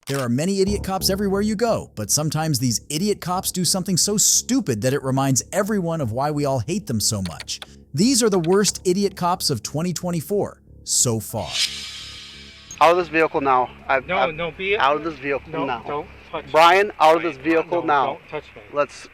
There are many idiot cops everywhere you go, but sometimes these idiot cops do something so stupid that it reminds everyone of why we all hate them so much. These are the worst idiot cops of 2024 so far. Out of this vehicle now. No, be out of this vehicle no, now. Don't touch Brian, out of Brian, this vehicle no, now. Don't touch me.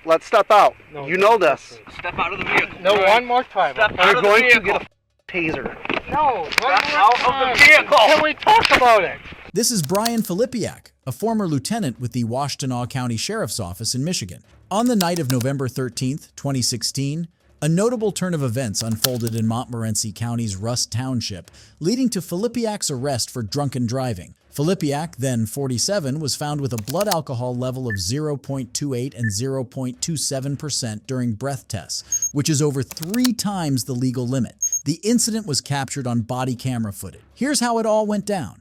Let's step out. No, you know don't touch this. me. Step out of the vehicle. No, one more time. Step okay? out You're of the going to vehicle. get a taser. No, one more out of time. the vehicle. Can we talk about it? This is Brian Filipiak, a former lieutenant with the Washtenaw County Sheriff's Office in Michigan. On the night of November 13th, 2016, a notable turn of events unfolded in Montmorency County's Rust Township, leading to Filipiak's arrest for drunken driving. Filipiak, then 47, was found with a blood alcohol level of 0.28 and 0.27% during breath tests, which is over 3 times the legal limit. The incident was captured on body camera footage. Here's how it all went down.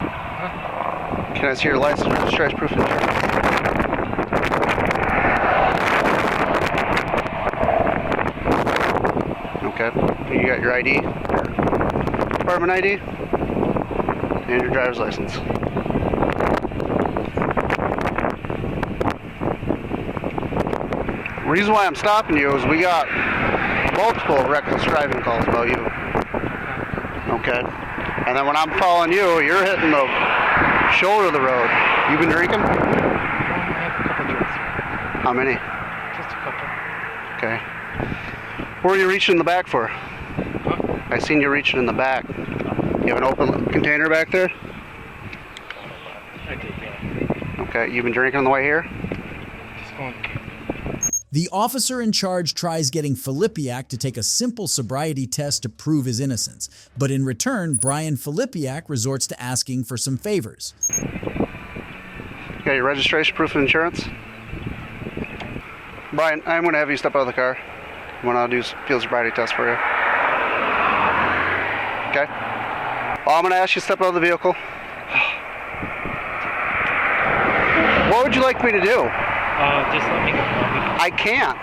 Can I see your license and registration proof of insurance? Okay. You got your ID? Department ID? And your driver's license. The reason why I'm stopping you is we got multiple reckless driving calls about you. Okay. And then when I'm following you, you're hitting the shoulder of the road. You been drinking? I have a couple drinks. How many? Just a couple. Okay. What were you reaching in the back for? Huh? I seen you reaching in the back. You have an open container back there? I did, yeah. Okay. You been drinking on the way here? Just going. The officer in charge tries getting Filipiak to take a simple sobriety test to prove his innocence, but in return, Brian Filipiak resorts to asking for some favors. You got your registration, proof of insurance? Brian, I'm going to have you step out of the car when I do field sobriety test for you. Okay? I'm going to ask you to step out of the vehicle. What would you like me to do? Just let me go. I can't.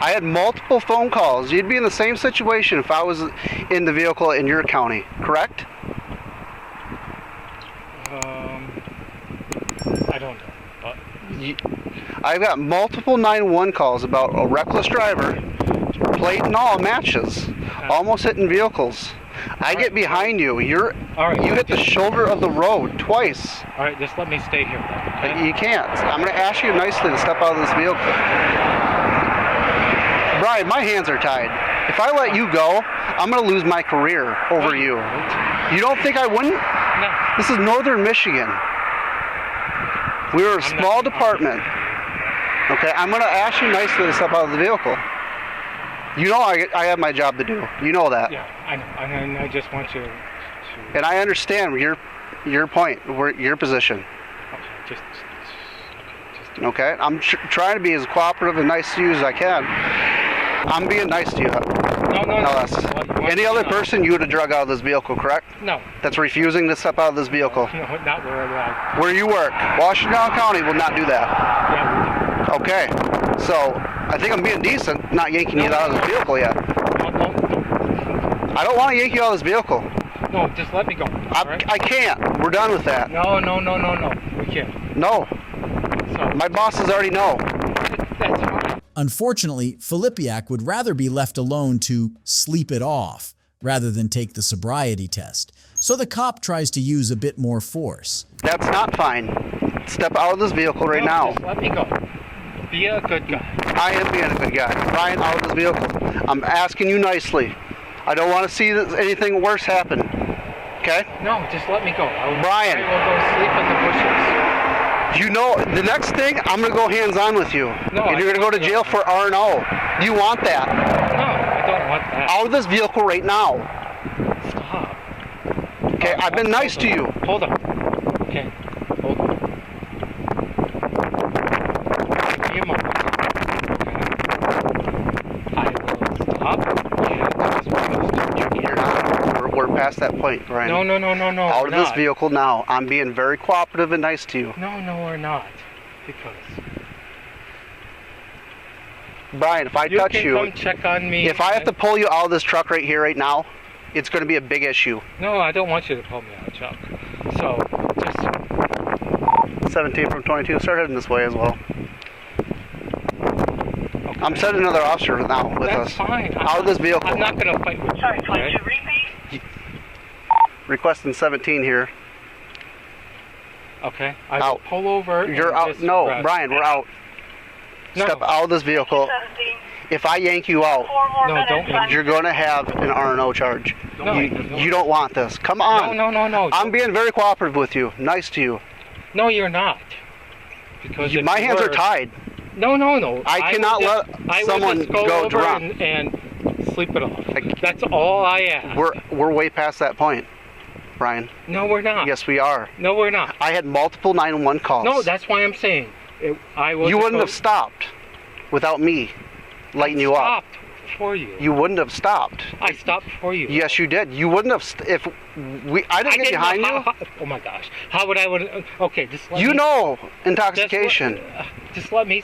I had multiple phone calls. You'd be in the same situation if I was in the vehicle in your county, correct? I don't know. But I've got multiple 911 calls about a reckless driver, plate and all, matches, almost hitting vehicles. I get behind you. You hit the shoulder of the road twice. all right, just let me stay here. Then, okay? You can't. I'm going to ask you nicely to step out of this vehicle. Brian, my hands are tied. If I let you go, I'm going to lose my career over you. You don't think I wouldn't? No. This is northern Michigan. We're a small department. Okay, I'm going to ask you nicely to step out of the vehicle. You know I have my job to do. You know that. Yeah, I know. And I just want you to. And I understand your point, your position. Okay, just. Okay? I'm trying to be as cooperative and nice to you as I can. I'm being nice to you. No. less. Any other person you would have drug out of this vehicle, correct? No. That's refusing to step out of this vehicle. No, not where I Where you work. Washtenaw County will not do that. Yeah, Okay. So, I think I'm being decent, not yanking you out of this vehicle yet. no. I don't want to yank you out of this vehicle. No, just let me go. All right? I can't. We're done with that. No. We can't. No. So, My bosses already know. that's fine. Unfortunately, Filipiak would rather be left alone to sleep it off rather than take the sobriety test. So the cop tries to use a bit more force. That's not fine. Step out of this vehicle right No, now. Just let me go. Be a good guy. I am being a good guy. Brian, out of this vehicle. I'm asking you nicely. I don't want to see anything worse happen. Okay? No, just let me go. Brian. I will go sleep in the bushes. You know, the next thing, I'm going to go hands-on with you. No, and you're going to go to jail for R&O. You want that? No, I don't want that. Out of this vehicle right now. Stop. Okay, I've been nice to you. Hold on. Okay, hold on. Give me a moment. Okay. I will stop. You're not. We're past that point, Brian. No. Out of we're this not. vehicle now. I'm being very cooperative and nice to you. No, we're not. Because Brian, if I you touch can you, come check on me. if I have to pull you out of this truck right here, right now, it's going to be a big issue. No, I don't want you to pull me out, Chuck. So, just 17 from 22. Start heading this way as well. Okay. I'm sending another officer now with That's us. fine. Out of this vehicle. I'm not going to fight with you. Sorry, Okay? please repeat. Requesting 17 here. Okay. I will Out. pull over. You're and out. just No, rest. Brian, we're out. No. Step out of this vehicle. 17. If I yank you out, 4 more No, minutes. don't yank you're going to have an R&O charge. No, You don't want this. Come on. No. I'm being very cooperative with you. Nice to you. No, you're not. Because if My you hands were- are tied. No. I cannot will let just- I will someone just go over drunk. and sleep it off. That's all I ask. We're way past that point, Brian. No, we're not. Yes, we are. No, we're not. I had multiple 911 calls. No, that's why I'm saying. I will You just wouldn't go- have stopped without me lighting you up. stopped for you. You wouldn't have stopped. I stopped for you. Yes, you did. You wouldn't have if I didn't get behind you. Oh my gosh! How would I would? Okay, just let You me, know just intoxication. just let me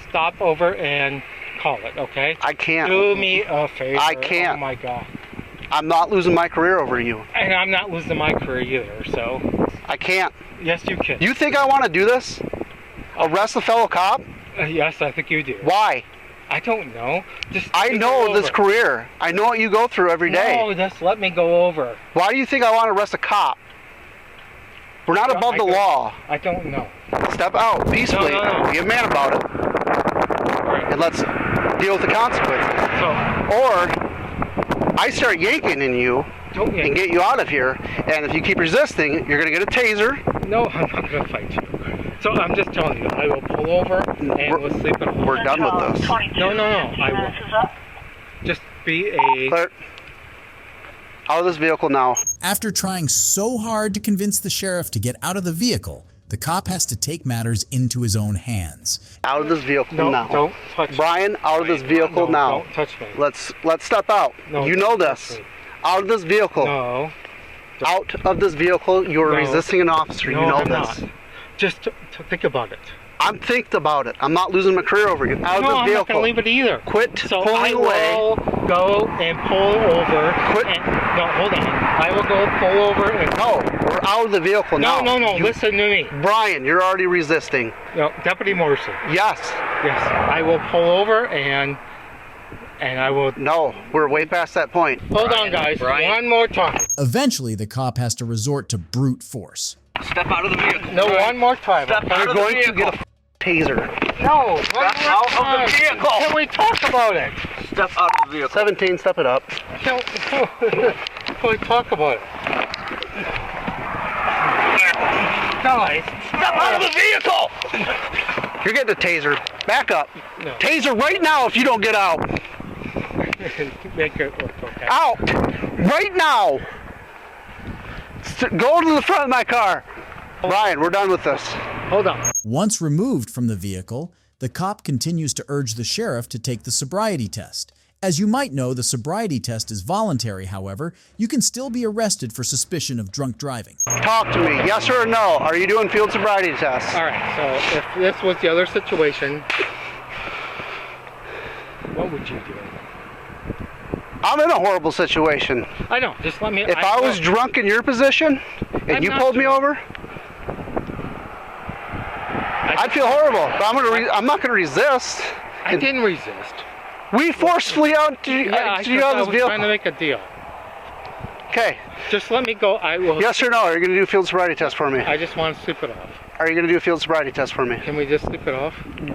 stop over and call it. Okay. I can't. Do me a favor. I can't. Oh my god! I'm not losing my career over you. And I'm not losing my career either. So I can't. yes, you can. You think I want to do this? Arrest a fellow cop? Yes, I think you do. Why? I don't know. Just I let me know go this over. career. I know what you go through every day. No, just let me go over. Why do you think I want to arrest a cop? We're not above the law. I don't know. Step out peacefully. No. Be a man about it. All right. And let's deal with the consequences. So Or I start yanking in you don't and get you out of here. And if you keep resisting, you're going to get a taser. No, I'm not going to fight you. So I'm just telling you, I will pull over and we'll sleep it off. We're done with this. 22. No, I 15 will. minutes is up. Just be a... Clear. Out of this vehicle now. After trying so hard to convince the sheriff to get out of the vehicle, the cop has to take matters into his own hands. Out of this vehicle No, now. don't touch me. Brian, out of this vehicle No, now. don't touch me. Let's step out. No, You know don't touch this. me. Out of this vehicle. No. Out of this vehicle. You are No. resisting an officer. No, you know I'm this. not. Just to think about it. I'm thinking about it. I'm not losing my career over you. Out of No, this I'm not vehicle. going to leave it either. Quit So pulling I away. will go and pull over. Quit. No, hold on. I will go pull over and... No, we're out of the vehicle now. No. You- Listen to me. Brian, you're already resisting. No, Deputy Morrison. Yes. Yes, I will pull over and I will... No, we're way past that point. Hold on, guys. One more time. Eventually, the cop has to resort to brute force. Step out of the vehicle. No, one more time. Step okay? out You're of the going to vehicle. get a taser. No, one more out of the time. vehicle. Can we talk about it? Step out of the vehicle. 17, step it up. Can we talk about it? Guys. Step out of the vehicle. You're getting a taser. Back up. No. Taser right now if you don't get out. Make it work, okay? Out. Right now. Go to the front of my car. Brian, we're done with this. Hold on. Once removed from the vehicle, the cop continues to urge the sheriff to take the sobriety test. As you might know, the sobriety test is voluntary, however, you can still be arrested for suspicion of drunk driving. Talk to me. Yes or no? Are you doing field sobriety tests? All right, so if this was the other situation, what would you do? I'm in a horrible situation. I know, just let me... If I was drunk in your position and I'm you not pulled me drunk. over, I'd feel horrible. But I'm not going to resist. I didn't resist. We forcefully out to you Yeah, out I of this was trying to vehicle. make a deal. Okay. Just let me go. I will... Yes or no? Are you going to do a field sobriety test for me? I just want to sleep it off. Are you going to do a field sobriety test for me? Can we just sleep it off?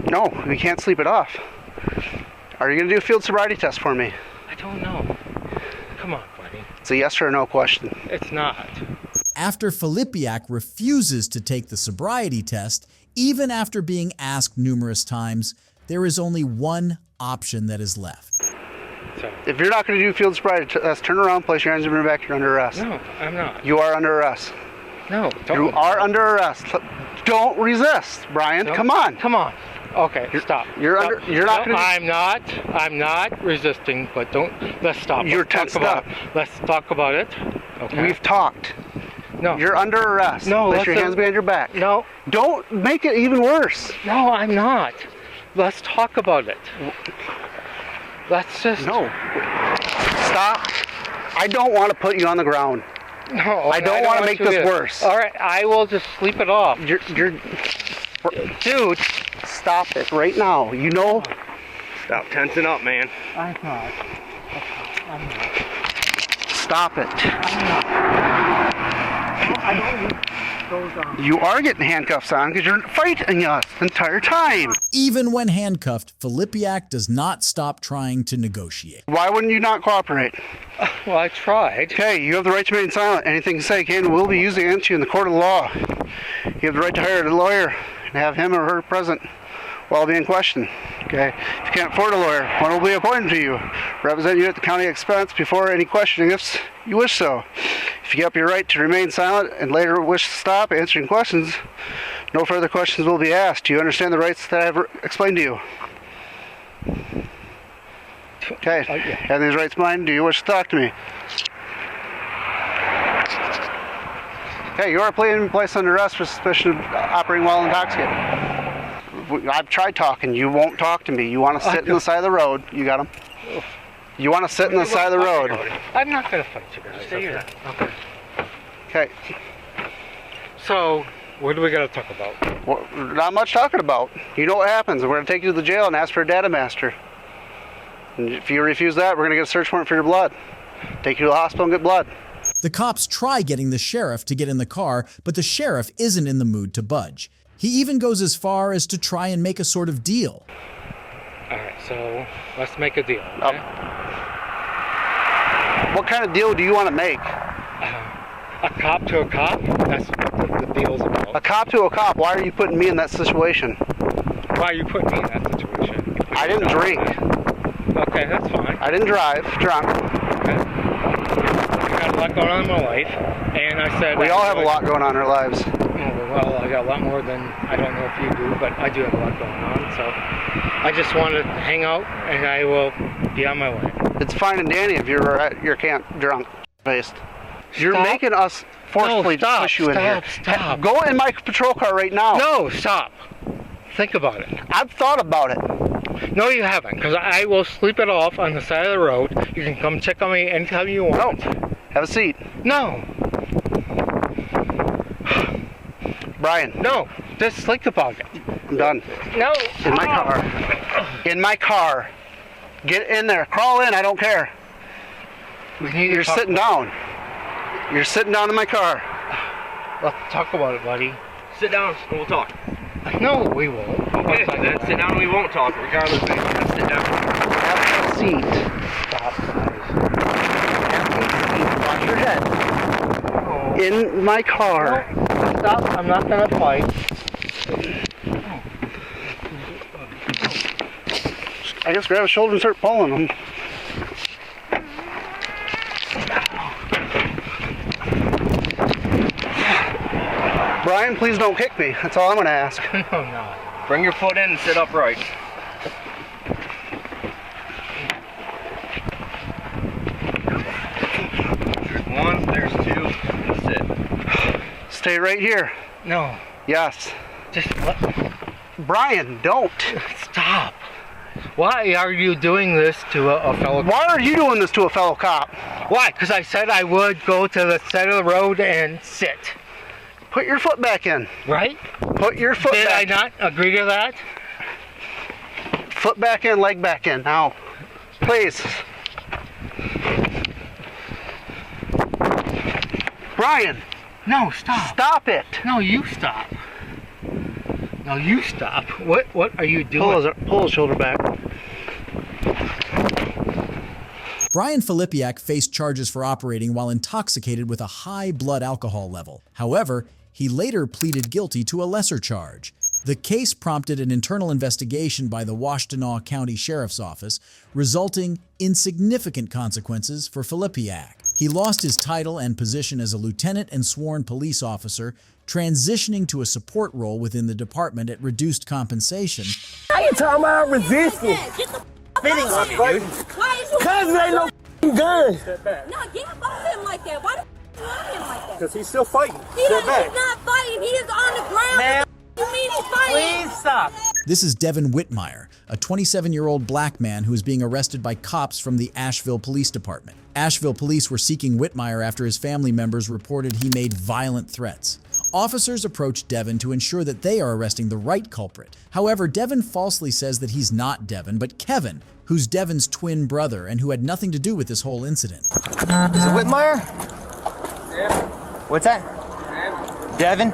No, we can't sleep it off. Are you going to do a field sobriety test for me? I don't know. Come on, buddy. It's a yes or a no question. It's not. After Filipiak refuses to take the sobriety test, even after being asked numerous times, there is only one option that is left. So, If you're not going to do field sobriety test, turn around, place your hands on your back, you're under arrest. no, I'm not. You are under arrest. No, don't. You are under arrest. Don't resist, Brian. No. Come on. Come on. Okay, stop. you're Stop. under- you're not No, gonna- I'm not resisting, but don't... Let's stop. You're Let's talk tensed about up. it. Let's talk about it. Okay. We've talked. No. You're under arrest. No, Place your listen. hands behind your back. No, Don't make it even worse. no, I'm not. Let's talk about it. Let's just... No. Stop. I don't want to put you on the ground. No, I don't want to make this worse. All right, I will just sleep it off. Dude, stop it right now. You know. Stop tensing up, man. I'm not. Stop it. I don't need those on. You are getting handcuffs on because you're fighting us the entire time. Even when handcuffed, Filipiak does not stop trying to negotiate. Why wouldn't you not cooperate? Well, I tried. Okay, you have the right to remain silent. Anything you say can and will be used against you in the court of law. You have the right to hire a lawyer and have him or her present while being questioned. Okay, if you can't afford a lawyer, one will be appointed to you. Represent you at the county expense before any questioning if you wish so. If you give up your right to remain silent and later wish to stop answering questions, no further questions will be asked. Do you understand the rights that I have explained to you? Okay, have these rights mine? Do you wish to talk to me? Okay, you are being placed under arrest for suspicion of operating while intoxicated. I've tried talking. You won't talk to me. You want to sit in the side of the road. You got him? You want to sit in the side of the road. I'm not going to fight you guys. Stay here. Okay. Okay. So, what do we got to talk about? Well, not much talking about. You know what happens. We're going to take you to the jail and ask for a data master. And if you refuse that, we're going to get a search warrant for your blood. Take you to the hospital and get blood. The cops try getting the sheriff to get in the car, but the sheriff isn't in the mood to budge. He even goes as far as to try and make a sort of deal. All right, so let's make a deal. Okay? What kind of deal do you want to make? A cop to a cop? That's what the deal's about. A cop to a cop? Why are you putting me in that situation? Why are you putting me in that situation? I didn't drink. Okay, that's fine. I didn't drive drunk. Okay. I got a lot going on in my life, and I said... We all have a lot going on in our lives. Well, I got a lot more than I don't know if you do, but I do have a lot going on, so I just want to hang out, and I will be on my way. It's fine and dandy if you're at your camp drunk faced. You're making us forcefully push you in here. Stop. Go in my patrol car right now. No, stop. Think about it. I've thought about it. No, you haven't, because I will sleep it off on the side of the road. You can come check on me anytime you want. No. Have a seat. No. Brian. No. Just think about it. I'm done. No. In my car. In my car. Get in there. Crawl in. I don't care. You're sitting down. You're sitting down in my car. Let's talk about it, buddy. Sit down and we'll talk. No, we won't. Okay, then sit down and we won't talk, regardless. Sit down. Have a seat. Stop, guys. Have a seat. Watch your head. Oh. In my car. No, stop. I'm not going to fight. I just grab his shoulder and start pulling him. Brian, please don't kick me. That's all I'm going to ask. No, I'm not. Bring your foot in and sit upright. There's one, there's two, and sit. Stay right here. No. Yes. Just let... Brian, don't. Stop. Why are you doing this to a fellow cop? Why are you doing this to a fellow cop? Why? Because I said I would go to the side of the road and sit. Put your foot back in. Right? Put your foot Did back. I not agree to that? Foot back in, leg back in. Now, please. Brian. No, stop. Stop it. No, you stop. No, you stop. What are you doing? Pull his shoulder back. Brian Filipiak faced charges for operating while intoxicated with a high blood alcohol level. However, he later pleaded guilty to a lesser charge. The case prompted an internal investigation by the Washtenaw County Sheriff's Office, resulting in significant consequences for Filipiak. He lost his title and position as a lieutenant and sworn police officer, transitioning to a support role within the department at reduced compensation. How you talking about resistance? Get the Fitting out on of here. Why Why is you? Cause there ain't no guns. No, get up off him like that. Why the you on him like that? Cause he's still fighting. He's not fighting. He is on the ground. Ma'am, You mean he's fighting? please stop. This is Devin Whitmire, a 27-year-old black man who is being arrested by cops from the Asheville Police Department. Asheville police were seeking Whitmire after his family members reported he made violent threats. Officers approached Devin to ensure that they are arresting the right culprit. However, Devin falsely says that he's not Devin, but Kevin, who's Devin's twin brother and who had nothing to do with this whole incident. Is it Whitmire? Devin. What's that? Devin. Devin?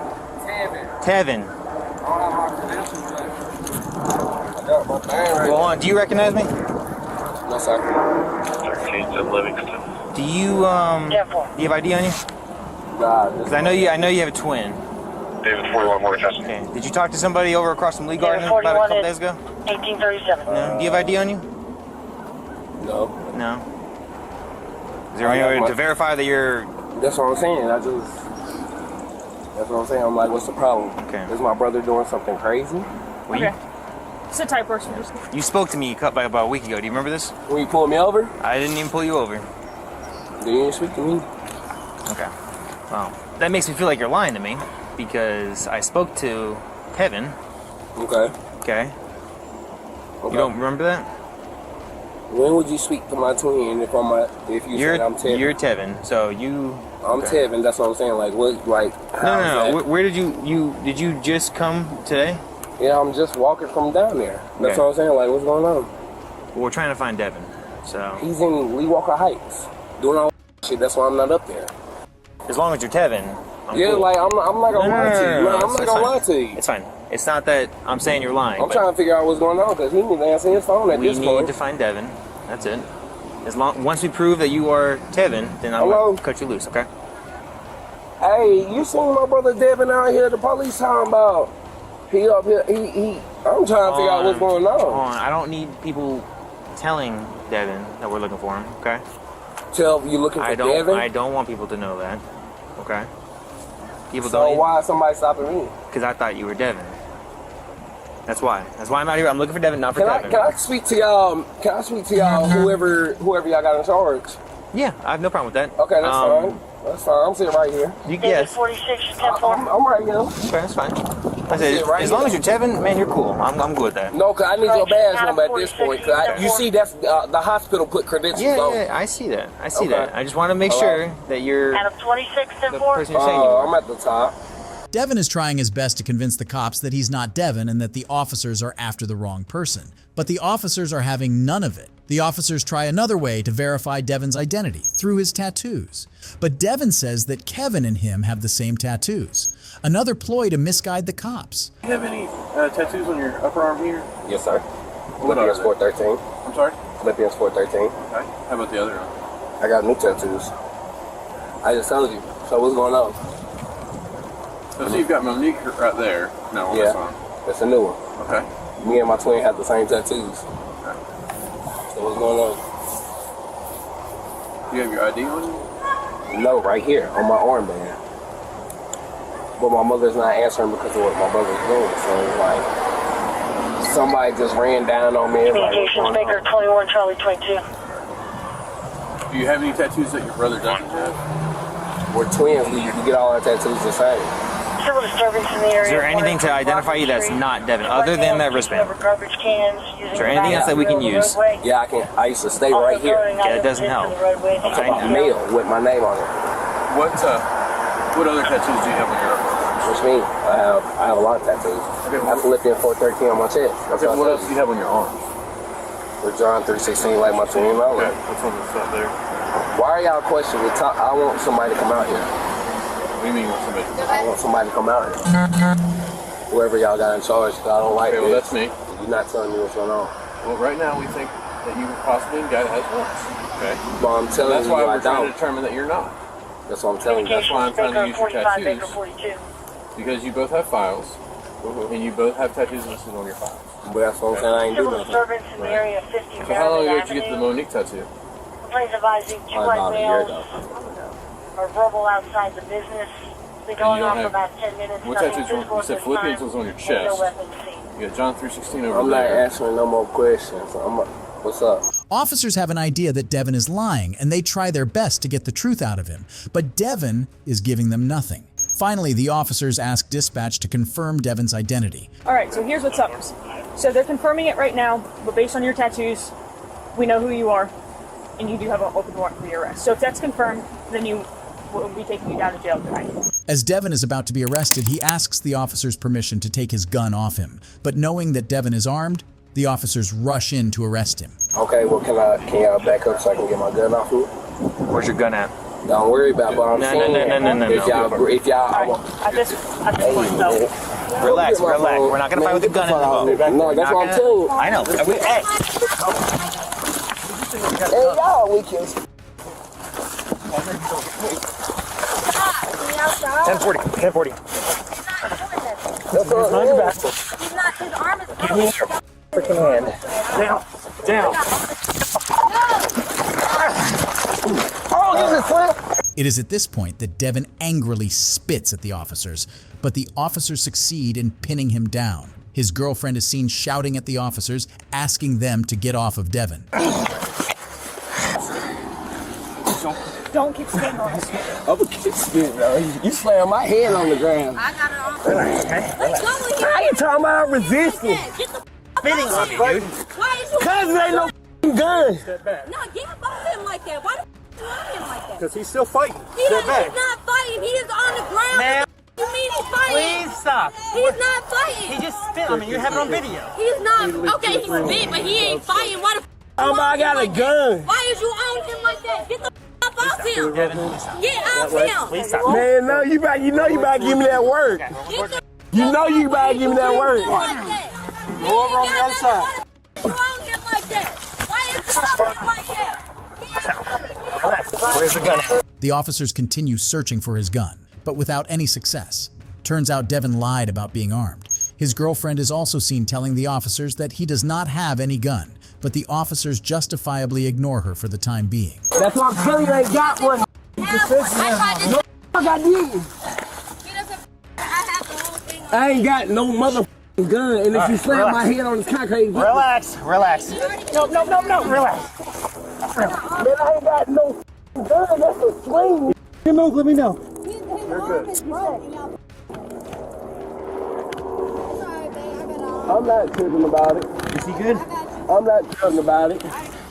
Tevin. Tevin. I don't have my credentials, but I got my thing right Go on. Do you recognize me? now. No, sir. 13th of Livingston. Do you have ID on you? Nah, Because I know you have a twin. David 41 more test. Okay. Did you talk to somebody over across from Lee Garden about a couple days ago? 1837. No. Do you have ID on you? no. No. Is there any way to verify that you're? That's what I'm saying. That's what I'm saying. I'm like, what's the problem? Okay. Is my brother doing something crazy? Were you, Sit tight, person. you spoke to me about a week ago. Do you remember this? When you pulled me over, I didn't even pull you over. you didn't speak to me. Okay. Well, that makes me feel like you're lying to me because I spoke to Kevin. Okay. Okay. Okay. You don't remember that? When would you speak to my twin if you said I'm Tevin? You're Tevin. So you. I'm okay. Tevin. That's what I'm saying. Like what? Like how No. is that? Where did did you just come today? Yeah, I'm just walking from down there. That's Okay. what I'm saying. Like what's going on? Well, we're trying to find Devin. So He's in Lee Walker Heights doing all that shit. That's why I'm not up there. as long as you're Tevin. I'm Yeah, cool. like I'm not gonna lie to you. No, I'm not it's gonna fine. lie to you. It's fine. It's not that I'm saying you're lying. I'm but trying to figure out what's going on because he needs to answer his phone at we this need point. to find Devin. That's it. Once we prove that you are Tevin, then I'll Hello? cut you loose. Okay. Hey, you seen my brother Devin out here? The police talking about he up here. He. I'm trying to figure out what's going Hold on. on. I don't need people telling Devin that we're looking for him. Okay. Tell you looking for I Devin. don't want people to know that. Okay. People So don't. why is somebody stopping me? Because I thought you were Devin. That's why. That's why I'm out here. I'm looking for Devin, not for Kevin. Can I speak to y'all? Can I speak to y'all? Whoever y'all got in charge. Yeah, I have no problem with that. Okay, that's fine. That's fine. I'm sitting right here. You guess. 46, I'm right here. Okay, that's fine. I said, Yeah, right as long here. as you're Tevin, man, you're cool. I'm good with that. No, cause I need your badge number at this point. You see, that's the hospital put credentials on. Yeah, I see that. I see Okay. that. I just want to make Hello? sure that you're Out of 26 the and 4. person you're saying you are. I'm at the top. Devin is trying his best to convince the cops that he's not Devin and that the officers are after the wrong person. But the officers are having none of it. The officers try another way to verify Devin's identity, through his tattoos. But Devin says that Kevin and him have the same tattoos. Another ploy to misguide the cops. Do you have any tattoos on your upper arm here? Yes, sir. What are Philippians they? 4:13. I'm sorry? Philippians 4:13. Okay. How about the other one? I got new tattoos. I just told you. So what's going on? So you've got Monique right there. No, on this Yeah, one. that's a new one. Okay. Me and my twin have the same tattoos. So what's going on? Do you have your ID on you? No, right here on my armband. But my mother's not answering because of what my brother's doing. So it's like somebody just ran down on me. It's like, what's Communications going Baker on? 21 Charlie 22. Do you have any tattoos that your brother doesn't have? We're twins. We get all our tattoos the same. Civil disturbance in the area. Is there anything to identify you that's not Devin, other than that wristband? Garbage cans. Is there anything else that we can use? Yeah, I can. I used to stay right here. Yeah, it doesn't help. I'm talking about mail with my name on it. What other tattoos do you have on your arm? Which means I have a lot of tattoos. Okay, I have Philippians 4:13 on my chest. That's Okay, what what I else do you have on your arms? With John 3:16, like my twin. Okay, what's on this up there? Why are y'all questioning me? I want somebody to come out here. What do you mean with somebody? I want somebody to come out here. Whoever y'all got in charge, 'cause I don't like Okay, well this. that's me. You're not telling me what's going on. Well, right now we think that you were possibly a guy that has warrants. Okay. But I'm So telling that's you why I we're trying to don't. determine that you're not. That's what I'm telling you. That's why I'm trying to use your 45 Baker tattoos. 42. Because you both have files, Mhm. and you both have tattoos listed on your files. But that's what I'm saying. I ain't do Civil nothing. disturbance in the area 50 So how long ago Maryland did you get the Avenue. Monique tattoo? Complaints advising two Probably white about a year males ago. are verbal outside the business. Been you going don't on for have- about 10 minutes. what Nothing tattoos were- physical you at said this Philippians time, was on your and chest. No weapons seen. You got John 3:16 over I'm not there. answering no more questions. What's up? Officers have an idea that Devin is lying, and they try their best to get the truth out of him. But Devin is giving them nothing. Finally, the officers ask dispatch to confirm Devin's identity. All right, so here's what's up. So they're confirming it right now, but based on your tattoos, we know who you are, and you do have an open warrant for your arrest. So if that's confirmed, then we'll be taking you down to jail tonight. As Devin is about to be arrested, he asks the officers permission to take his gun off him. But knowing that Devin is armed, the officers rush in to arrest him. Okay, well, can y'all back up so I can get my gun off you? Where's your gun at? Don't worry about what I'm saying. No. If y'all, At this point, no. Relax. We're not gonna fight with the gun in the boat. No, that's what I'm telling you. I know. Hey. Hey, y'all, we can. 1040. That's all right. He's not, his arm is out. Give me your freaking hand. Down. Oh, this is fun. It is at this point that Devin angrily spits at the officers, but the officers succeed in pinning him down. His girlfriend is seen shouting at the officers, asking them to get off of Devin. Don't keep spitting on us. I'm gonna keep spitting, bro. You slam my head on the ground. I got it on. Let's go here. I ain't talking about resisting. Get the Spitting on me, dude. Why is you? Cause there ain't no gun. No, get up off him like that. Why the you on him like that? Because he's still fighting. He's not fighting. He is on the ground. Man. You mean he's fighting? Please stop. He's not fighting. He just spit on me. You have it on video. He's not. Okay, he's big, but he ain't fighting. Why the I got a gun. Why is you on him like that? Get the up off him. Devin, please stop. Get off him. Please stop. Man, no, you about to give me that work. You know you about to give me that work. Go over on the other side. You on him like that? Why is you on him like that? Where's the gun? The officers continue searching for his gun, but without any success. Turns out Devin lied about being armed. His girlfriend is also seen telling the officers that he does not have any gun, but the officers justifiably ignore her for the time being. That's why I'm telling you I ain't got one. I ain't got no motherfucking gun, and if you slam my head on this concrete, Relax. No, relax. Man, I ain't got no gun. That's a swing. You know, let me know. I'm not tripping about it. Is he good? I'm not tripping about it.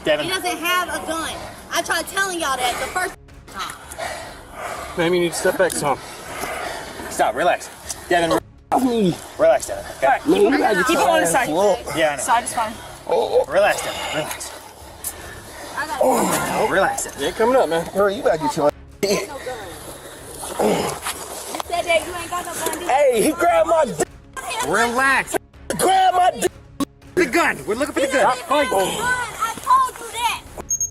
Devin. He doesn't have a gun. I tried telling y'all that the first time. Maybe you need to step back some. Stop. Relax. Devin. Relax, Devin. Okay. Keep it on the side. Yeah, I know. Side is fine. Relax, Devin. Relax. Relax, Devin. You ain't coming up, man. Hurry, you better get your You said that you ain't got no gun. Hey, he grabbed my dick. Relax. Grab my dick. The gun. We're looking for the gun. I told you that.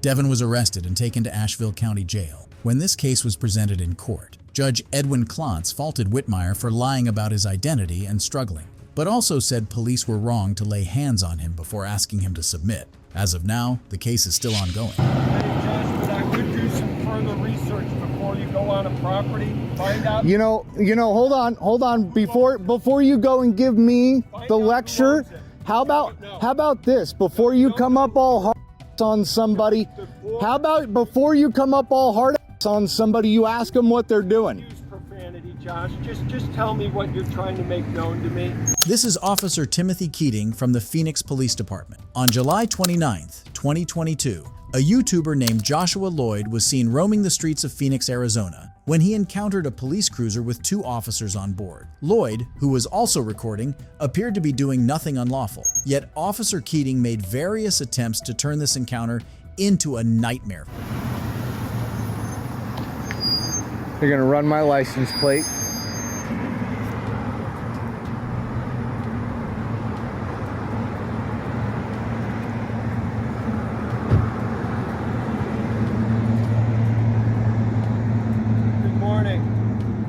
Devin was arrested and taken to Asheville County Jail. When this case was presented in court, Judge Edwin Klontz faulted Whitmire for lying about his identity and struggling, but also said police were wrong to lay hands on him before asking him to submit. As of now, the case is still ongoing. I could do some further research before you go on a property, find out. You know, hold on. Before you go and give me the lecture, how about this? Before you come up all hard on somebody, how about before you come up all hard on somebody, you ask them what they're doing? Use profanity, Josh. Just tell me what you're trying to make known to me. This is Officer Timothy Keating from the Phoenix Police Department. On July 29th, 2022, a YouTuber named Joshua Lloyd was seen roaming the streets of Phoenix, Arizona, when he encountered a police cruiser with 2 officers on board. Lloyd, who was also recording, appeared to be doing nothing unlawful. Yet Officer Keating made various attempts to turn this encounter into a nightmare. They're gonna run my license plate.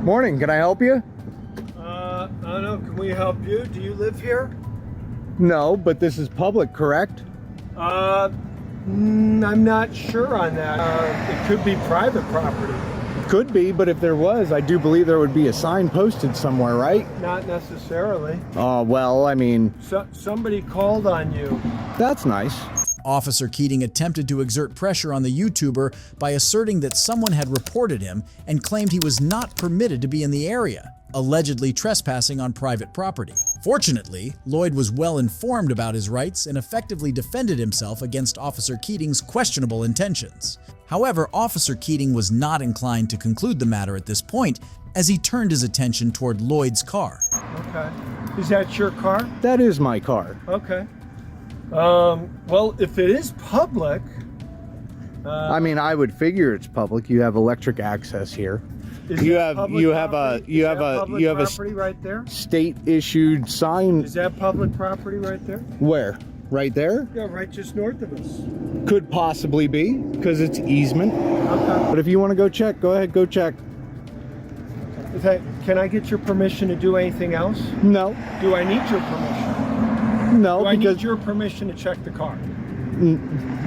Morning, can I help you? I don't know, can we help you? Do you live here? No, but this is public, correct? I'm not sure on that. It could be private property. Could be, but if there was, I do believe there would be a sign posted somewhere, right? Not necessarily. Well, I mean... somebody called on you. That's nice. Officer Keating attempted to exert pressure on the YouTuber by asserting that someone had reported him and claimed he was not permitted to be in the area. allegedly trespassing on private property. Fortunately, Lloyd was well informed about his rights and effectively defended himself against Officer Keating's questionable intentions. However, Officer Keating was not inclined to conclude the matter at this point, as he turned his attention toward Lloyd's car. Okay. Is that your car? That is my car. Okay. Well, if it is public... I mean, I would figure it's public. You have electric access here. You have a property right there? state issued sign. Is that public property right there? Where? Right there? Yeah, right just north of us. Could possibly be, because it's easement. Okay. But if you want to go check, go ahead, go check. Can I get your permission to do anything else? No. Do I need your permission? No, Do I because need your permission to check the car?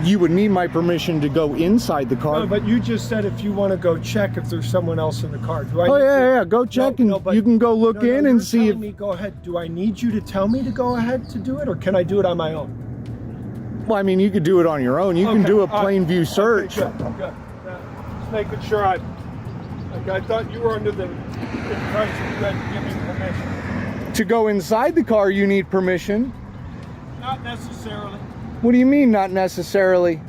you would need my permission to go inside the car. No, but you just said if you want to go check if there's someone else in the car. Do I Oh need yeah, go check and you can go look in and see if. Me, go ahead. Do I need you to tell me to go ahead to do it, or can I do it on my own? Well, I mean, you could do it on your own. You can do a plain view search. Okay, good. Just making sure I thought you were under the impression you had to give me permission. To go inside the car, you need permission. Not necessarily. What do you mean, not necessarily?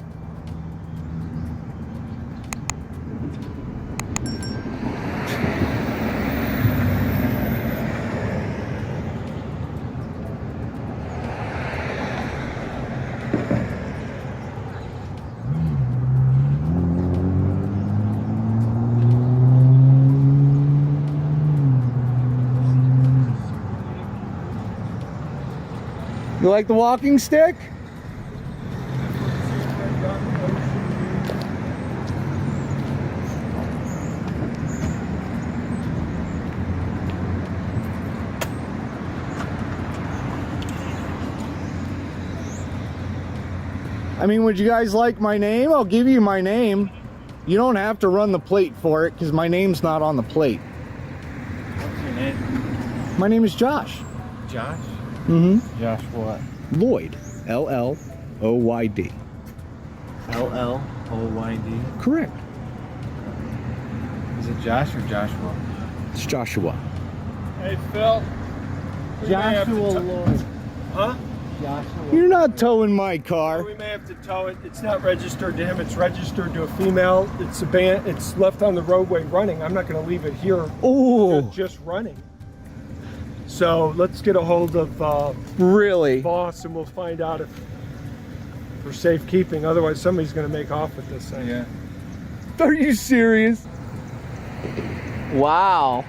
You like the walking stick? I mean, would you guys like my name? I'll give you my name. You don't have to run the plate for it because my name's not on the plate. What's your name? My name is Josh. Josh? Mm-hmm. Josh what? Lloyd. L-L-O-Y-D. L-L-O-Y-D? Correct. Is it Josh or Joshua? It's Joshua. Hey, Phil. Joshua Lloyd. Huh? Joshua. You're not towing my car. We may have to tow it. It's not registered to him. It's registered to a female. It's abandoned. It's left on the roadway running. I'm not going to leave it here. Oh. Just running. So let's get a hold of really boss, and we'll find out if for safekeeping. Otherwise, somebody's going to make off with this thing. Yeah. Are you serious? Wow.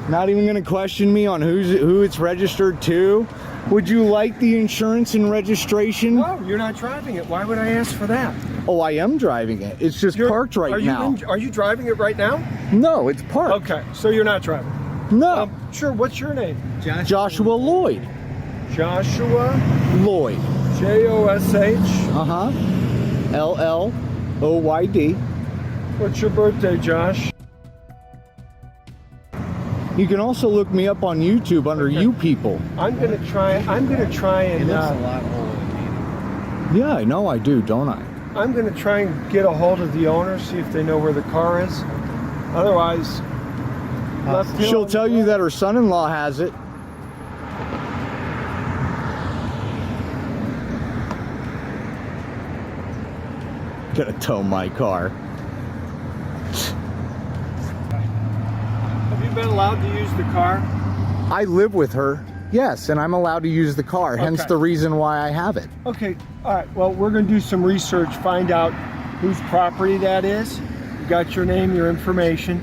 Not even going to question me on who it's registered to? Would you like the insurance and registration? No, you're not driving it. Why would I ask for that? Oh, I am driving it. It's just parked right now. Are you driving it right now? No, it's parked. Okay, so you're not driving. No. Sure, what's your name? Joshua Lloyd. Joshua Lloyd. J-O-S-H. Uh-huh. L-L-O-Y-D. What's your birthday, Josh? You can also look me up on YouTube under You People. I'm gonna try and He looks a lot older than me. Yeah, I know I do, don't I? I'm gonna try and get a hold of the owner, see if they know where the car is. Otherwise, she'll tell you that her son-in-law has it. Gonna tow my car. Have you been allowed to use the car? I live with her, yes, and I'm allowed to use the car, hence the reason why I have it. Okay, all right, well, we're gonna do some research, find out whose property that is. You got your name, your information.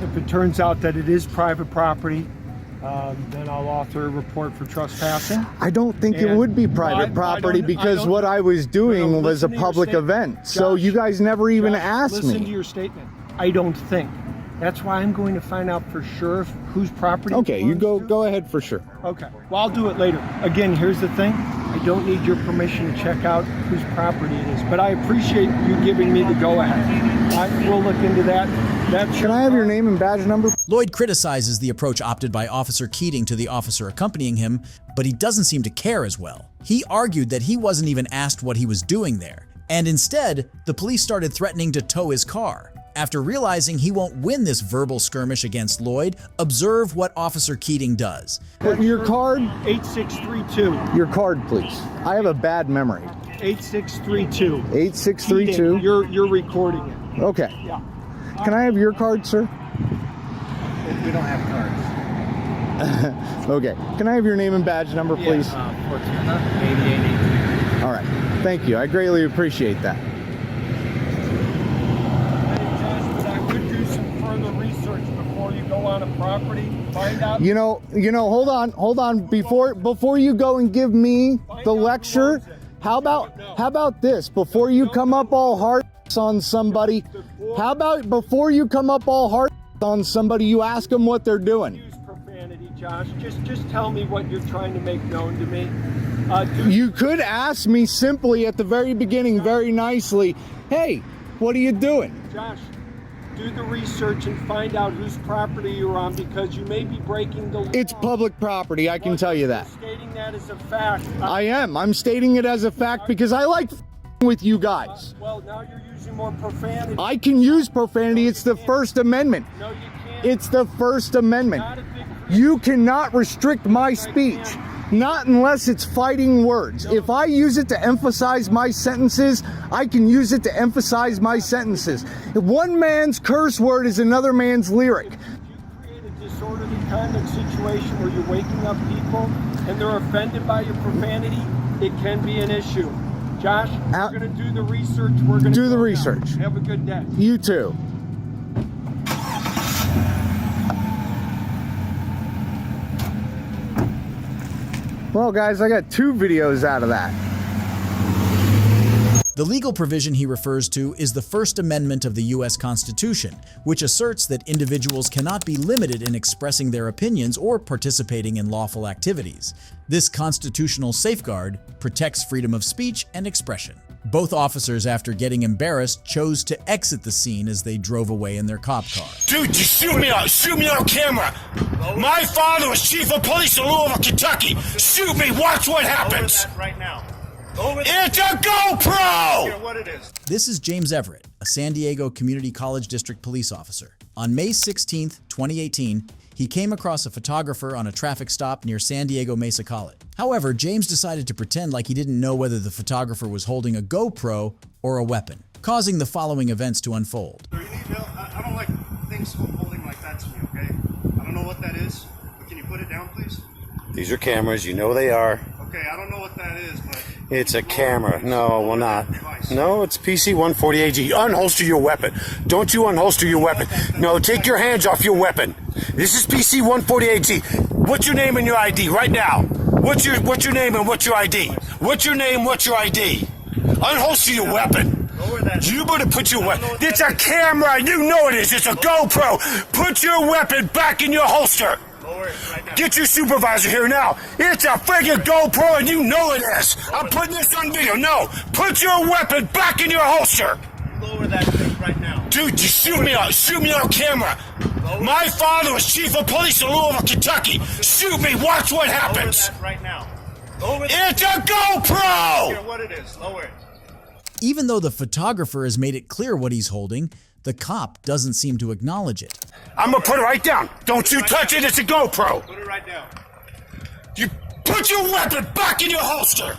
If it turns out that it is private property, then I'll author a report for trespassing. I don't think it would be private property because what I was doing was a public event. So you guys never even asked me. Listen to your statement. I don't think. That's why I'm going to find out for sure whose property. Okay, you go ahead for sure. Okay, well, I'll do it later. Again, here's the thing. I don't need your permission to check out whose property it is, but I appreciate you giving me the go-ahead. We'll look into that. Can I have your name and badge number? Lloyd criticizes the approach opted by Officer Keating to the officer accompanying him, but he doesn't seem to care as well. He argued that he wasn't even asked what he was doing there, and instead, the police started threatening to tow his car. After realizing he won't win this verbal skirmish against Lloyd, observe what Officer Keating does. Your card? 8632. Your card, please. I have a bad memory. 8632. 8632. You're recording it. Okay. Yeah. Can I have your card, sir? We don't have cards. Okay. Can I have your name and badge number, please? Fortuna, 8818. All right. Thank you. I greatly appreciate that. But I would do some further research before you go on a property. Find out. You know, hold on. Before you go and give me the lecture, how about this? Before you come up all hard on somebody, how about before you come up all hard on somebody, you ask them what they're doing? Use profanity, Josh. Just tell me what you're trying to make known to me. You could ask me simply at the very beginning, very nicely, hey, what are you doing? Josh, do the research and find out whose property you're on, because you may be breaking the law. It's public property, I can tell you that. Stating that as a fact. I am. I'm stating it as a fact because I like with you guys. Well, now you're using more profanity. I can use profanity. It's the First Amendment. No, you can't. It's the First Amendment. You cannot restrict my speech. Not unless it's fighting words. If I use it to emphasize my sentences, I can use it to emphasize my sentences. If one man's curse word is another man's lyric. If you create a disorderly conduct situation where you're waking up people and they're offended by your profanity, it can be an issue. Josh, we're going to do the research. We're going to do the research. Have a good day. You too. Well, guys, I got 2 videos out of that. The legal provision he refers to is the First Amendment of the U.S. Constitution, which asserts that individuals cannot be limited in expressing their opinions or participating in lawful activities. This constitutional safeguard protects freedom of speech and expression. Both officers, after getting embarrassed, chose to exit the scene as they drove away in their cop car. Dude, you shoot me on camera. My father was chief of police in Louisville, Kentucky. Shoot me, watch what happens. Right now. It's a GoPro! What it is. This is James Everett, a San Diego Community College District police officer. On May 16, 2018, he came across a photographer on a traffic stop near San Diego Mesa College. However, James decided to pretend like he didn't know whether the photographer was holding a GoPro or a weapon, causing the following events to unfold. I don't like things holding like that to me, okay? I don't know what that is, but can you put it down, please? These are cameras, you know they are. Okay, I don't know what that is, but... It's a camera. No, well not. No, it's PC-140AG. Unholster your weapon. Don't you unholster your weapon. No, take your hands off your weapon. This is PC-140AG. What's your name and your ID right now? What's your name and what's your ID? What's your name, what's your ID? Unholster your weapon. You better put your weapon. It's a camera. You know it is. It's a GoPro. Put your weapon back in your holster. Get your supervisor here now. It's a friggin' GoPro and you know it is. I'm putting this on video. No, put your weapon back in your holster. Lower that thing right now. Dude, you shoot me on camera. My father was chief of police in Louisville, Kentucky. Shoot me, watch what happens. Lower that right now. It's a GoPro! What it is, lower it. Even though the photographer has made it clear what he's holding, the cop doesn't seem to acknowledge it. I'm gonna put it right down. Don't you touch it, it's a GoPro. Put it right down. You put your weapon back in your holster.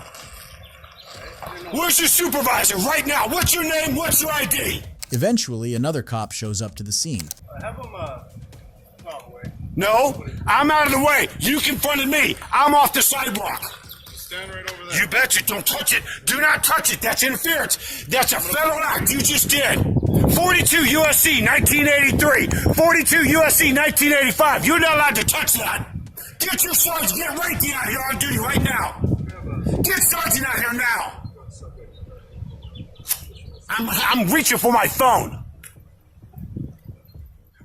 Where's your supervisor right now? What's your name? What's your ID? Eventually, another cop shows up to the scene. Have him, away. No, I'm out of the way. You confronted me. I'm off the sidewalk. Stand right over there. You betcha. Don't touch it. Do not touch it. That's interference. That's a federal act you just did. 42 USC 1983. 42 USC 1985. You're not allowed to touch that. Get your sergeant. Get right out here on duty right now. Get sergeant out here now. I'm reaching for my phone.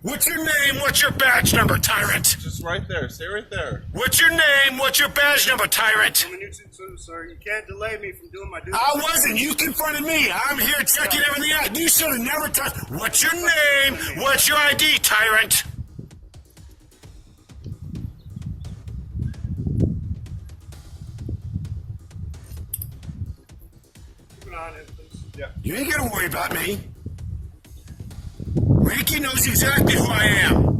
What's your name? What's your badge number, tyrant? Just right there. Stay right there. What's your name? What's your badge number, tyrant? I'm a nuisance, sir. You can't delay me from doing my duty. I wasn't. You confronted me. I'm here checking everything out. You should have never touched. What's your name? What's your ID, tyrant? Keep an eye on him, please. Yeah. You ain't gonna worry about me. Ranky knows exactly who I am.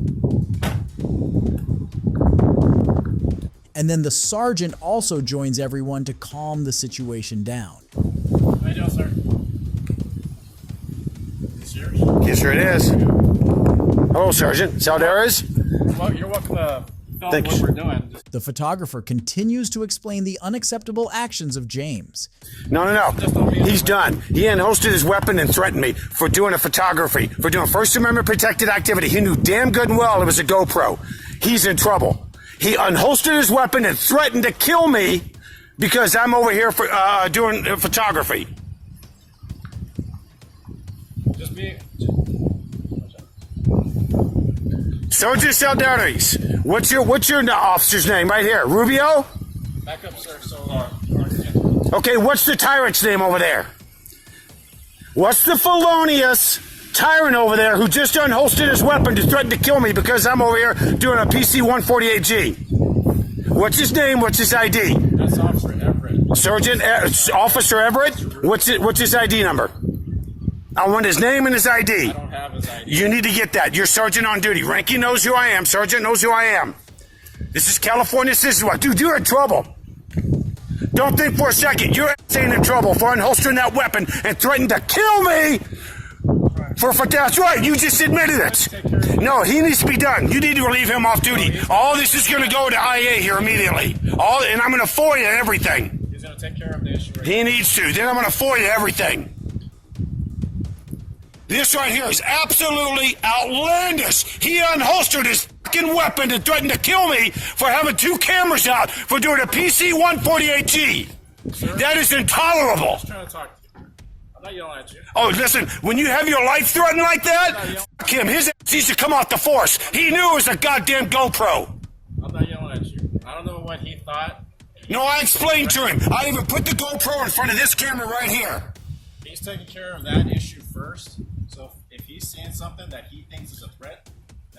And then the sergeant also joins everyone to calm the situation down. How you doing, sir? Is this yours? Yes, sir it is. Hello, Sergeant. Saldares? Well, you're welcome to film Thank what you. we're doing. The photographer continues to explain the unacceptable actions of James. No. He's done. He unholstered his weapon and threatened me for doing a photography, for doing First Amendment protected activity. He knew damn good and well it was a GoPro. He's in trouble. He unholstered his weapon and threatened to kill me because I'm over here for doing photography. Just me. Sergeant Saldares, what's your officer's name right here? Rubio? Back up, sir. So, Okay, what's the tyrant's name over there? What's the felonious tyrant over there who just unholstered his weapon to threaten to kill me because I'm over here doing a PC 148G? What's his name? What's his ID? That's Officer Everett. Sergeant Officer Everett? What's his ID number? I want his name and his ID. I don't have his ID. You need to get that. You're sergeant on duty. Ranky knows who I am. Sergeant knows who I am. This is California. This is what. Dude, you're in trouble. Don't think for a second. You're in trouble for unholstering that weapon and threatening to kill me. That's right. You just admitted it. No, he needs to be done. You need to relieve him off duty. All this is going to go to IA here immediately. And I'm going to FOIA everything. He's going to take care of the issue. He needs to. Then I'm going to FOIA everything. This right here is absolutely outlandish. He unholstered his fucking weapon and threatened to kill me for having 2 cameras out for doing a PC 148G. That is intolerable. I'm trying to talk to you. I'm not yelling at you. Oh, listen, when you have your life threatened like that, fuck him. His ass needs to come off the force. He knew it was a goddamn GoPro. I'm not yelling at you. I don't know what he thought. No, I explained to him. I even put the GoPro in front of this camera right here. He's taking care of that issue first. So if he's seeing something that he thinks is a threat.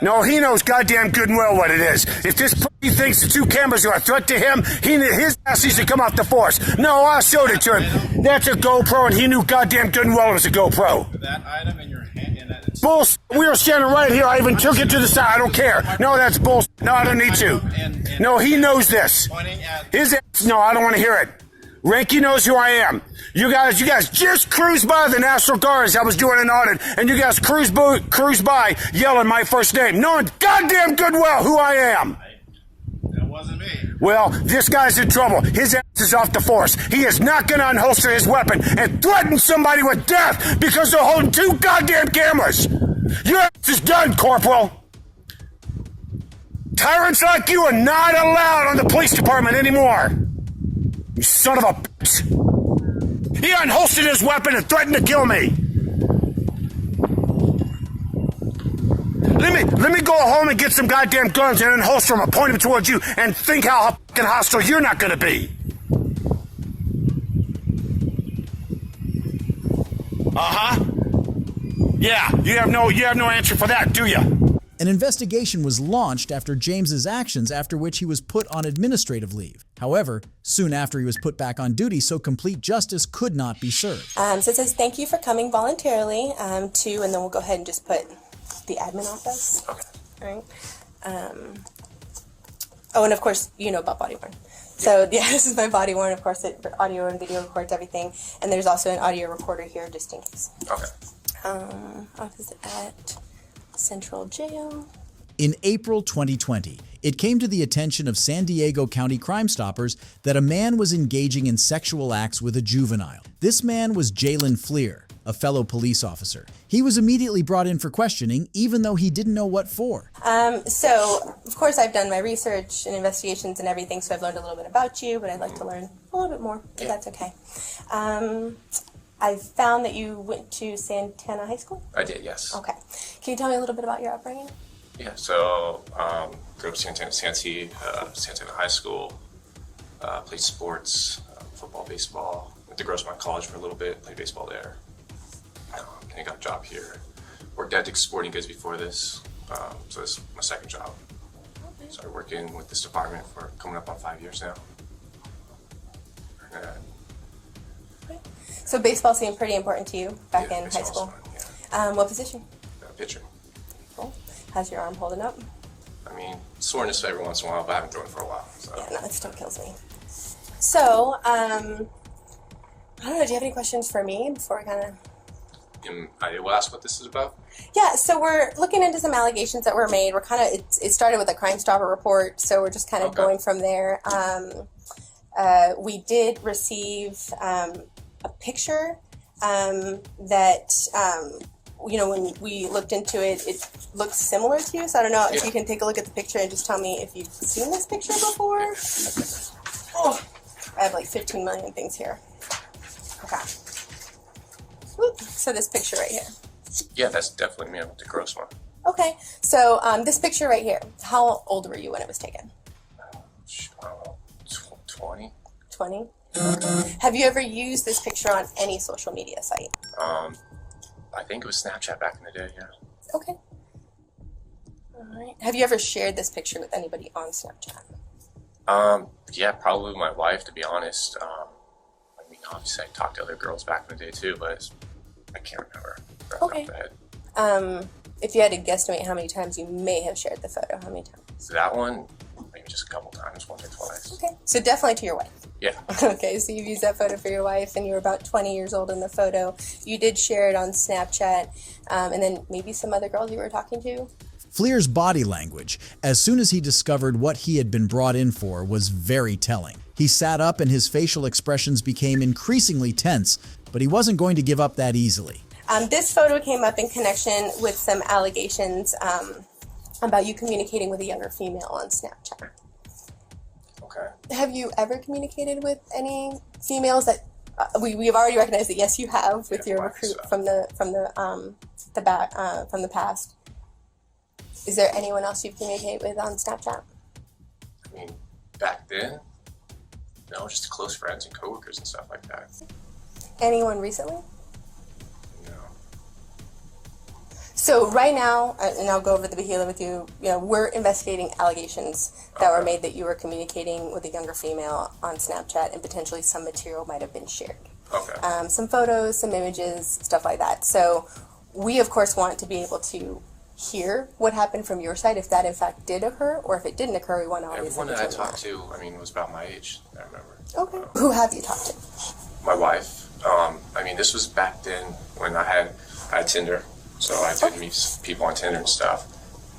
No, he knows goddamn good and well what it is. If this pussy thinks the 2 cameras are a threat to him, his ass needs to come off the force. No, I showed it to him. That's a GoPro, and he knew goddamn good and well it was a GoPro. That item in your hand. Bullshit. We were standing right here. I even took it to the side. I don't care. No, that's bullshit. No, I don't need to. No, he knows this. His ass. No, I don't want to hear it. Ranky knows who I am. You guys just cruised by the National Guard as I was doing an audit, and you guys cruised by yelling my first name, knowing goddamn good well who I am. That wasn't me. Well, this guy's in trouble. His ass is off the force. He is not going to unholster his weapon and threaten somebody with death because they're holding 2 goddamn cameras. Your ass is done, Corporal. Tyrants like you are not allowed on the police department anymore. You son of a bitch. He unholstered his weapon and threatened to kill me. Let me go home and get some goddamn guns and unholster them and point them towards you and think how fucking hostile you're not going to be. Uh-huh. Yeah, you have no answer for that, do you? An investigation was launched after James's actions, after which he was put on administrative leave. However, soon after he was put back on duty, so complete justice could not be served. So it says, thank you for coming voluntarily to, and then we'll go ahead and just put the admin office. Okay. All right. Oh, and of course, you know about body worn. So yeah, this is my body worn. Of course, it audio and video records everything. And there's also an audio recorder here just in case. Okay. Office at Central Jail. In April 2020, it came to the attention of San Diego County Crime Stoppers that a man was engaging in sexual acts with a juvenile. This man was Jalen Fleer, a fellow police officer. He was immediately brought in for questioning, even though he didn't know what for. So, of course, I've done my research and investigations and everything, so I've learned a little bit about you, but I'd like to learn a little bit more, if that's okay. I found that you went to Santana High School? I did, yes. Okay. Can you tell me a little bit about your upbringing? Yeah, so grew up Santana High School, played sports, football, baseball. Went to Grossmont College for a little bit, played baseball there. And got a job here. Worked at Dick's Sporting Goods before this, so this is my second job. Started working with this department for coming up on 5 years now. So baseball seemed pretty important to you back in high school? Fun, yeah. What position? Pitcher. How's your arm holding up? I mean, soreness every once in a while, but I haven't thrown for a while. So. Yeah, no, it still kills me. So, I don't know, do you have any questions for me before I kind of... I will ask what this is about. Yeah, so we're looking into some allegations that were made. We're kind of, it started with a Crime Stopper report, so we're just kind of going from there. We did receive a picture that, you know, when we looked into it, it looks similar to you. So I don't know if you can take a look at the picture and just tell me if you've seen this picture before. Oh, I have like 15 million things here. Okay. Whoop. So this picture right here. Yeah, that's definitely me. I went to Grossmont. Okay, so this picture right here, how old were you when it was taken? 20. 20? Okay. Have you ever used this picture on any social media site? I think it was Snapchat back in the day, yeah. Okay. All right. Have you ever shared this picture with anybody on Snapchat? Yeah, probably my wife, to be honest. I mean, obviously I talked to other girls back in the day too, but I can't remember. Okay. If you had to guesstimate how many times you may have shared the photo, how many times? That one, maybe just a couple times, once or twice. Okay, so definitely to your wife. Yeah. Okay, so you've used that photo for your wife, and you were about 20 years old in the photo. You did share it on Snapchat, and then maybe some other girls you were talking to? Fleer's body language, as soon as he discovered what he had been brought in for, was very telling. He sat up and his facial expressions became increasingly tense, but he wasn't going to give up that easily. This photo came up in connection with some allegations about you communicating with a younger female on Snapchat. Okay. Have you ever communicated with any females that we've already recognized that yes you have with your recruit from the past? Is there anyone else you've communicated with on Snapchat? I mean, back then, no, just close friends and coworkers and stuff like that. Anyone recently? No. So right now, and I'll go over the Bahila with you, we're investigating allegations that were made that you were communicating with a younger female on Snapchat and potentially some material might have been shared. Okay. Some photos, some images, stuff like that. So we, of course, want to be able to hear what happened from your side, if that in fact did occur, or if it didn't occur, we want to obviously Everyone that I talked to, I mean, was about my age, I remember. Okay. Who have you talked to? My wife. I mean, this was back then when I had Tinder, so I did meet people on Tinder and stuff.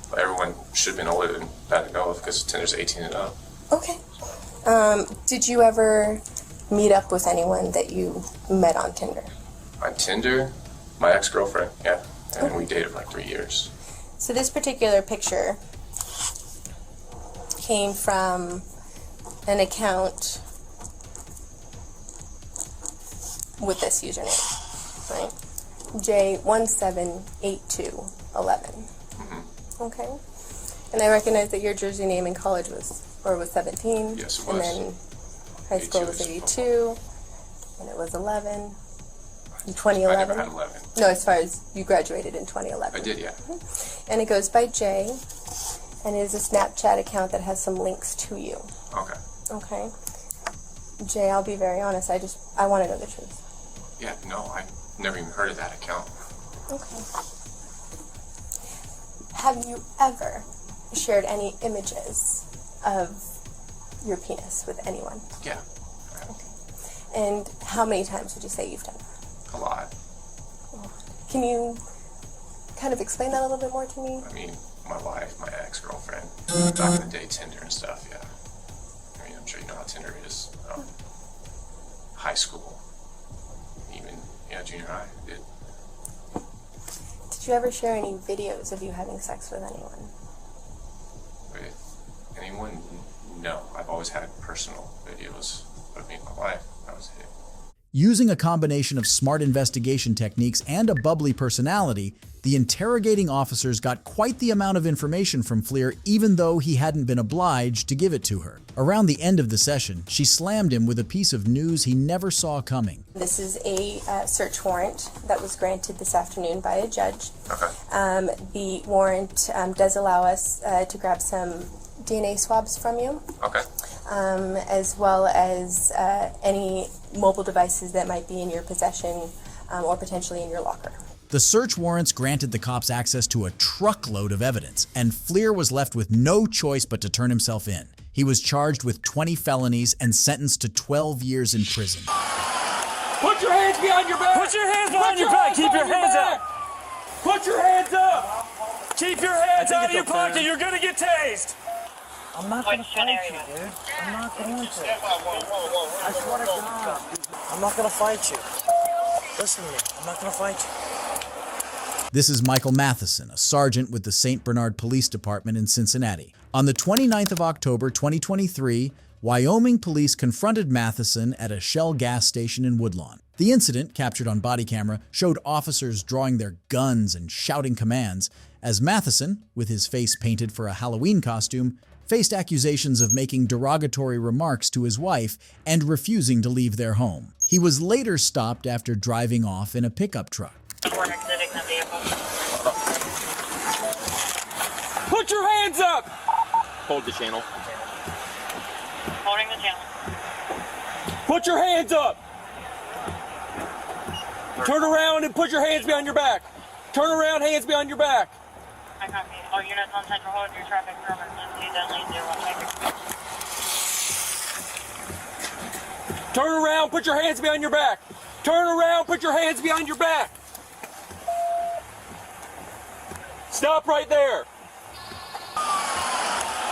But everyone should have been older than that to know because Tinder's 18 and up. Okay. Did you ever meet up with anyone that you met on Tinder? On Tinder? My ex-girlfriend, yeah. And we dated for like 3 years. So this particular picture came from an account with this username, right? J178211. Mm-hmm. Okay. And I recognize that your jersey name in college was 17. Yes, it was. And then high school was 82, and it was 11. In 2011? I never had 11. No, as far as you graduated in 2011. I did, yeah. And it goes by Jay, and it is a Snapchat account that has some links to you. Okay. Okay. Jay, I'll be very honest, I want to know the truth. Yeah, no, I never even heard of that account. Okay. Have you ever shared any images of your penis with anyone? Yeah. Okay. And how many times would you say you've done that? A lot. Can you kind of explain that a little bit more to me? I mean, my wife, my ex-girlfriend, back in the day, Tinder and stuff, yeah. I mean, I'm sure you know how Tinder is. High school, even, junior high, did. Did you ever share any videos of you having sex with anyone? With anyone? No. I've always had personal videos of me and my wife. That was it. Using a combination of smart investigation techniques and a bubbly personality, the interrogating officers got quite the amount of information from Fleer, even though he hadn't been obliged to give it to her. Around the end of the session, she slammed him with a piece of news he never saw coming. This is a search warrant that was granted this afternoon by a judge. Okay. The warrant does allow us to grab some DNA swabs from you. Okay. As well as any mobile devices that might be in your possession or potentially in your locker. The search warrants granted the cops access to a truckload of evidence, and Fleer was left with no choice but to turn himself in. He was charged with 20 felonies and sentenced to 12 years in prison. Put your hands behind your back! Put your hands behind your back! Keep your hands up! Put your hands up! Keep your hands out of your pocket! You're gonna get tased! I'm not gonna fight you, dude. I'm not going to. I swear to God. I'm not gonna fight you. Listen to me. I'm not gonna fight you. This is Michael Matheson, a sergeant with the St. Bernard Police Department in Cincinnati. On the 29th of October, 2023, Wyoming police confronted Matheson at a Shell gas station in Woodlawn. The incident, captured on body camera, showed officers drawing their guns and shouting commands as Matheson, with his face painted for a Halloween costume, faced accusations of making derogatory remarks to his wife and refusing to leave their home. He was later stopped after driving off in a pickup truck. Put your hands up! Hold the channel. Holding the channel. Put your hands up! Turn around and put your hands behind your back. Turn around, hands behind your back. I copy. All units on Central hold your traffic for emergency, then lane 0 traffic. Turn around, put your hands behind your back. Turn around, put your hands behind your back. Stop right there.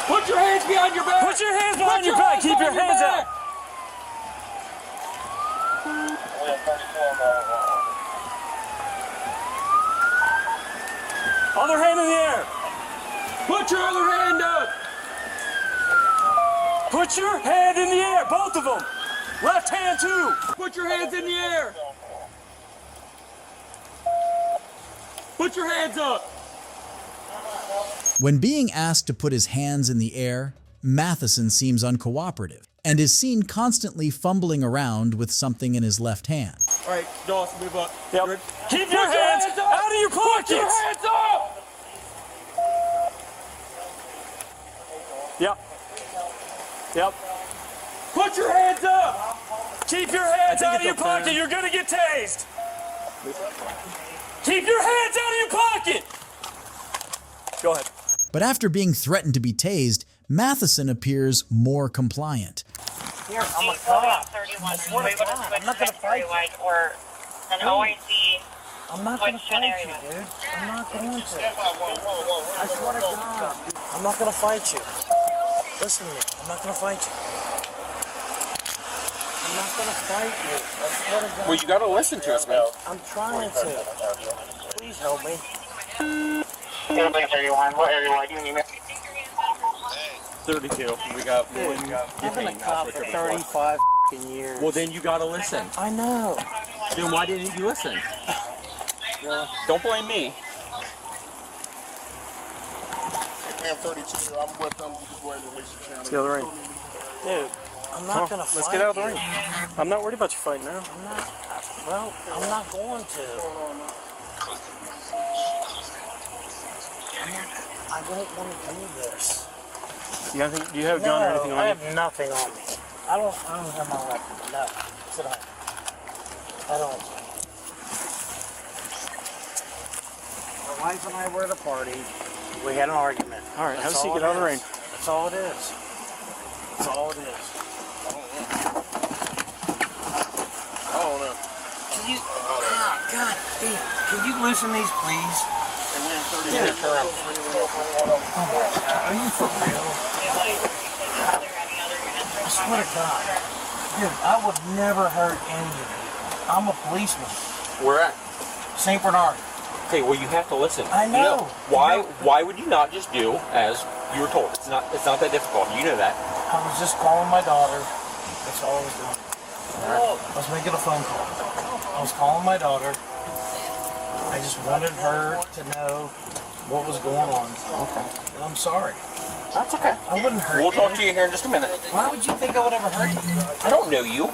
Put your hands behind your back. Put your hands behind your back. Keep your hands up. Other hand in the air. Put your other hand up. Put your hand in the air, both of them. Left hand too. Put your hands in the air. Put your hands up. When being asked to put his hands in the air, Matheson seems uncooperative and is seen constantly fumbling around with something in his left hand. All right, Dawson, move up. Yep. Keep your hands out of your pockets. Put your hands up. Yep. Yep. Put your hands up. Keep your hands out of your pocket. You're gonna get tased. Keep your hands out of your pocket. Go ahead. But after being threatened to be tased, Matheson appears more compliant. Here, I'm a cop. I swear to God, I'm not gonna fight you. Or an OIC. I'm not gonna fight you, dude. I'm not going to. I swear to God, I'm not gonna fight you. Listen to me. I'm not gonna fight you. I'm not gonna fight you. I swear to God. Well, you gotta listen to us, man. I'm trying to. Please help me. 31, what area do you need me? 32. We got one. I've been a cop for 35 years. Well, then you gotta listen. I know. Then why didn't you listen? Don't blame me. I'm 32. I'm with them. Let's get out of the ring. Dude, I'm not gonna fight. Let's get out of the ring. I'm not worried about you fighting now. I'm not. Well, I'm not going to. I don't want to do this. You have, do you have a gun or anything on you? I have nothing on me. I don't have my weapon. No. Sit down. I don't. My wife and I were at a party. We had an argument. All right, have a seat. Get out of the ring. That's all it is. That's all it is. I don't know. Can you? Oh, God damn. Can you listen to these, please? Yeah. Are you for real? I swear to God. Dude, I would never hurt any of you. I'm a policeman. Where at? St. Bernard. Okay, well you have to listen. I know. Why would you not just do as you were told? It's not that difficult. You know that. I was just calling my daughter. That's all I was doing. I was making a phone call. I was calling my daughter. I just wanted her to know what was going on. Okay. And I'm sorry. That's okay. I wouldn't hurt you. We'll talk to you here in just a minute. Why would you think I would ever hurt you? I don't know you.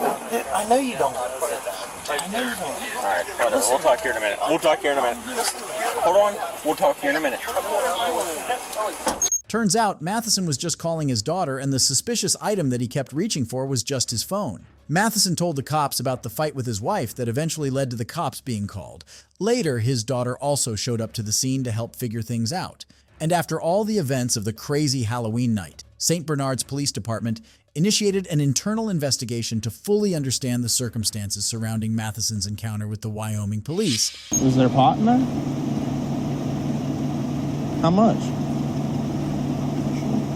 I know you don't. I know you don't. All right, whatever. We'll talk here in a minute. Hold on. We'll talk here in a minute. Turns out, Matheson was just calling his daughter, and the suspicious item that he kept reaching for was just his phone. Matheson told the cops about the fight with his wife that eventually led to the cops being called. Later, his daughter also showed up to the scene to help figure things out. And after all the events of the crazy Halloween night, St. Bernard's Police Department initiated an internal investigation to fully understand the circumstances surrounding Matheson's encounter with the Wyoming police. Was there pot in there? How much?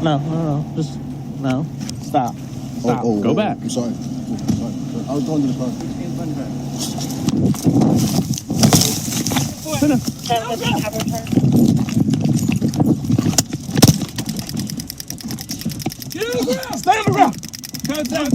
No. Just, no. Stop. Stop. Go back. I'm sorry. I was going to the car. Stay on the ground. Cut down.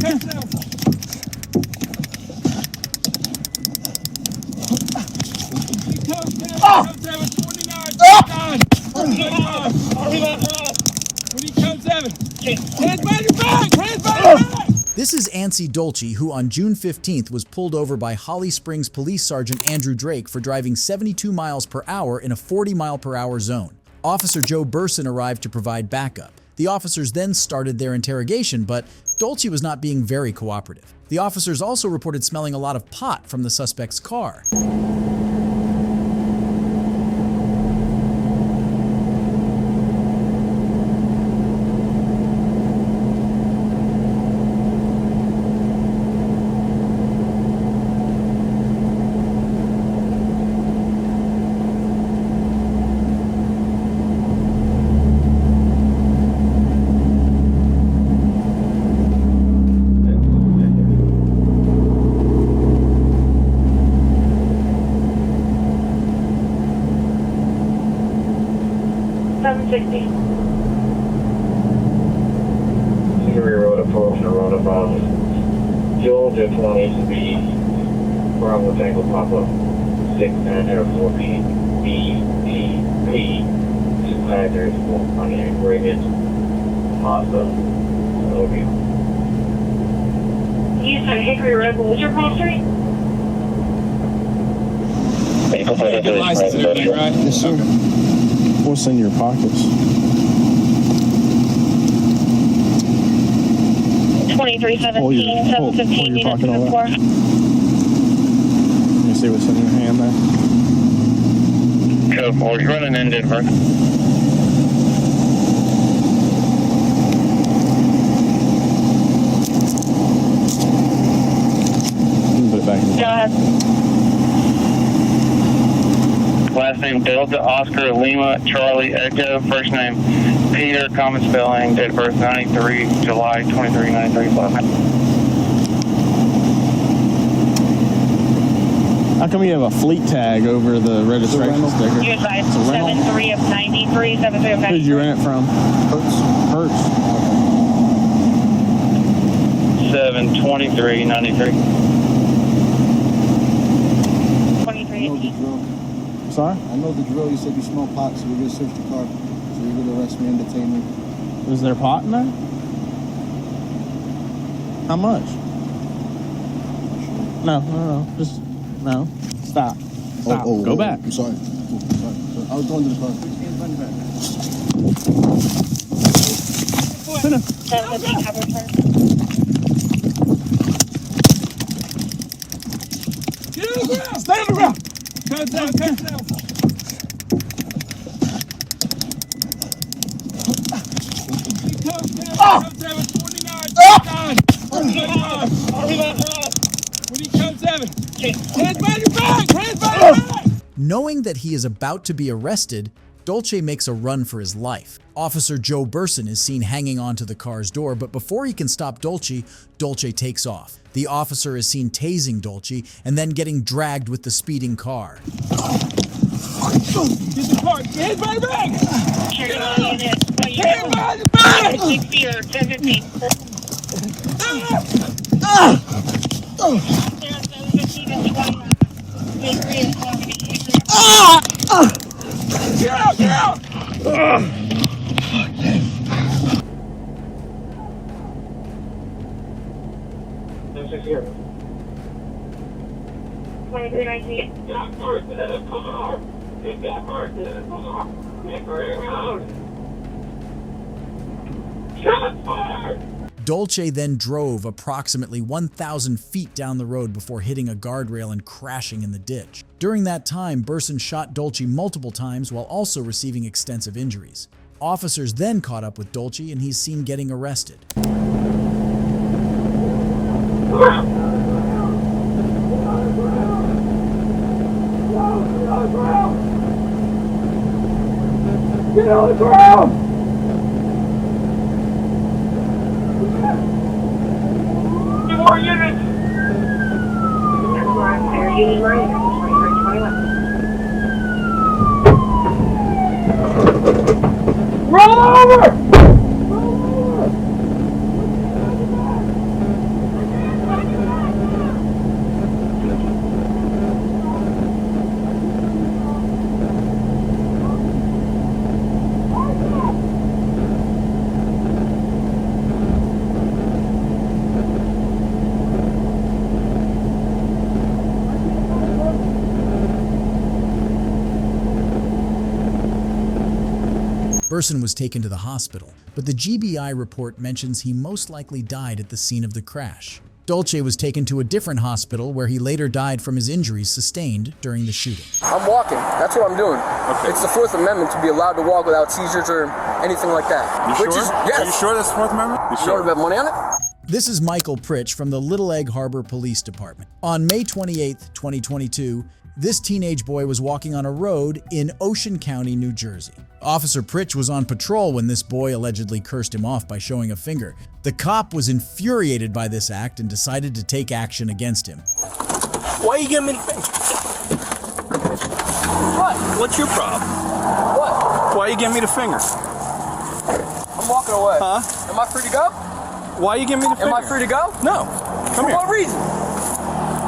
This is Ancy Dolce, who on June 15th was pulled over by Holly Springs Police Sergeant Andrew Drake for driving 72 miles per hour in a 40-mile-per-hour zone. Officer Joe Burson arrived to provide backup. The officers then started their interrogation, but Dolce was not being very cooperative. The officers also reported smelling a lot of pot from the suspect's car. Missouri Road approach and road above. Georgia 20 speed. Bravo Tango Papa 6904 BTP. Supervisor is on the agreement. Awesome. Over you. You said Hickory Road, what was your cross street? License and everything, right? Yes, sir. What's in your pockets? 2317, 715, unit 4. Let me see what's in your hand there. Code 4, you're running in Denver. Put it back in the Go ahead. Last name Delta Oscar Lima Charlie Echo. First name Peter, common spelling, date of birth 93, July 23, 1935. How come you have a fleet tag over the registration sticker? You advised 73 of 93, 73 of 93. Who did you rent it from? Hertz. 723, 93. 2318. Sorry? I know the drill. You said you smell pot, so we're going to search the car. So you're going to arrest me and detain me. Was there pot in there? How much? No. Just, no. Stop. Go back. I'm sorry. I was going to the car. Stay on the ground. Cut down. Knowing that he is about to be arrested, Dolce makes a run for his life. Officer Joe Burson is seen hanging onto the car's door, but before he can stop Dolce, Dolce takes off. The officer is seen tasing Dolce and then getting dragged with the speeding car. Get the car. Get by the bag. Get by the bag. 60 or 1015. Get out! Dolce then drove approximately 1,000 feet down the road before hitting a guardrail and crashing in the ditch. During that time, Burson shot Dolce multiple times while also receiving extensive injuries. Officers then caught up with Dolce and he's seen getting arrested. Get on the ground! Two more units! Roll over! Burson was taken to the hospital, but the GBI report mentions he most likely died at the scene of the crash. Dolce was taken to a different hospital where he later died from his injuries sustained during the shooting. I'm walking. That's what I'm doing. Okay. It's the Fourth Amendment to be allowed to walk without seizures or anything like that. You sure? Yes. Are you sure that's the Fourth Amendment? You You sure? want to bet money on it? This is Michael Pritch from the Little Egg Harbor Police Department. On May 28, 2022, this teenage boy was walking on a road in Ocean County, New Jersey. Officer Pritch was on patrol when this boy allegedly cursed him off by showing a finger. The cop was infuriated by this act and decided to take action against him. Why are you giving me the finger? What? What's your problem? What? Why are you giving me the finger? I'm walking away. Huh? Am I free to go? Why are you giving me the finger? Am I free to go? No. Come For here. what reason?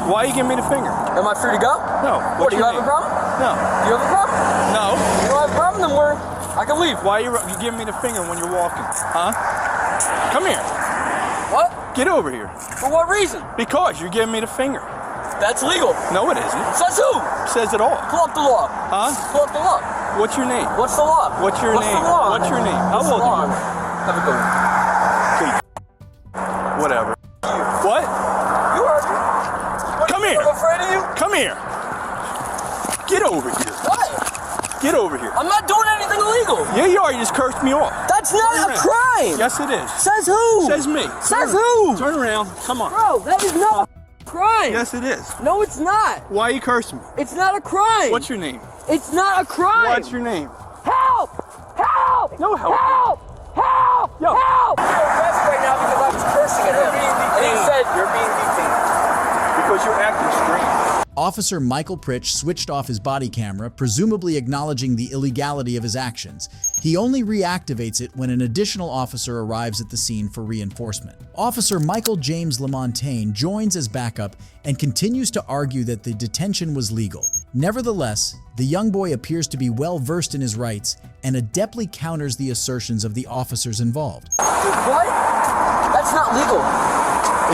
Why are you giving me the finger? Am I free to go? No. What, do you have a problem? No. Do you have a problem? No. You don't have a problem, then I can leave. Why are you giving me the finger when you're walking? Huh? Come here. What? Get over here. For what reason? Because you're giving me the finger. That's legal. No, it isn't. Says who? Says it all. Pull up the law. Huh? Pull up the law. What's your name? What's the law? What's your name? The law? What's your name? How What's old the are law? you? Have a good one. Whatever. What? You heard me. Come here. I'm afraid of you? Come here. Get over here. What? Get over here. I'm not doing anything illegal. Yeah, you are. You just cursed me off. That's not a crime. Yes, it is. Says who? Says me. Says who? Turn around. Come on. Bro, that is not a crime. Yes, it is. No, it's not. Why are you cursing me? It's not a crime. What's your name? It's not a crime. What's your name? Help! Help! No help. Help! Help! Yo. Help! You're arrested right now because I was cursing at him. And he said you're being detained. Because you're acting strange. Officer Michael Pritch switched off his body camera, presumably acknowledging the illegality of his actions. He only reactivates it when an additional officer arrives at the scene for reinforcement. Officer Michael James LaMontagne joins as backup and continues to argue that the detention was legal. Nevertheless, the young boy appears to be well versed in his rights and adeptly counters the assertions of the officers involved. What? That's not legal.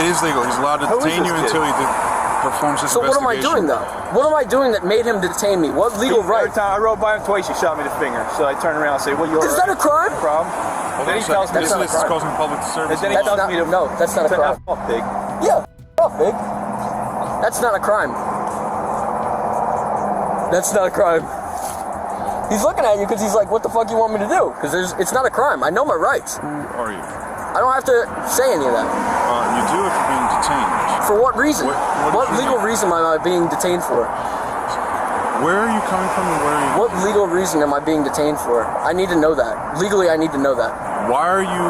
It is legal. He's allowed to detain you until he performs his So what am I investigation. doing though? What am I doing that made him detain me? What legal right? Every time I rode by him twice, he shot me the finger. So I turned around and said, "Well, you're Is that a crime? problem." Hold Then on he a tells second. me That's not a This is crime. causing public disturbance. And then he That's tells not, me to no, that's not a crime. off, big. Yeah, off, big. That's not a crime. That's not a crime. He's looking at you because he's like, what the fuck you want me to do? Because it's not a crime. I know my rights. Who are you? I don't have to say any of that. You do if you're being detained. For what reason? What is your legal name? reason am I being detained for? Where are you coming from and where are you? What legal reason am I being detained for? I need to know that. Legally, I need to know that. Why are you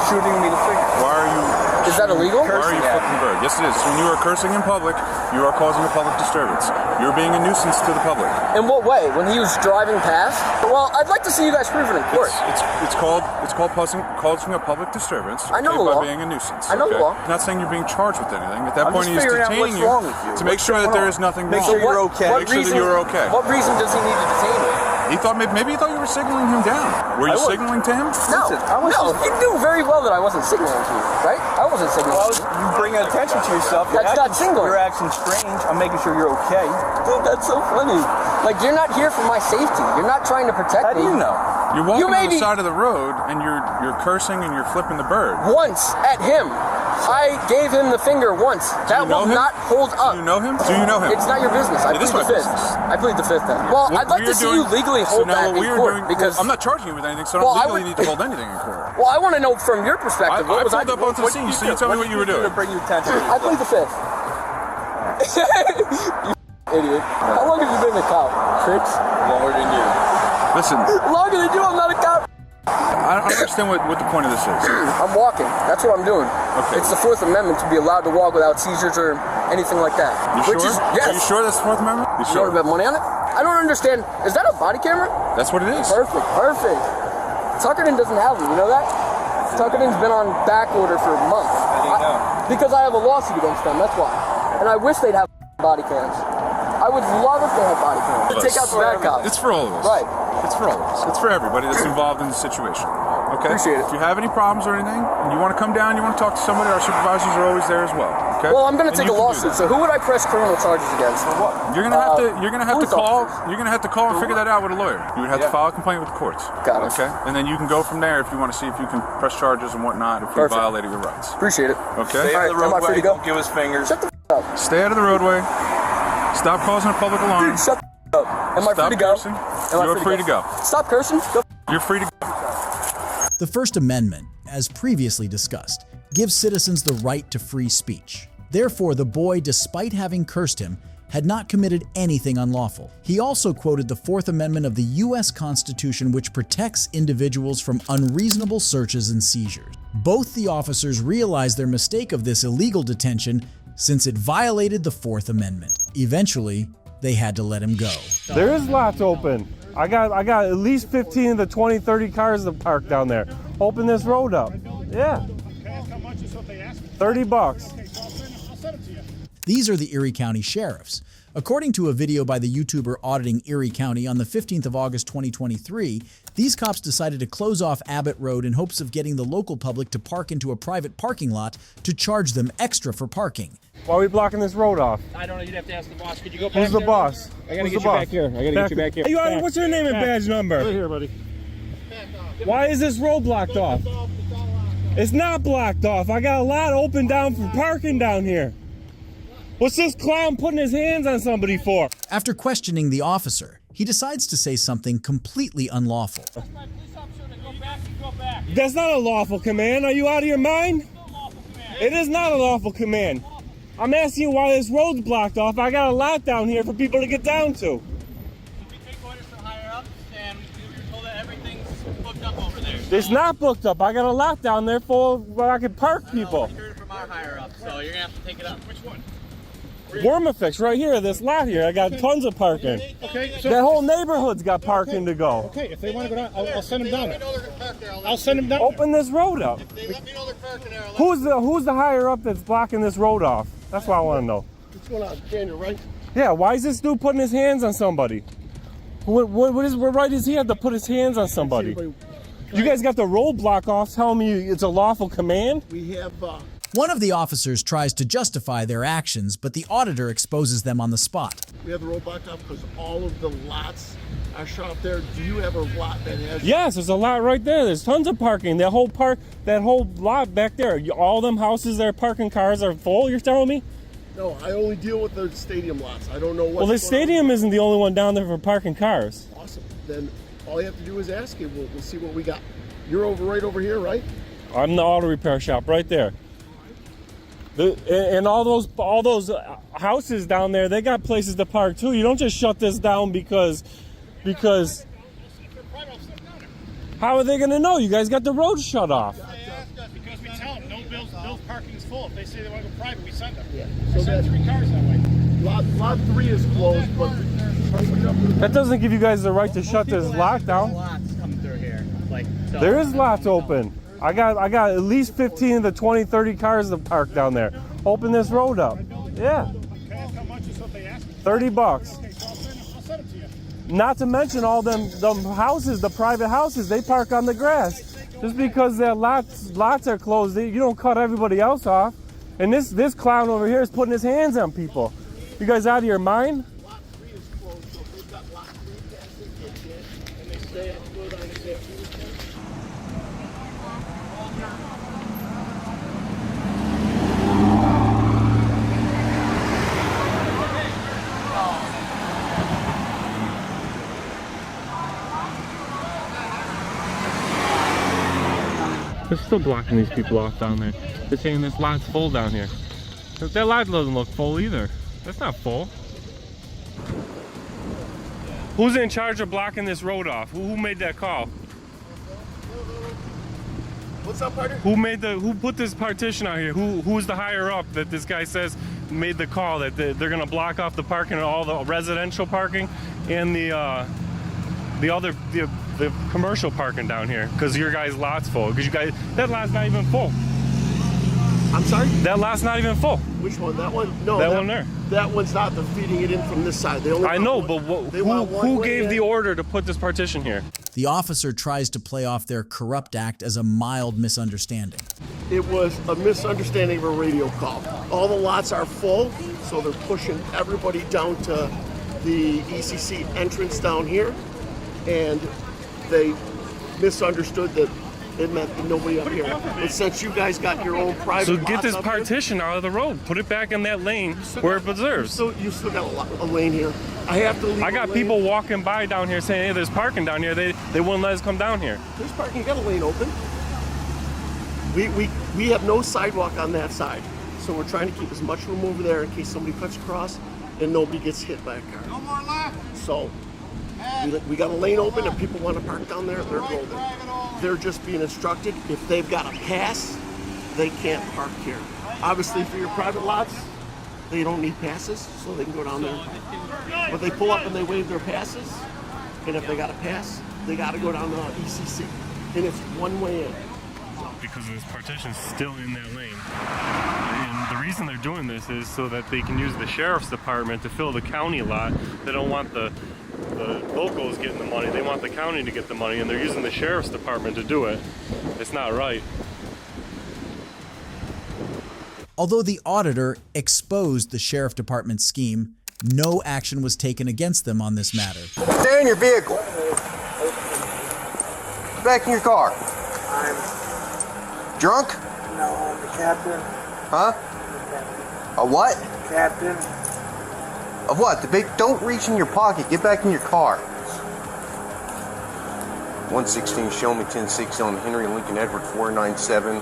Shooting me the finger. Why are you? Is that illegal? Why are you flipping the bird? Yes, it is. When you are cursing in public, you are causing a public disturbance. You're being a nuisance to the public. In what way? When he was driving past? Well, I'd like to see you guys prove it in court. It's called causing a public disturbance. I know the by law. being a nuisance. I know the law. I'm not saying you're being charged with anything. At that I'm point, just he's figuring out detaining what's wrong with you. to make sure that there is nothing Make wrong. sure you're okay. Make sure that you're okay. What reason does he need to detain me? He thought maybe he thought you were signaling him down. Were you signaling to him? No, you knew very well that I wasn't signaling to you, right? I wasn't signaling. Well, you bring attention to yourself. That's not signaling. Your action's strange. I'm making sure you're okay. Dude, that's so funny. Like, you're not here for my safety. You're not trying to protect me. How do you know? You're walking on the side of the road and you're cursing and you're flipping the bird. Once at him. I gave him the finger once. That will not hold up. Do you know him? Do you know him? It's not your business. I plead the fifth. I plead the fifth then. Well, I'd like to see you legally hold that in court because I'm not charging you with anything, so I don't legally need to hold anything in court. Well, I want to know from your perspective. I pulled up onto the scene, so you tell me what you were doing. To bring you attention. I plead the fifth. You idiot. How long have you been a cop? 6? Longer than you. Listen. Longer than you? I'm not a cop. I don't understand what the point of this is. I'm walking. That's what I'm doing. Okay. It's the Fourth Amendment to be allowed to walk without seizures or anything like that. You sure? Yes. Are you sure that's the Fourth Amendment? You sure? You want to bet money on it? I don't understand. Is that a body camera? That's what it is. Perfect. Tuckerton doesn't have them. You know that? Tuckerton's been on back order for months. Because I have a lawsuit against them. That's why. And I wish they'd have body cams. I would love if they had body cams. To take out the bad cops. It's for all of us. Right. It's for all of us. It's for everybody that's involved in the situation. Okay? Appreciate it. If you have any problems or anything, and you want to come down, you want to talk to somebody, our supervisors are always there as well. Okay? Well, I'm going to take a lawsuit. So who would I press criminal charges against? For what? You're gonna have to. You're gonna have to call. You're gonna have to call and figure that out with a lawyer. You would have to file a complaint with the courts. Got it. Okay, and then you can go from there if you want to see if you can press charges and whatnot if you violated your rights. Appreciate it. Okay. Stay out of the roadway. Don't give us fingers. Shut the up. Stay out of the roadway. Stop causing a public alarm. Dude, shut the up. Am I free to go? You're free to go. Stop cursing. Go. You're free to go. The First Amendment, as previously discussed, gives citizens the right to free speech. Therefore, the boy, despite having cursed him, had not committed anything unlawful. He also quoted the Fourth Amendment of the U.S. Constitution, which protects individuals from unreasonable searches and seizures. Both the officers realized their mistake of this illegal detention since it violated the Fourth Amendment. Eventually, they had to let him go. There is lots open. I got at least 15 of the 20, 30 cars that parked down there. Open this road up. Yeah. $30. These are the Erie County Sheriffs. According to a video by the YouTuber Auditing Erie County on the 15th of August 2023, these cops decided to close off Abbott Road in hopes of getting the local public to park into a private parking lot to charge them extra for parking. Why are we blocking this road off? I don't know. You'd have to ask the boss. Could you go back Who's the there? boss? I gotta get you back here. I gotta get you back here. Hey, what's your name and badge number? Right here, buddy. Why is this road blocked off? It's not blocked off. I got a lot open down for parking down here. What's this clown putting his hands on somebody for? After questioning the officer, he decides to say something completely unlawful. That's not a lawful command. Are you out of your mind? It is not a lawful command. I'm asking you why this road's blocked off. I got a lot down here for people to get down to. We take orders from higher ups, and we were told that everything's booked up over there. It's not booked up. I got a lot down there full where I can park people. We heard it from our higher ups, so you're gonna have to take it up. Which one? Warmafix right here, this lot here. I got tons of parking. Okay. That whole neighborhood's got parking to go. Okay, if they want to go down, I'll send them down there. I'll send them down. Open this road up. If they let me know they're parking there, Who's the higher up that's blocking this road off? That's what I want to know. what's going on? Daniel, right? Yeah, why is this dude putting his hands on somebody? What right does he have to put his hands on somebody? You guys got the roadblock off telling me it's a lawful command? We have, One of the officers tries to justify their actions, but the auditor exposes them on the spot. we have the road blocked off because all of the lots are shut up there. Do you have a lot that has... Yes, there's a lot right there. There's tons of parking. That whole lot back there. All them houses that are parking cars are full, you're telling me? No, I only deal with the stadium lots. I don't know what... Well, the stadium isn't the only one down there for parking cars. Awesome. Then all you have to do is ask him. We'll see what we got. You're right over here, right? I'm the auto repair shop right there. And all those houses down there, they got places to park too. You don't just shut this down because how are they going to know? You guys got the road shut off. Because we tell them no parking is full. If they say they want to go private, we send them. Yeah. So send 3 cars that way. Lot 3 is closed, but that doesn't give you guys the right to shut this lot down. Lots coming through here. There is lots open. I got at least 15 of the 20, 30 cars that parked down there. Open this road up. Yeah. how much is what they ask? $30. Okay, so I'll send them to you. Not to mention all them houses, the private houses, they park on the grass. Just because their lots are closed, you don't cut everybody else off. And this clown over here is putting his hands on people. You guys out of your mind? Lot 3 is closed, so they've got lot 3 gas and they stay at They're still blocking these people off down there. They're saying this lot's full down here. That lot doesn't look full either. That's not full. Who's in charge of blocking this road off? Who made that call? What's up, partner? Who put this partition out here? Who's the higher up that this guy says made the call that they're gonna block off the parking, all the residential parking and the commercial parking down here because your guys' lot's full. Because that lot's not even full. I'm sorry? That lot's not even full. Which one? That one? No. That one there. That one's not. They're feeding it in from this side. They only I know, but who gave the order to put this partition here? The officer tries to play off their corrupt act as a mild misunderstanding. It was a misunderstanding of a radio call. All the lots are full, so they're pushing everybody down to the ECC entrance down here, and they misunderstood that it meant nobody up here. But since you guys got your own private So get lots this up partition out of the road. Put it back in that lane where it preserves. You still got a lane here. I have to leave I got people walking by down here saying, hey, there's parking down here. They wouldn't let us come down here. There's parking. You got a lane open. We have no sidewalk on that side. So we're trying to keep as much room over there in case somebody cuts across and nobody gets hit by a car. No more left. So we got a lane open and people want to park down there, they're golden. They're just being instructed, if they've got a pass, they can't park here. Obviously for your private lots, they don't need passes, so they can go down there and park. But they pull up and they waive their passes, and if they got a pass, they got to go down to ECC. And it's one way in. Because this partition's still in that lane. And the reason they're doing this is so that they can use the sheriff's department to fill the county lot. They don't want the locals getting the money. They want the county to get the money, and they're using the sheriff's department to do it. It's not right. Although the auditor exposed the sheriff department's scheme, no action was taken against them on this matter. Stay in your vehicle. Back in your car. I'm drunk? No, I'm the captain. Huh? A what? Captain. Of what? Don't reach in your pocket. Get back in your car. 116 show me 1060 on Henry Lincoln Edward 497.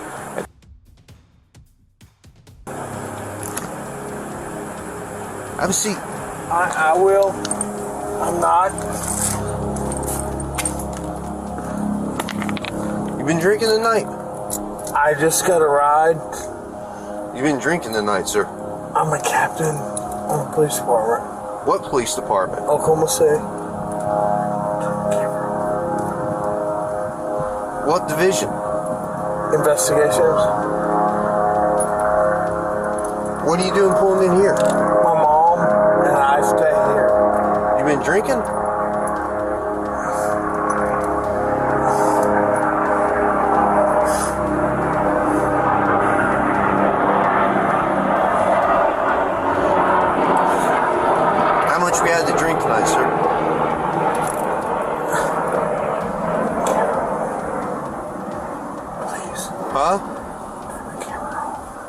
Have a seat. I will. I'm not. You been drinking tonight? I just got a ride. You been drinking tonight, sir? I'm a captain on the police department. What police department? Oklahoma City. What division? Investigations. What are you doing pulling in here? My mom and I stay here. You been drinking? How much we had to drink tonight, sir? Please. Huh?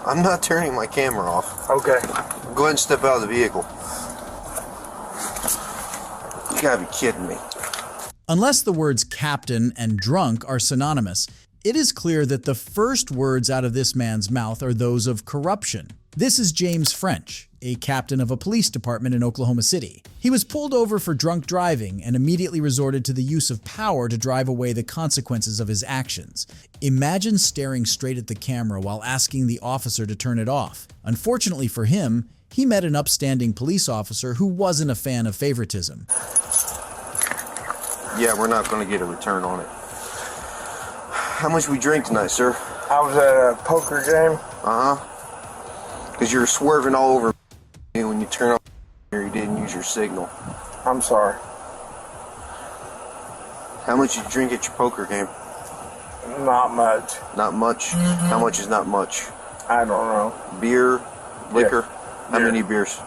I'm not turning my camera off. Okay. Go ahead and step out of the vehicle. You gotta be kidding me. Unless the words captain and drunk are synonymous, it is clear that the first words out of this man's mouth are those of corruption. This is James French, a captain of a police department in Oklahoma City. He was pulled over for drunk driving and immediately resorted to the use of power to drive away the consequences of his actions. Imagine staring straight at the camera while asking the officer to turn it off. Unfortunately for him, he met an upstanding police officer who wasn't a fan of favoritism. Yeah, we're not gonna get a return on it. How much we drink tonight, sir? I was at a poker game. Uh-huh. Because you're swerving all over me when you turn off here, you didn't use your signal. I'm sorry. How much did you drink at your poker game? Not much. Not much? How much is not much? I don't know. Beer? Liquor? Yes. How Beer. many beers?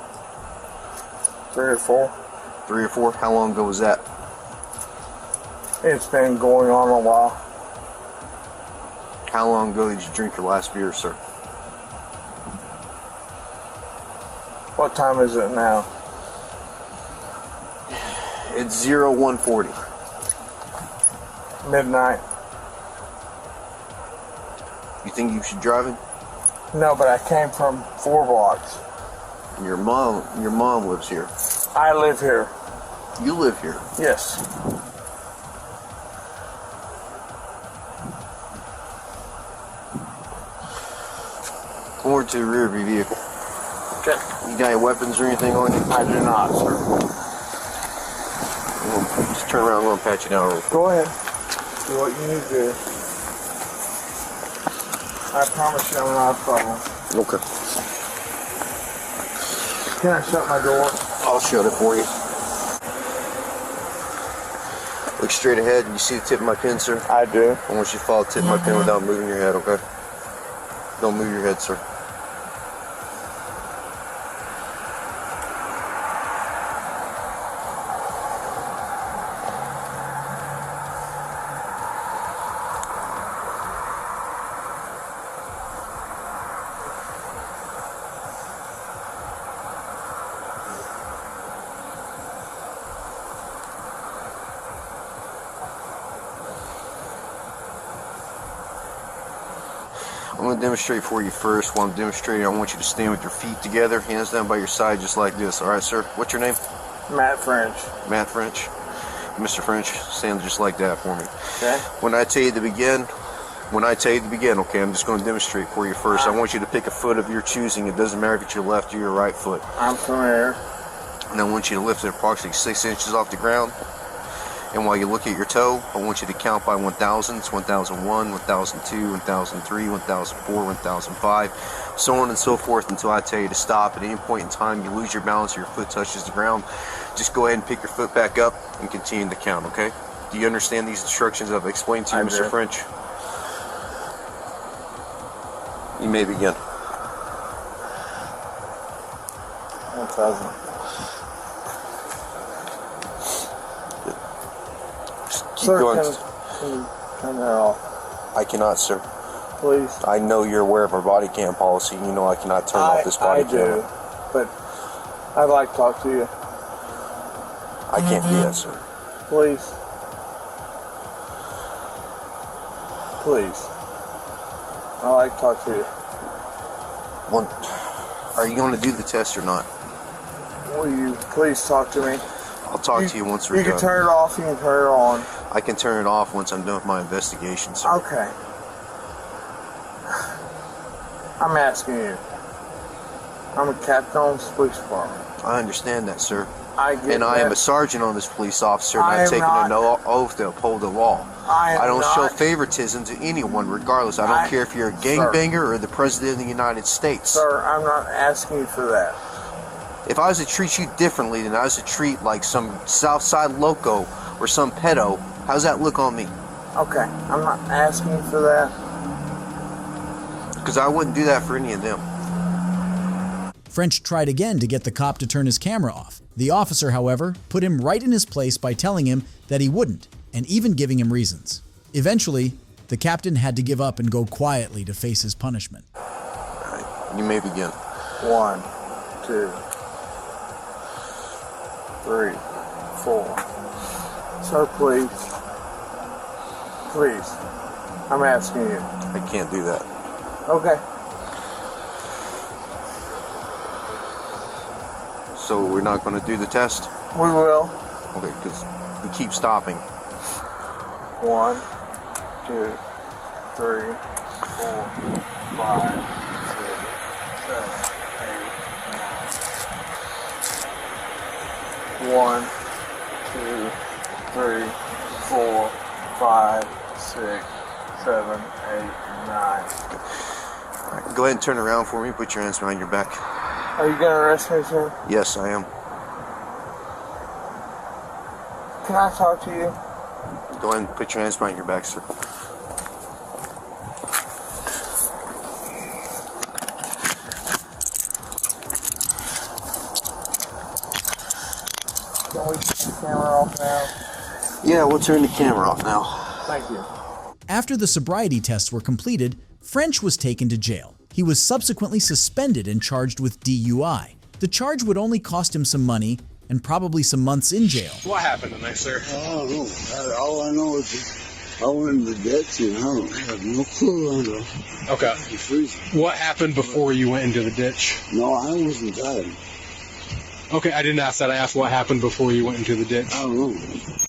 3 or 4. 3 or 4? How long ago was that? It's been going on a while. How long ago did you drink your last beer, sir? What time is it now? It's 0140. Midnight. You think you should drive it? No, but I came from 4 blocks. Your mom lives here. I live here. You live here? Yes. Forward to the rear of your vehicle. Okay. You got any weapons or anything on you? I do not, sir. Just turn around, I'm going to pat you down real quick. Go ahead. Do what you need to do. I promise you I'm not a problem. Okay. Can I shut my door? I'll shut it for you. Look straight ahead. You see the tip of my pen, sir? I do. I want you to follow the tip of my pen without moving your head, okay? Don't move your head, sir. I'm going to demonstrate for you first. While I'm demonstrating, I want you to stand with your feet together, hands down by your side, just like this. All right, sir? What's your name? Matt French. Matt French. Mr. French, stand just like that for me. Okay. When I tell you to begin, okay, I'm just going to demonstrate for you first. I want you to pick a foot of your choosing. It doesn't matter if it's your left or your right foot. I'm familiar. And I want you to lift it approximately 6 inches off the ground. And while you look at your toe, I want you to count by 1,000s, 1001, 1002, 1003, 1004, 1005, so on and so forth until I tell you to stop. At any point in time you lose your balance or your foot touches the ground, just go ahead and pick your foot back up and continue to count, okay? Do you understand these instructions I've explained to you, Mr. French? You may begin. 1,000. Keep Sir, going. can you turn that off? I cannot, sir. Please. I know you're aware of our body cam policy. You know I cannot turn off this body camera. I do, but I'd like to talk to you. I can't do that, sir. Please. Please. I'd like to talk to you. Are you going to do the test or not? Will you please talk to me? I'll talk to you once we're You done. can turn it off, you can turn it on. I can turn it off once I'm done with my investigation, sir. Okay. I'm asking you. I'm a captain on this police department. I understand that, sir. I get and I that. am a sergeant on this police officer, and I I've am taken not- an oath to uphold the law. I don't show not- favoritism to anyone, regardless. I don't care if you're a gangbanger or the president of the United States. Sir, I'm not asking you for that. If I was to treat you differently than I was to treat like some Southside loco or some pedo, how's that look on me? Okay, I'm not asking you for that. Because I wouldn't do that for any of them. French tried again to get the cop to turn his camera off. The officer, however, put him right in his place by telling him that he wouldn't, and even giving him reasons. Eventually, the captain had to give up and go quietly to face his punishment. All right, you may begin. 1, 2, 3, 4. Sir, please. Please. I'm asking you. I can't do that. Okay. So we're not going to do the test? We will. Okay, because we keep stopping. 1, 2, 3, 4, 5, 6, 7, 8, 9. 1, 2, 3, 4, 5, 6, 7, 8, 9. All right, go ahead and turn around for me. Put your hands behind your back. Are you gonna arrest me, sir? Yes, I am. Can I talk to you? Go ahead and put your hands behind your back, sir. Can we turn the camera off now? Yeah, we'll turn the camera off now. Thank you. After the sobriety tests were completed, French was taken to jail. He was subsequently suspended and charged with DUI. The charge would only cost him some money and probably some months in jail. What happened tonight, sir? I don't know. All I know is I went in the ditch and I have no clue on the Okay. freezer. What happened before you went into the ditch? No, I wasn't driving. Okay, I didn't ask that. I asked what happened before you went into the ditch. I don't know.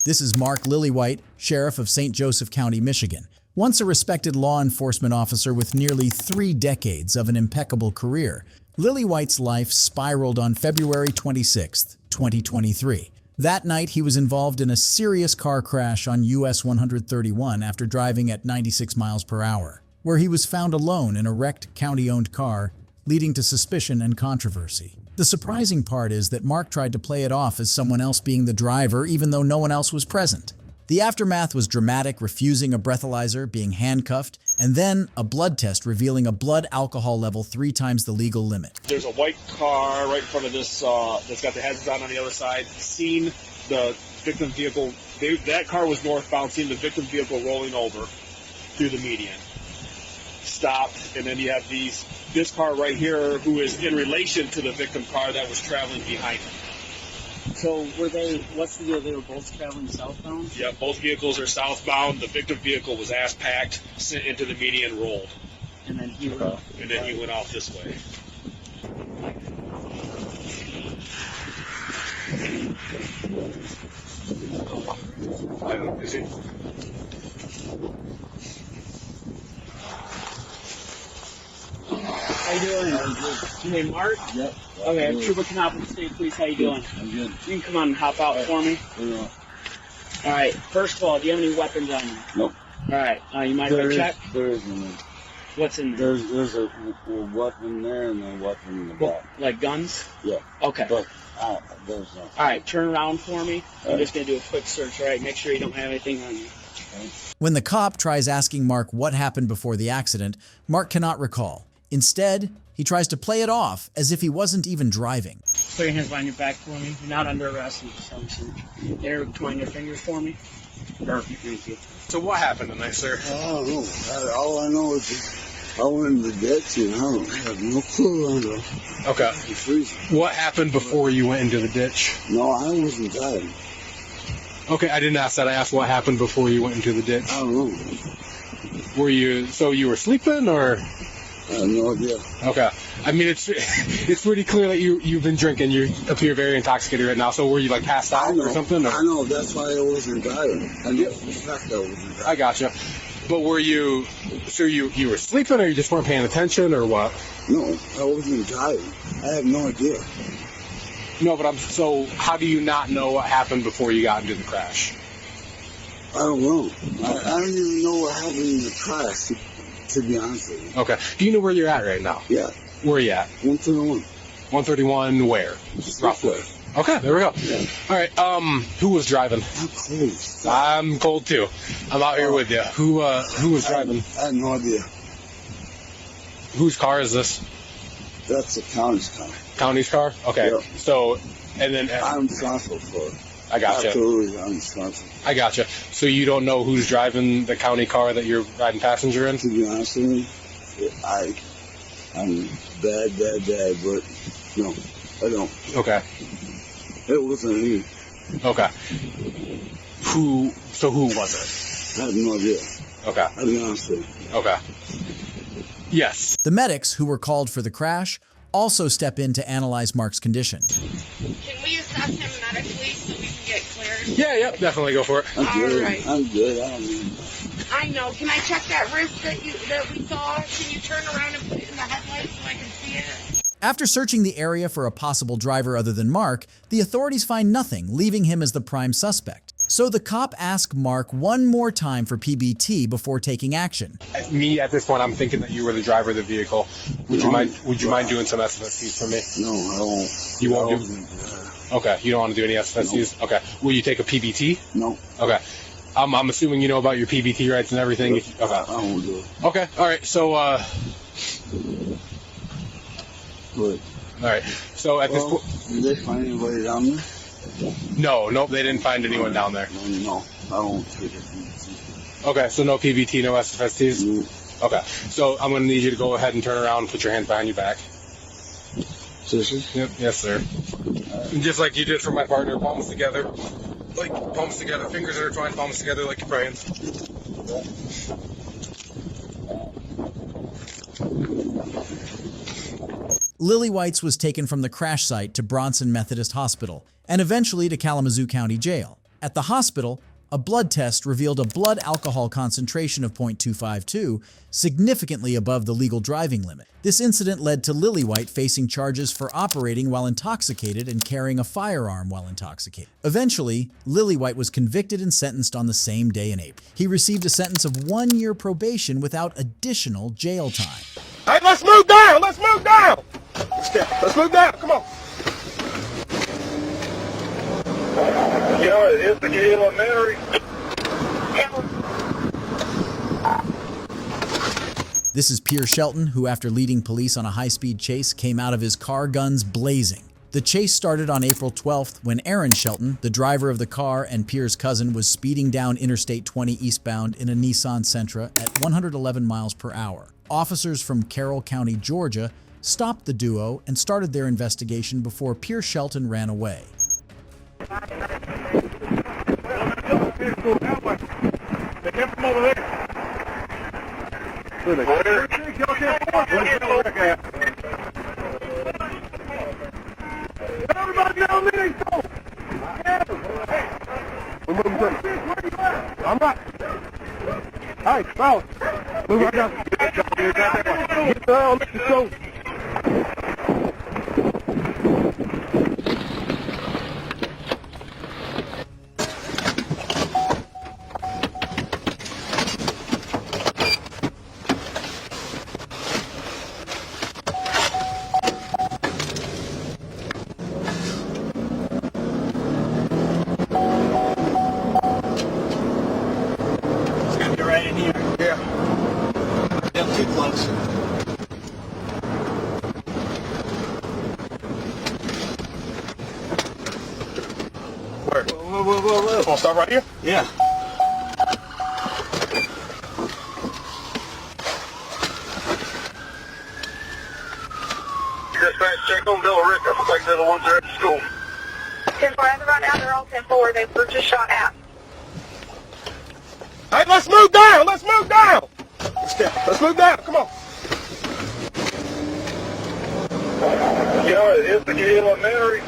This is Mark Lillywhite, Sheriff of St. Joseph County, Michigan. Once a respected law enforcement officer with nearly 3 decades of an impeccable career, Lillywhite's life spiraled on February 26, 2023. That night, he was involved in a serious car crash on US 131 after driving at 96 miles per hour, where he was found alone in a wrecked county-owned car, leading to suspicion and controversy. The surprising part is that Mark tried to play it off as someone else being the driver, even though no one else was present. The aftermath was dramatic, refusing a breathalyzer, being handcuffed, and then a blood test revealing a blood alcohol level 3 times the legal limit. There's a white car right in front of this that's got the heads down on the other side. Seen the victim vehicle. That car was northbound. Seen the victim vehicle rolling over through the median. Stopped, and then you have this car right here, who is in relation to the victim car that was traveling behind him. So what's the deal? They were both traveling southbound? Yeah, both vehicles are southbound. The victim vehicle was ass packed, sent into the median, rolled. And then he went off this way. Is it? How you doing? Your name Mark? Yep. Okay, I'm Trooper Canopy State Police. How you doing? I'm good. You can come on and hop out for me. Yeah. All right. First of all, do you have any weapons on you? Nope. All right. You mind if I check? There is one. What's in there? There's a weapon there and a weapon in the back. Like guns? Yeah. Okay. But there's nothing. All right. Turn around for me. I'm just gonna do a quick search. All right. Make sure you don't have anything on you. When the cop tries asking Mark what happened before the accident, Mark cannot recall. Instead, he tries to play it off as if he wasn't even driving. Put your hands behind your back for me. You're not under arrest. There, twine your fingers for me. Perfect. Thank you. So what happened tonight, sir? I don't know. All I know is I went in the ditch and I have no clue on the freezer. What happened before you went into the ditch? No, I wasn't driving. Okay, I didn't ask that. I asked what happened before you went into the ditch. I don't know. So you were sleeping, or? I have no idea. Okay. I mean, it's pretty clear that you've been drinking. You appear very intoxicated right now. So were you like passed out or something? Or? I know. That's why I wasn't driving. I know for a fact I wasn't driving. I gotcha. But were you? So you were sleeping, or you just weren't paying attention, or what? No, I wasn't driving. I have no idea. No, but so how do you not know what happened before you got into the crash? I don't know. I don't even know what happened in the crash, to be honest with you. Okay. Do you know where you're at right now? Yeah. Where are you at? 131. 131 where? Roughly. Okay, there we go. Yeah. All right. Who was driving? I'm cold. I'm cold too. I'm out here with you. Who was driving? I have no idea. Whose car is this? That's the county's car. County's car? Okay. Yeah. So, and then I'm responsible for it. I gotcha. Absolutely, I'm responsible. I gotcha. So you don't know who's driving the county car that you're riding passenger in? To be honest with you, I'm bad, but no, I don't. Okay. It wasn't me. Okay. Who was it? I have no idea. Okay. I'll be honest with you. Okay. Yes. The medics who were called for the crash also step in to analyze Mark's condition. Can we assess him medically so we can get cleared? Yeah, definitely go for it. I'm good. All right. I'm good. I know. Can I check that wrist that we saw? Can you turn around and put it in the headlight so I can see it? After searching the area for a possible driver other than Mark, the authorities find nothing, leaving him as the prime suspect. So the cop asks Mark one more time for PBT before taking action. Me, at this point, I'm thinking that you were the driver of the vehicle. Would you mind doing some SFSTs for me? No, I won't. You won't do? Okay, you don't want to do any SFSTs? No. Okay. Will you take a PBT? No. Okay. I'm assuming you know about your PBT rights and everything. Okay. I don't do it. Okay. All right. So. Good. All right. So at this point. Did they find anybody down there? Nope. They didn't find anyone down there. No. I don't take it. Okay. So no PBT, no SFSTs. Okay. So I'm gonna need you to go ahead and turn around and put your hands behind your back. Seriously? Yep. Yes, sir. And just like you did for my partner, palms together. Like palms together, fingers intertwined, palms together, like you're praying. Lily Whites was taken from the crash site to Bronson Methodist Hospital and eventually to Kalamazoo County Jail. At the hospital, a blood test revealed a blood alcohol concentration of 0.252, significantly above the legal driving limit. This incident led to Lily White facing charges for operating while intoxicated and carrying a firearm while intoxicated. Eventually, Lily White was convicted and sentenced on the same day in April. He received a sentence of 1 year probation without additional jail time. Hey, let's move down! Let's move down! Let's move down! Come on! Yeah, it's the Gila Mary. This is Pierre Shelton, who after leading police on a high-speed chase came out of his car, guns blazing. The chase started on April 12th when Aaron Shelton, the driver of the car and Pierre's cousin, was speeding down Interstate 20 eastbound in a Nissan Sentra at 111 miles per hour. Officers from Carroll County, Georgia, stopped the duo and started their investigation before Pierre Shelton ran away. They came from over there. Everybody down there, go! We're moving quick. I'm not. Hey, fellas. Move right down. Get down, let's go. Whoa. Stop right here? Yeah. Dispatch, check on Del Rick. I think they're the ones that are at the school. 10-4, as of right now, they're all 10-4. They were just shot at. Hey, let's move down! Let's move down! Let's move down! Come on! Yeah, it's the Gila Mary.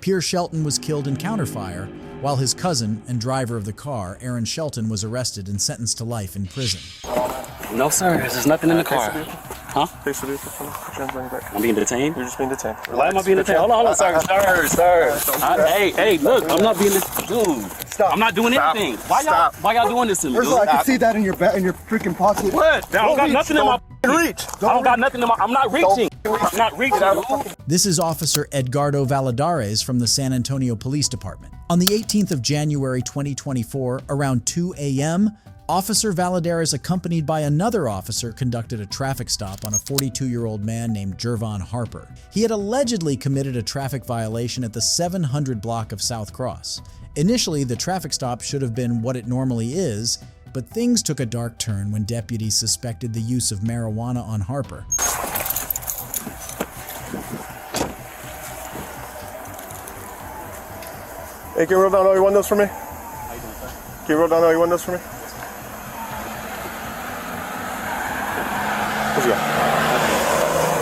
Pierre Shelton was killed in counterfire, while his cousin and driver of the car, Aaron Shelton, was arrested and sentenced to life in prison. No, sir. There's nothing in the car. Huh? I'm being detained? You're just being detained. Why am I being detained? Hold on, sir. Hey, look, I'm not being this dude. Stop. I'm not doing anything. Why y'all doing this to me, dude? I can see that in your freaking pocket. What? I don't got nothing in my reach. I don't got nothing in my. I'm not reaching. I'm not reaching. This is Officer Edgardo Valadares from the San Antonio Police Department. On the 18th of January 2024, around 2 a.m., Officer Valadares, accompanied by another officer, conducted a traffic stop on a 42-year-old man named Jervon Harper. He had allegedly committed a traffic violation at the 700 block of South Cross. Initially, the traffic stop should have been what it normally is, but things took a dark turn when deputies suspected the use of marijuana on Harper. Hey, can you roll down all your windows for me? Can you roll down all your windows for me? Where's you go?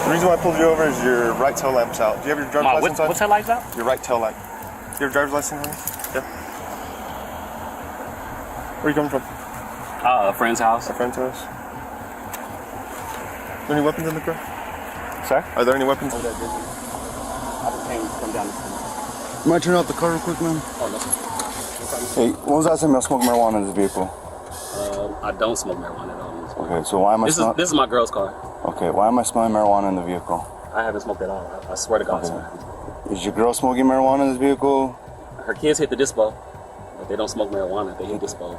The reason why I pulled you over is your right tail lamp's out. Do you have your driver's license on? What's tail light's out? Your right tail light. Do you have a driver's license on you? Yeah. Where are you coming from? A friend's house. A friend's house. Are there any weapons in the car? Sir? Are there any weapons? I just came from down the street. You might turn off the car real quick, man? Oh, no. Hey, when was the last time y'all smoked marijuana in this vehicle? I don't smoke marijuana at all. Okay, so why am I smelling? This is my girl's car. Okay, why am I smelling marijuana in the vehicle? I haven't smoked at all. I swear to God. Okay. Is your girl smoking marijuana in this vehicle? Her kids hit the dispo, but they don't smoke marijuana. They hit dispos.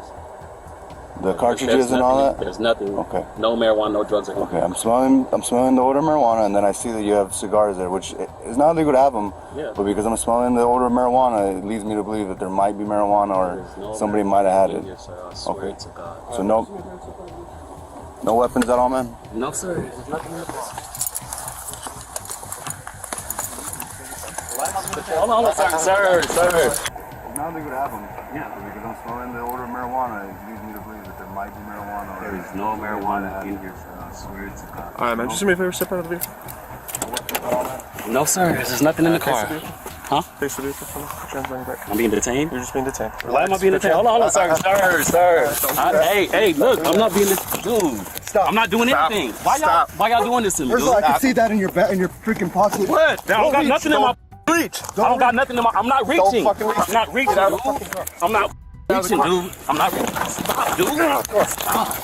The cartridges and all that? There's nothing. Okay. No marijuana, no drugs. Okay, I'm smelling the odor of marijuana, and then I see that you have cigars there, which is not illegal to have them. Yeah. But because I'm smelling the odor of marijuana, it leads me to believe that there might be marijuana or somebody might have had it. Yes, sir. I swear Okay. to God. So no weapons at all, man? No, sir. There's nothing in the car. Hold on, sir. It's not illegal to have them. Yeah. Because I'm smelling the odor of marijuana, it leads me to believe that there might be marijuana. There is no marijuana in here, sir. I swear to God. All right, man. Just do me a favor. Step out of the vehicle. No, sir. There's nothing in the car. Huh? Face the vehicle. Put your hands behind your back. I'm being detained? You're just being detained. Why am I being detained? Hold on, sir. Hey, look. I'm not being this. Dude. Stop. I'm not doing anything. Why y'all doing this to me, First of all, I can see that in your freaking pocket. What? I don't got nothing in my reach. I don't got nothing in my. I'm not reaching. I'm not reaching, dude. I'm not reaching, dude. I'm not reaching. Stop, dude. Stop.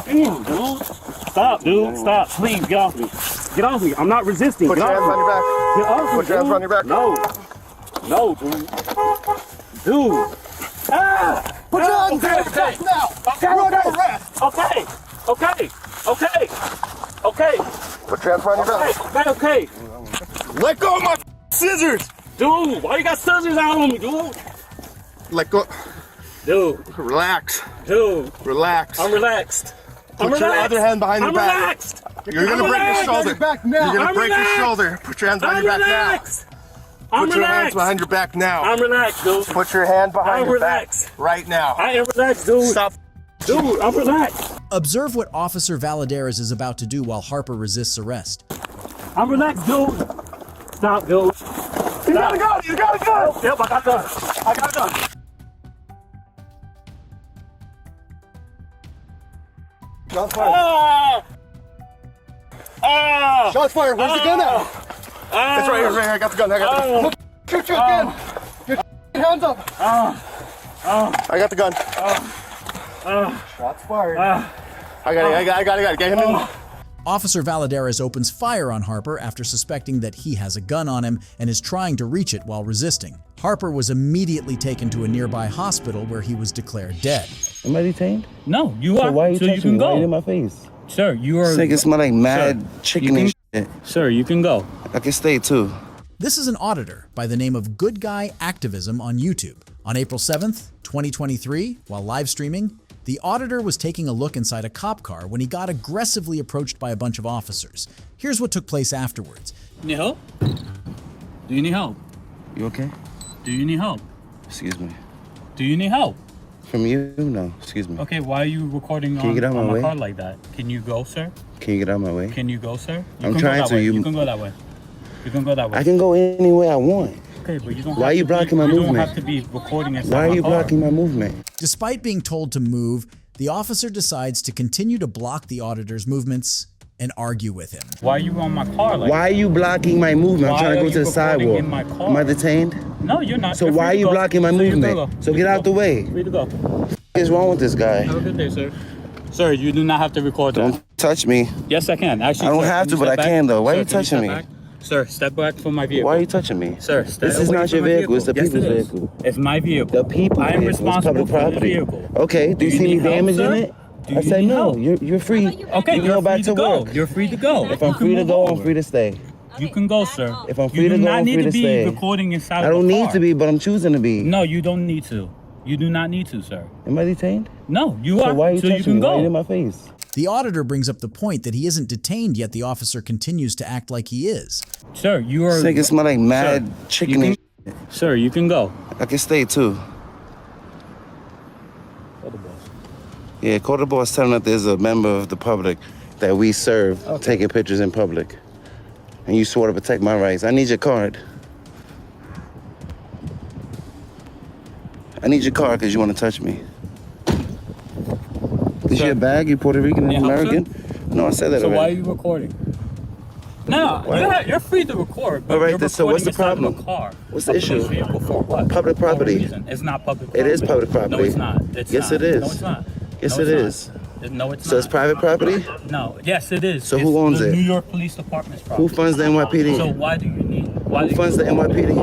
Damn, dude. Stop, dude. Stop. Please, get off me. Get off me. I'm not resisting. Put your hands on your back. Get off me. Put your hands on your back. No, dude. Dude. Ah! Put your hands on your back now. You're under arrest. Okay. Put your hands on your back. Okay. Let go of my scissors. Dude, why you got scissors out on me, dude? Let go. Dude. Relax. Dude. Relax. I'm relaxed. Put your other hand behind your back. Relaxed. You're gonna break your shoulder. You're gonna break your shoulder. Put your hands behind your back now. Put your hands behind your back now. I'm relaxed, dude. Put your hand behind your back right now. I am relaxed, dude. Stop. Dude, I'm relaxed. Observe what Officer Valadares is about to do while Harper resists arrest. I'm relaxed, dude. Stop, dude. You gotta go. You gotta go. Yep, I got done. Shots fired. Shots fired. Where's the gun at? It's right here. I got the gun. Look, shoot you again. Your hands up. I got the gun. Shots fired. I got it. Get him in. Officer Valadares opens fire on Harper after suspecting that he has a gun on him and is trying to reach it while resisting. Harper was immediately taken to a nearby hospital where he was declared dead. Am I detained? No, you are. So why are you so touching you can me? go. Why are you in my face? Sir, you are. This nigga smell like mad chicken and shit. Sir, you can go. I can stay too. This is an auditor by the name of Good Guy Activism on YouTube. On April 7th, 2023, while live streaming, the auditor was taking a look inside a cop car when he got aggressively approached by a bunch of officers. Here's what took place afterwards. Need help? Do you need help? You okay? Do you need help? Excuse me. Do you need help? From you? No. Excuse me. Okay, why are you recording Can you get out on my my way? car like that? Can you go, sir? Can you get out of my way? Can you go, sir? You I'm can trying go that to. way. You can go that way. You can go that way. I can go any way I want. Okay, but you don't. Why are you blocking my You movement? don't have to be recording inside Why are my you car. blocking my movement? Despite being told to move, the officer decides to continue to block the auditor's movements and argue with him. Why are you on my car like Why are you blocking my movement? I'm Why trying to are go to you the recording sidewalk. in my car? Am I detained? No, you're not. So You're why free are to you go. blocking my So you can movement? go. So Free get to out go. the way. Free to go. What is wrong with this guy? Have a good day, sir. Sir, you do not have to record that. Don't touch me. Yes, I can. Actually, I don't sir, have can to, you but step I can though. Why Sir, are you can touching step me? back? Sir, step back from my vehicle. Why are you touching me? Sir, step This is away not from your my vehicle. It's the Yes, people's it is. vehicle. It's my vehicle. The people's I am vehicle. It's responsible public for the property. vehicle. Okay. Do you Do see you any need help, damage sir? in it? Do I you said need no. help? You're free. Okay, you can you're go back free to go. work. You're free to go. If I'm free to go, I'm free to stay. You can go, sir. If I'm free you to do go, not I'm need free to to be stay. recording inside I of don't the need car. to be, but I'm choosing to be. No, you don't need to. You do not need to, sir. Am I detained? No, you So are. why are you so touching you can me? Why are you go. in my face? The auditor brings up the point that he isn't detained, yet the officer continues to act like he is. Sir, you are. This nigga smell like mad chicken and shit. Sir, you can go. I can stay too. Yeah, call the boss, tell him that there's a member of the public that we serve taking pictures in public. And you swore to protect my rights. I need your card. I need your card because you want to touch me. Is your bag? You Puerto Rican and American? No, I said that So why are already. you recording? No, you're free to record. But All right, you're so what's the recording inside of problem? a car. What's the A police issue? vehicle for what? Public For what property. reason? It's not public property. It is public property. No, it's not. It's Yes, not. it is. No, it's not. Yes, No, it it's is. not. No, it's So not. it's private property? No. Yes, it is. So It's who owns the it? New York Police Department's property. Who funds the NYPD? So why do you need? Who funds the NYPD?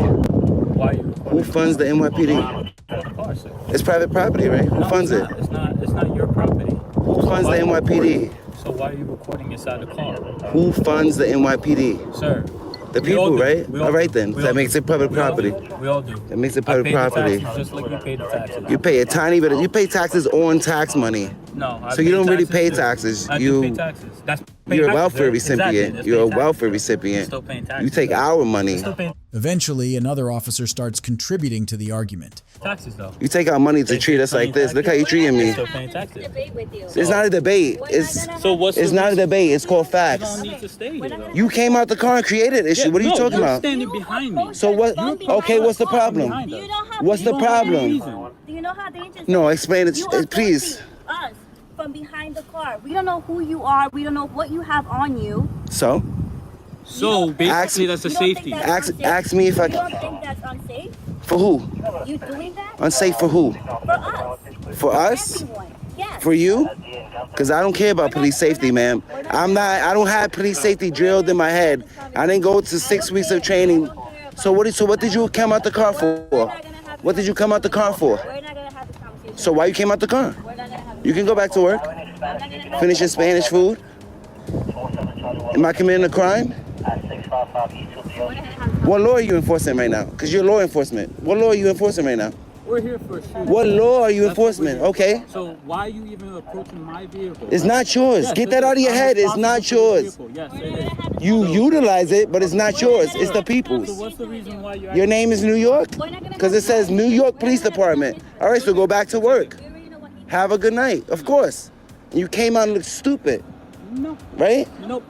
Why you? Who funds the NYPD? Of course. It's private property, right? Who funds it? It's not your property. Who funds the NYPD? So why are you recording inside the car? Who funds the NYPD? Sir. The We all people, do. right? We all All right do. then. We That all makes do. it public We all property. do. We all do. That makes it I public pay the property. taxes just like you pay the taxes. You pay a tiny bit. You pay taxes on tax money. No. I So you pay don't really taxes pay too. taxes. I do pay taxes. That's pay You're a taxes, welfare right? recipient. Exactly. That's You're a paying taxes. welfare recipient. Still paying taxes. You take our money. Still paying Eventually, another officer starts contributing to the argument. taxes though. You take our money to treat us like this. Look how you treating me. Still paying taxes. It's not a debate. It's not a debate. It's called facts. You don't need to stay here though. You came out the car and created an issue. What are you talking you're about? standing behind me. So what? Okay, what's the problem? What's the problem? Do you know how dangerous? No, explain it, You are please. approaching us from behind the car. We don't know who you are. We don't know what you have on you. So? So basically, that's a safety. Ask me if I You don't think that's unsafe? for who? You doing that? Unsafe for who? For us. For us? Yes. For you? Cause I don't care about police safety, ma'am. I don't have police safety drilled in my head. I didn't go to 6 weeks of training. So what did you come out the car for? What did you come out the car for? So why you came out the car? You can go back to work. Finish your Spanish food. Am I committing a crime? What law are you enforcing right now? Because you're law enforcement. What law are you enforcing right now? We're here for a shooting. What law are you enforcement? Okay. So why are you even approaching my vehicle? It's not yours. Yes, Get that out of your I'm head. It's not responsible yours. for the vehicle. Yes, it is. You utilize it, but it's not yours. It's the people's. So what's the reason why you're Your name is New York? Because it says New York Police Department. All right, so go back to work. Have a good night. Of course. You came out and looked stupid. No. Right? Nope.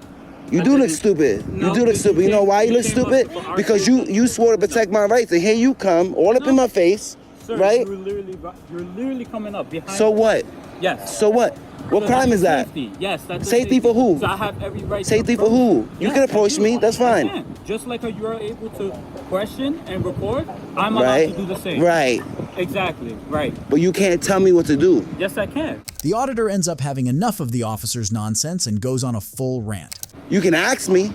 You do look stupid. You do look stupid. You know why you look stupid? Because you swore to protect my rights, and here you come, all up in my face, Sir, right? You're literally coming up behind. So what? Yes. So what? What So crime that's is that? Safety. Yes, that's Safety for who? So I have every right. Safety to for who? You Yes, can approach me. That's I fine. can. Just like how you are able to question and record, I'm allowed Right? to do the same. Right. Exactly. Right. But you can't tell me what to do. Yes, I can. The auditor ends up having enough of the officer's nonsense and goes on a full rant. You can ask me,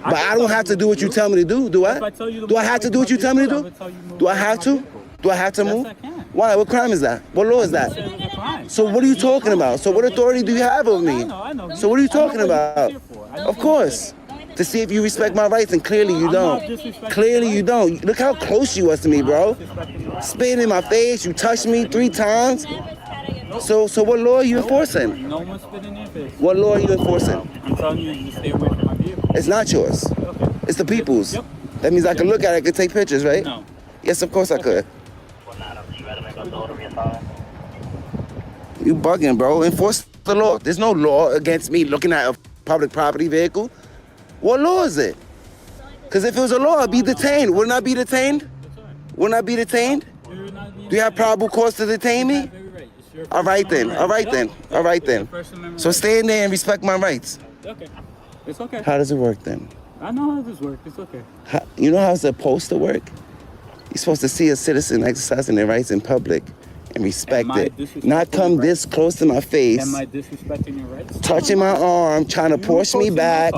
but I don't have to do what you tell me to do, do I? Do I have to do what you tell me to do? Do I have to? Do I have to move? Why? What crime is that? What law is that? So what are you talking about? So what authority do you have over me? So what are you talking about? Of course. To see if you respect my rights, and clearly you don't. Clearly you don't. Look how close you was to me, bro. Spit in my face, you touched me 3 times. So what law are you enforcing? No one spit in your face. What law are you enforcing? I'm telling you to stay away from my vehicle. It's not yours. It's the people's. That means I can look at it, I can take pictures, right? No. Yes, of course I could. You bugging, bro. Enforce the law. There's no law against me looking at a public property vehicle. What law is it? Because if it was a law, I'd be detained. Wouldn't I be detained? Wouldn't I be detained? Do you have probable cause to detain me? All right then. All right then. All right then. So stay in there and respect my rights. Okay. It's okay. How does it work then? I know how this works. It's okay. You know how it's supposed to work? You're supposed to see a citizen exercising their rights in public and respect it. Not come this close to my face, Am I disrespecting your rights? touching my arm, trying to push me back.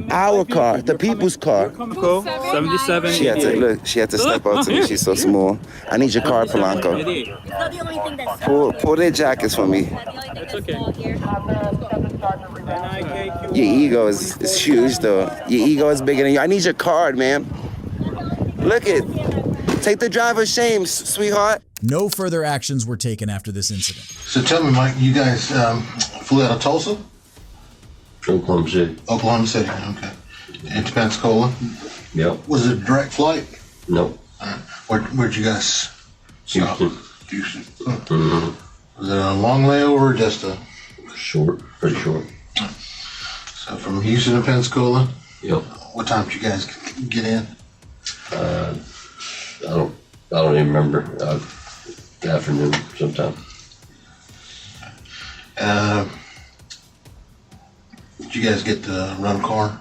Our car, the people's car. Cool. 77. She had to look. She had to step up to me. She's so small. I need your car, Polanco. It's not the only thing that's Pull their jackets for me. It's okay. Your ego is huge, though. Your ego is bigger than you. I need your card, man. Look it. Take the driver's shame, sweetheart. No further actions were taken after this incident. So tell me, Mike, you guys flew out of Tulsa? Oklahoma City. Oklahoma City, okay. And to Pensacola? Yep. Was it a direct flight? Nope. Where'd you guys stop? Houston. Houston. Mm-hmm. Was it a long layover or just a... Short, pretty short. So from Houston to Pensacola? Yep. What time did you guys get in? I don't even remember. Afternoon sometime. Did you guys get to run a car?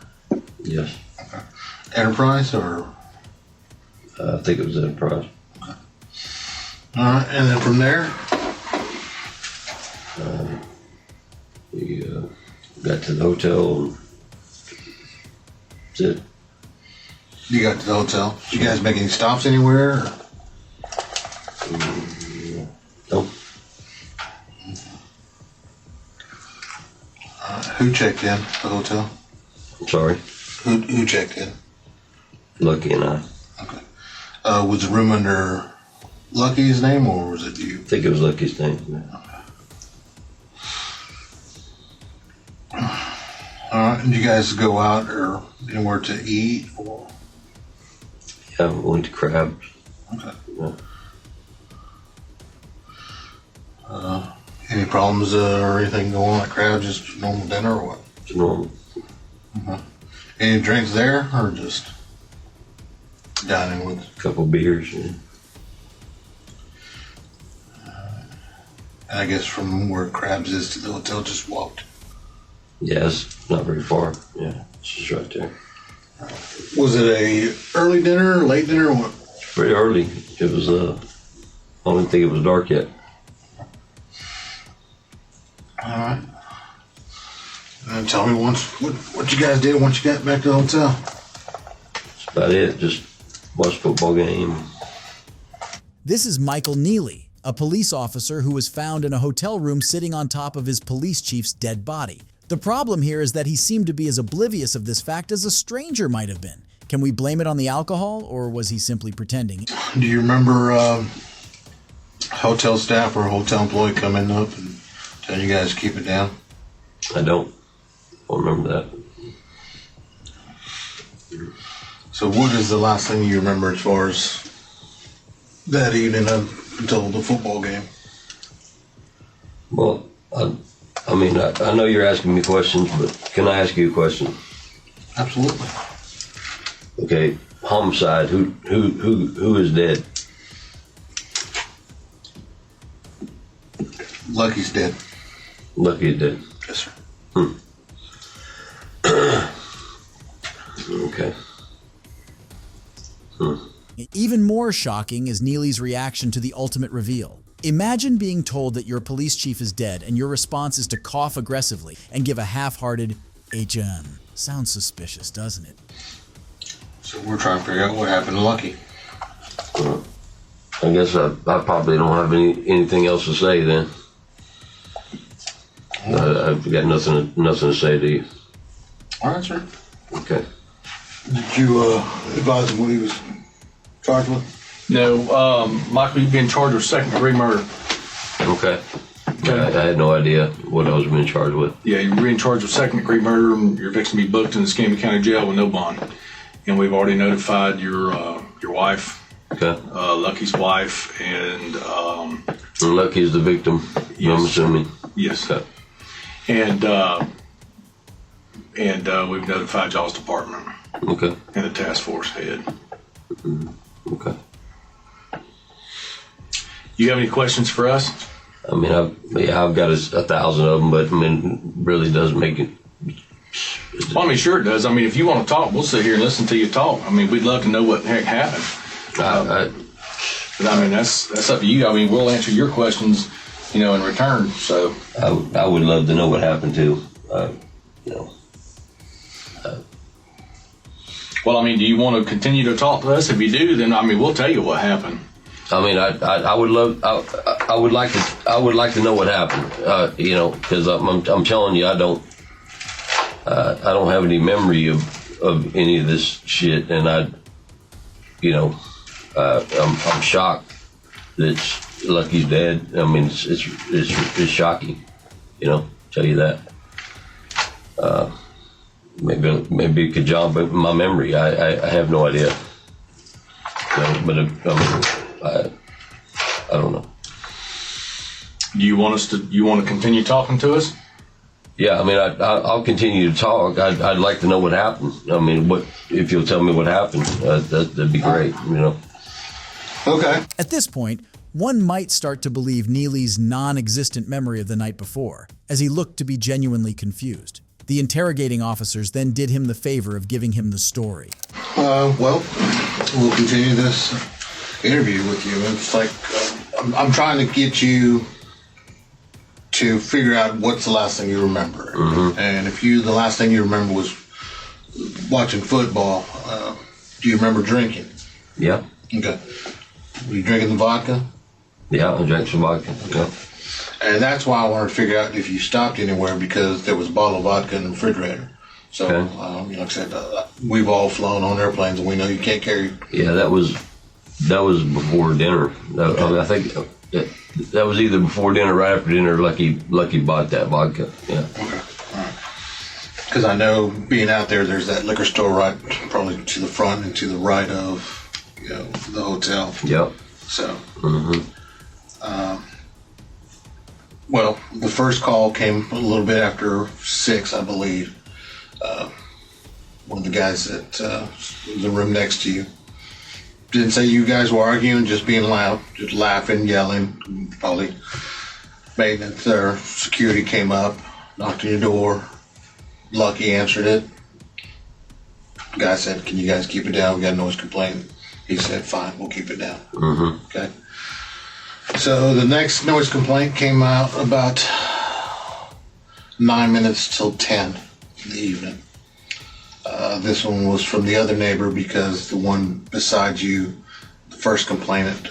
Yes. Okay. Enterprise or? I think it was Enterprise. Okay. All right, and then from there, We got to the hotel. And that's it. You got to the hotel. Did you guys make any stops anywhere? Or? Nope. Who checked in the hotel? I'm sorry. Who checked in? Lucky and I. Okay. Was the room under Lucky's name or was it you? I think it was Lucky's name. Yeah. All right. Did you guys go out or anywhere to eat? Or? Yeah, we went to Crabs. Okay. Yeah. Any problems or anything going on at Crabs? Just normal dinner or what? It's normal. Any drinks there or just dining with? A couple beers. Yeah. And I guess from where Crabs is to the hotel, just walked. Yeah, it's not very far. Yeah, it's just right there. Was it a early dinner, late dinner, or what? Pretty early. It was. I don't even think it was dark yet. All right. And tell me what you guys did once you got back to the hotel. That's about it. Just watched football game. This is Michael Neely, a police officer who was found in a hotel room sitting on top of his police chief's dead body. The problem here is that he seemed to be as oblivious of this fact as a stranger might have been. Can we blame it on the alcohol, or was he simply pretending? Do you remember hotel staff or hotel employee coming up and telling you guys to keep it down? I don't remember that. So what is the last thing you remember as far as that evening until the football game? Well, I mean, I know you're asking me questions, but can I ask you a question? Absolutely. Okay, homicide. Who is dead? Lucky's dead. Lucky is dead. Yes, sir. Okay. Even more shocking is Neely's reaction to the ultimate reveal. Imagine being told that your police chief is dead and your response is to cough aggressively and give a half-hearted HM. Sounds suspicious, doesn't it? So we're trying to figure out what happened to Lucky. I guess I probably don't have anything else to say then. I've got nothing to say to you. All right, sir. Okay. Did you advise him what he was charged with? No, Michael, you've been charged with second-degree murder. Okay. I had no idea what I was being charged with. Yeah, you're being charged with second-degree murder, and you're fixing to be booked in the Escambia County Jail with no bond. And we've already notified your wife, okay, Lucky's wife, and Lucky's the victim. Yes. I'm assuming. Yes. Okay. And we've notified y'all's department. Okay. And the task force head. Okay. You have any questions for us? I mean, I've got 1,000 of them, but I mean, really doesn't make it. Well, I mean, sure it does. I mean, if you want to talk, we'll sit here and listen to you talk. I mean, we'd love to know what the heck happened. But I mean, that's up to you. I mean, we'll answer your questions, in return. So I would love to know what happened too. Well, I mean, do you want to continue to talk to us? If you do, then I mean, we'll tell you what happened. I mean, I would love. I would like to know what happened. Because I'm telling you, I don't have any memory of any of this shit, and I'm shocked that Lucky's dead. I mean, it's shocking. Tell you that. Maybe it could jog my memory. I have no idea. But I don't know. Do you want to continue talking to us? Yeah, I mean, I'll continue to talk. I'd like to know what happened. I mean, if you'll tell me what happened, that'd be great. Okay. At this point, one might start to believe Neely's non-existent memory of the night before, as he looked to be genuinely confused. The interrogating officers then did him the favor of giving him the story. Well, we'll continue this interview with you. It's like I'm trying to get you to to figure out what's the last thing you remember. And if the last thing you remember was watching football, do you remember drinking? Yeah. Okay. Were you drinking the vodka? Yeah, I drank some vodka. Yeah. And that's why I wanted to figure out if you stopped anywhere, because there was a bottle of vodka in the refrigerator. So, like I said, we've all flown on airplanes, and we know you can't carry. Yeah, that was before dinner. I think that was either before dinner or right after dinner. Lucky bought that vodka. Yeah. Okay. All right. Because I know being out there's that liquor store right, probably to the front and to the right of, the hotel. Yep. So. Well, the first call came a little bit after 6, I believe. One of the guys at the room next to you didn't say you guys were arguing, just being loud, just laughing, yelling. Probably maintenance or security came up, knocked on your door. Lucky answered it. The guy said, "Can you guys keep it down? We got a noise complaint." He said, "Fine, we'll keep it down." Okay. So the next noise complaint came out about 9 minutes till 10 in the evening. This one was from the other neighbor, because the one beside you, the first complainant,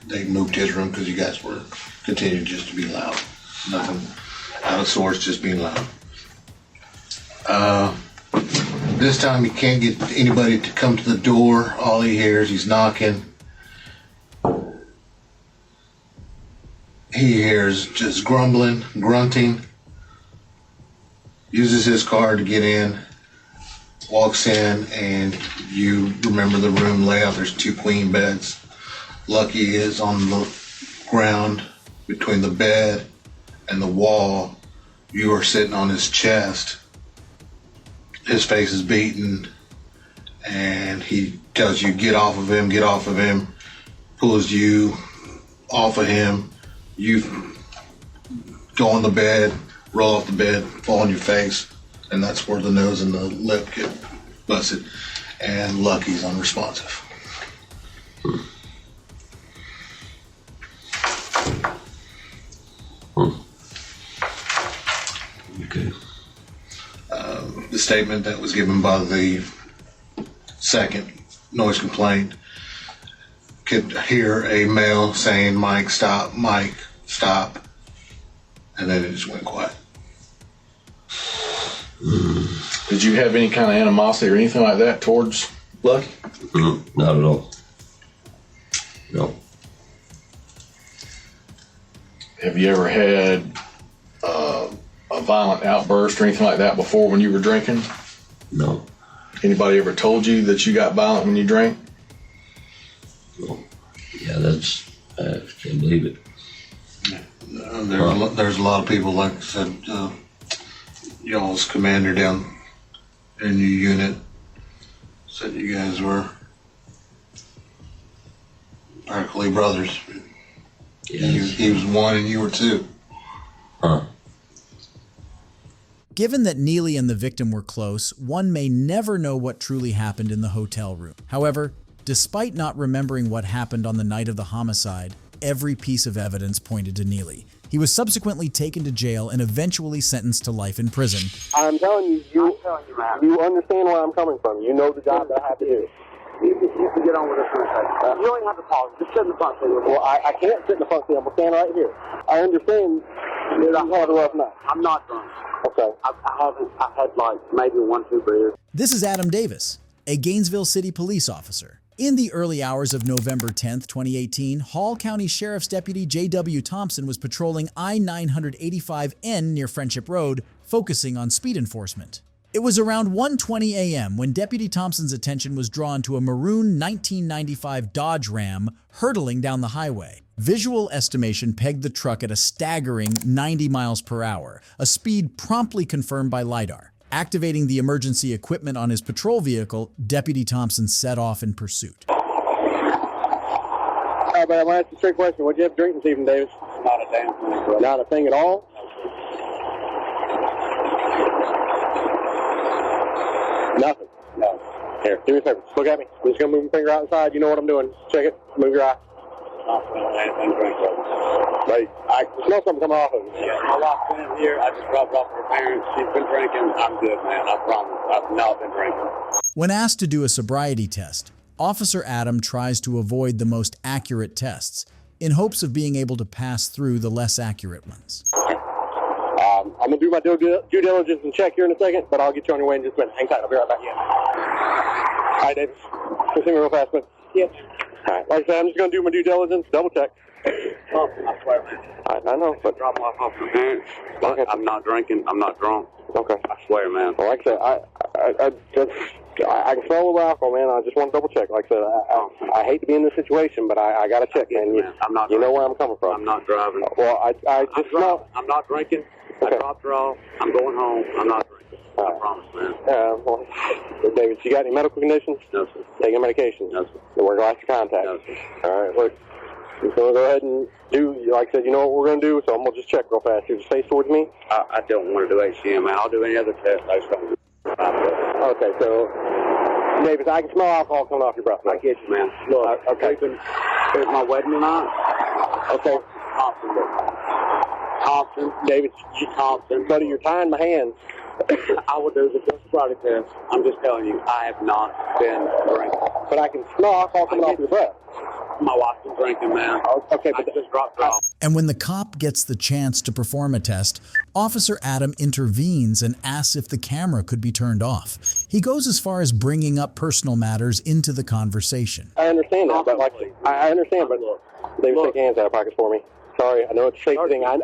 they moved his room because you guys were continuing just to be loud. Nothing out of sorts, just being loud. This time he can't get anybody to come to the door. All he hears, he's knocking. He hears just grumbling, grunting, uses his car to get in, walks in, and you remember the room layout. There's 2 queen beds. Lucky is on the ground between the bed and the wall. You are sitting on his chest. His face is beaten, and he tells you, "Get off of him, get off of him," pulls you off of him. You go on the bed, roll off the bed, fall on your face, and that's where the nose and the lip get busted. And Lucky's unresponsive. Okay. The statement that was given by the second noise complaint could hear a male saying, "Mike, stop, Mike, stop," and then it just went quiet. Did you have any kind of animosity or anything like that towards Lucky? Not at all. No. Have you ever had a violent outburst or anything like that before when you were drinking? No. Anybody ever told you that you got violent when you drank? No. Yeah, I can't believe it. There's a lot of people, like I said, y'all's commander down in your unit said you guys were practically brothers. Yes. He was 1 and you were 2. Given that Neely and the victim were close, one may never know what truly happened in the hotel room. However, despite not remembering what happened on the night of the homicide, every piece of evidence pointed to Neely. He was subsequently taken to jail and eventually sentenced to life in prison. I'm telling you, you understand where I'm coming from. You know the job that I have to do. You can get on with it for a second. You don't even have to pause. Just sit in the front seat. Well, I can't sit in the front seat. I'm going to stand right here. I understand that I had a rough night. I'm not drunk. Okay. I've had like maybe 1, 2 beers. This is Adam Davis, a Gainesville City police officer. In the early hours of November 10th, 2018, Hall County Sheriff's Deputy J.W. Thompson was patrolling I-985N near Friendship Road, focusing on speed enforcement. It was around 1:20 a.m. when Deputy Thompson's attention was drawn to a maroon 1995 Dodge Ram hurtling down the highway. Visual estimation pegged the truck at a staggering 90 miles per hour, a speed promptly confirmed by LiDAR. Activating the emergency equipment on his patrol vehicle, Deputy Thompson set off in pursuit. But I'm going to ask you a straight question. What'd you have to drink this evening, Davis? Not a damn thing. Not a thing at all? Nothing? No. Here, do me a favor. Look at me. I'm just going to move my finger outside. You know what I'm doing. Check it. Move your eye. Right. I smell something coming off of you. Yeah, my wife's been here. I just dropped off her parents. She's been drinking. I'm good, man. I promise. I've not been drinking. When asked to do a sobriety test, Officer Adam tries to avoid the most accurate tests in hopes of being able to pass through the less accurate ones. I'm going to do my due diligence and check here in a second, but I'll get you on your way in just a minute. Hang tight. I'll be right back. All right, Davis. Just see me real fast, man. Yes. All right. Like I said, I'm just going to do my due diligence, double check. Oh, I swear, man. All right, I know, but drop off her parents. Okay. I'm not drinking. I'm not drunk. Okay. I swear, man. Well, like I said, I can smell a little alcohol, man. I just want to double check. Like I said, I hate to be in this situation, but I got to check, man. I'm not. You know where I'm coming from. I'm not driving. Well, I just smell. I'm not drinking. Okay. I dropped her off. I'm going home. I'm not drinking. I promise, man. Well, David, you got any medical conditions? No, sir. Taking medication? No, sir. Wear glass contact? No, sir. All right, look. I'm going to go ahead and do, like I said, you know what we're going to do, so I'm going to just check real fast. You just face towards me. I don't want to do HCM, man. I'll do any other test. I just don't do Okay, so, David, I can smell alcohol coming off your breath. I get you, man. Look, okay. It's my wedding tonight. Okay. Thompson. David, Thompson. Buddy, you're tying my hands. I will do the sobriety test. I'm just telling you, I have not been drinking. But I can smell alcohol coming off your breath. My wife's been drinking, man. Okay, but I just dropped her off. And when the cop gets the chance to perform a test, Officer Adam intervenes and asks if the camera could be turned off. He goes as far as bringing up personal matters into the conversation. I understand that, but I understand, but David, take your hands out of pockets for me. Sorry, I know it's a safety thing. I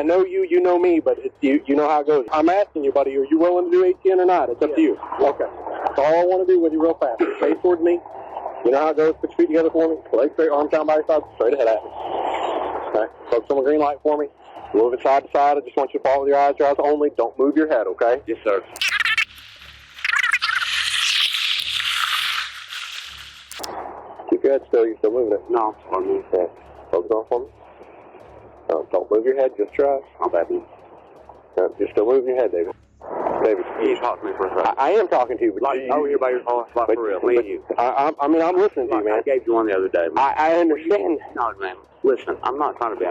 know you. You know me, but you know how it goes. I'm asking you, buddy. Are you willing to do 18 or not? It's up to you. Okay. That's all I want to do with you, real fast. Face towards me. You know how it goes. Put your feet together for me. Legs straight, arms down by your side, straight ahead at me. Okay. Focus on the green light for me. Move it side to side. I just want you to follow with your eyes only. Don't move your head. Okay? Yes, sir. Keep your head still. You're still moving it. No, I'm moving it. Focus on for me. Don't move your head, just try. I'm bad. You're still moving your head, David. David, you talk to me for a second. I am talking to you, but over here by your house, for real. Me and you. I mean, I'm listening to you, man. I gave you one the other day, man. I understand. No, man. Listen, I'm not trying to be.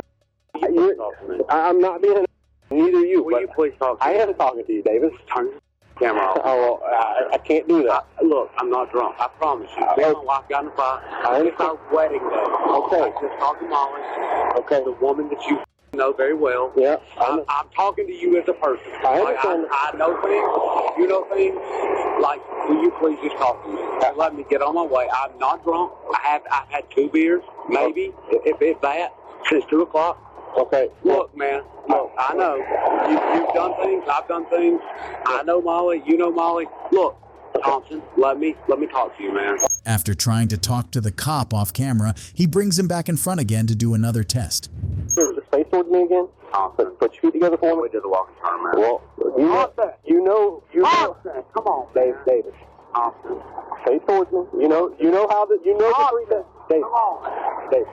I'm not being. Neither are you. Will you please talk to me? I am talking to you, David. Turn the camera off. Oh, well, I can't do that. Look, I'm not drunk. I promise you. Me and my wife got in a fight. It's our wedding day. Okay. I just talked to Molly. Okay. The woman that you know very well. Yeah. I'm talking to you as a person. I understand. I know things. You know things. Like, will you please just talk to me? Let me get on my way. I'm not drunk. I've had 2 beers, maybe, if that, since 2 o'clock. Okay. Look, man. Look, I know. You've done things. I've done things. I know Molly. You know Molly. Look, Thompson, let me talk to you, man. After trying to talk to the cop off camera, he brings him back in front again to do another test. Just face towards me again. Put your feet together for me. We did the walking turn, man. Well, you know. Come on, David. Thompson. Face towards me. You know how the David. Come on. David.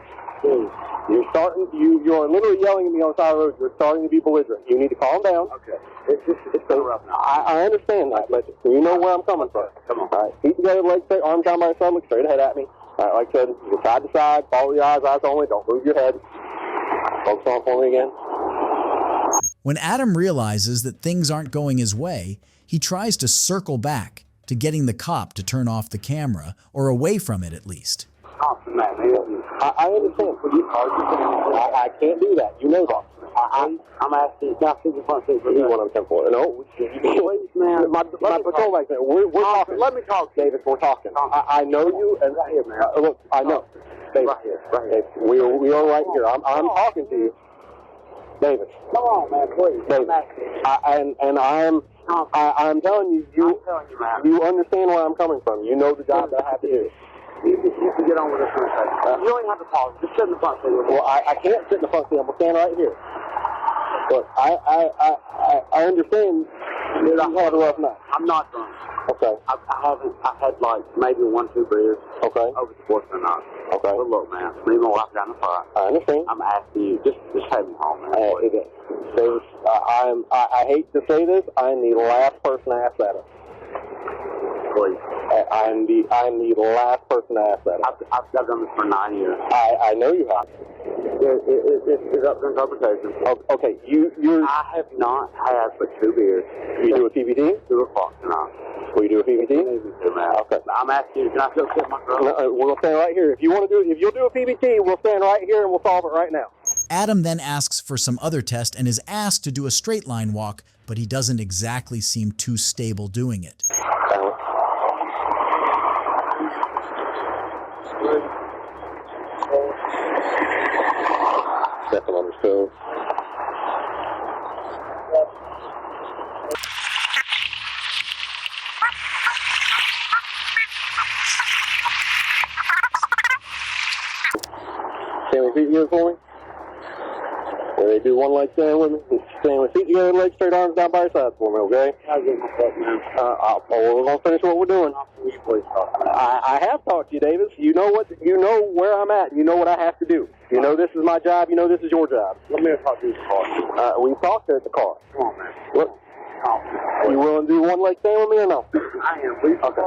You're starting. You are literally yelling at me on the side of the road. You're starting to be belligerent. You need to calm down. Okay. It's so rough now. I understand that, but you know where I'm coming from. Come on. All right. Feet together, legs straight, arms down by your side, look straight ahead at me. All right. Like I said, you side to side, follow your eyes only. Don't move your head. Focus on for me again. When Adam realizes that things aren't going his way, he tries to circle back to getting the cop to turn off the camera, or away from it at least. Thompson, man. I understand. I can't do that. You know that. I'm asking. Now, see the front seat. You want to come for it? No. Please, man. My patrol license. We're talking. Let me talk, David. We're talking. I know you, and right here, man. Look, I know. David, right here. We are right here. I'm talking to you, David. Come on, man, please. David. I'm telling you, you understand where I'm coming from. You know the job that I have to do. You can get on with it for a second. You don't even have to pause. Just sit in the front seat. Well, I can't sit in the front seat. I'm going to stand right here. Look, I understand you've had a rough night. I'm not drunk. Okay. I've had like maybe 1, 2 beers. Okay. Over the course of the night. Okay. But look, man, me and my wife got in the fight. I understand. I'm asking you, just take me home, man. David, I hate to say this, I'm the last person to ask that of. please. I'm the last person to ask that. I've done this for 9 years. I know you have. It's up to interpretation. Okay, you're. I have not had but 2 beers. You do a PBT? 2 o'clock tonight. Will you do a PBT? Okay. I'm asking you, can I go get my girl? No, we're gonna stand right here. If you'll do a PBT, we'll stand right here and we'll solve it right now. Adam then asks for some other test and is asked to do a straight line walk, but he doesn't exactly seem too stable doing it. Stepping on his toes. Stand with feet together for me. Ready to do one leg stand with me? Stand with feet together, legs straight, arms down by your sides for me, okay? I'll get my fuck, man. We're gonna finish what we're doing. I have talked to you, Davis. You know where I'm at. You know what I have to do. You know this is my job. You know this is your job. Let me talk to you at the car. We can talk there at the car. Come on, man. What? Are you willing to do one leg stand with me or no? I am, please. Okay.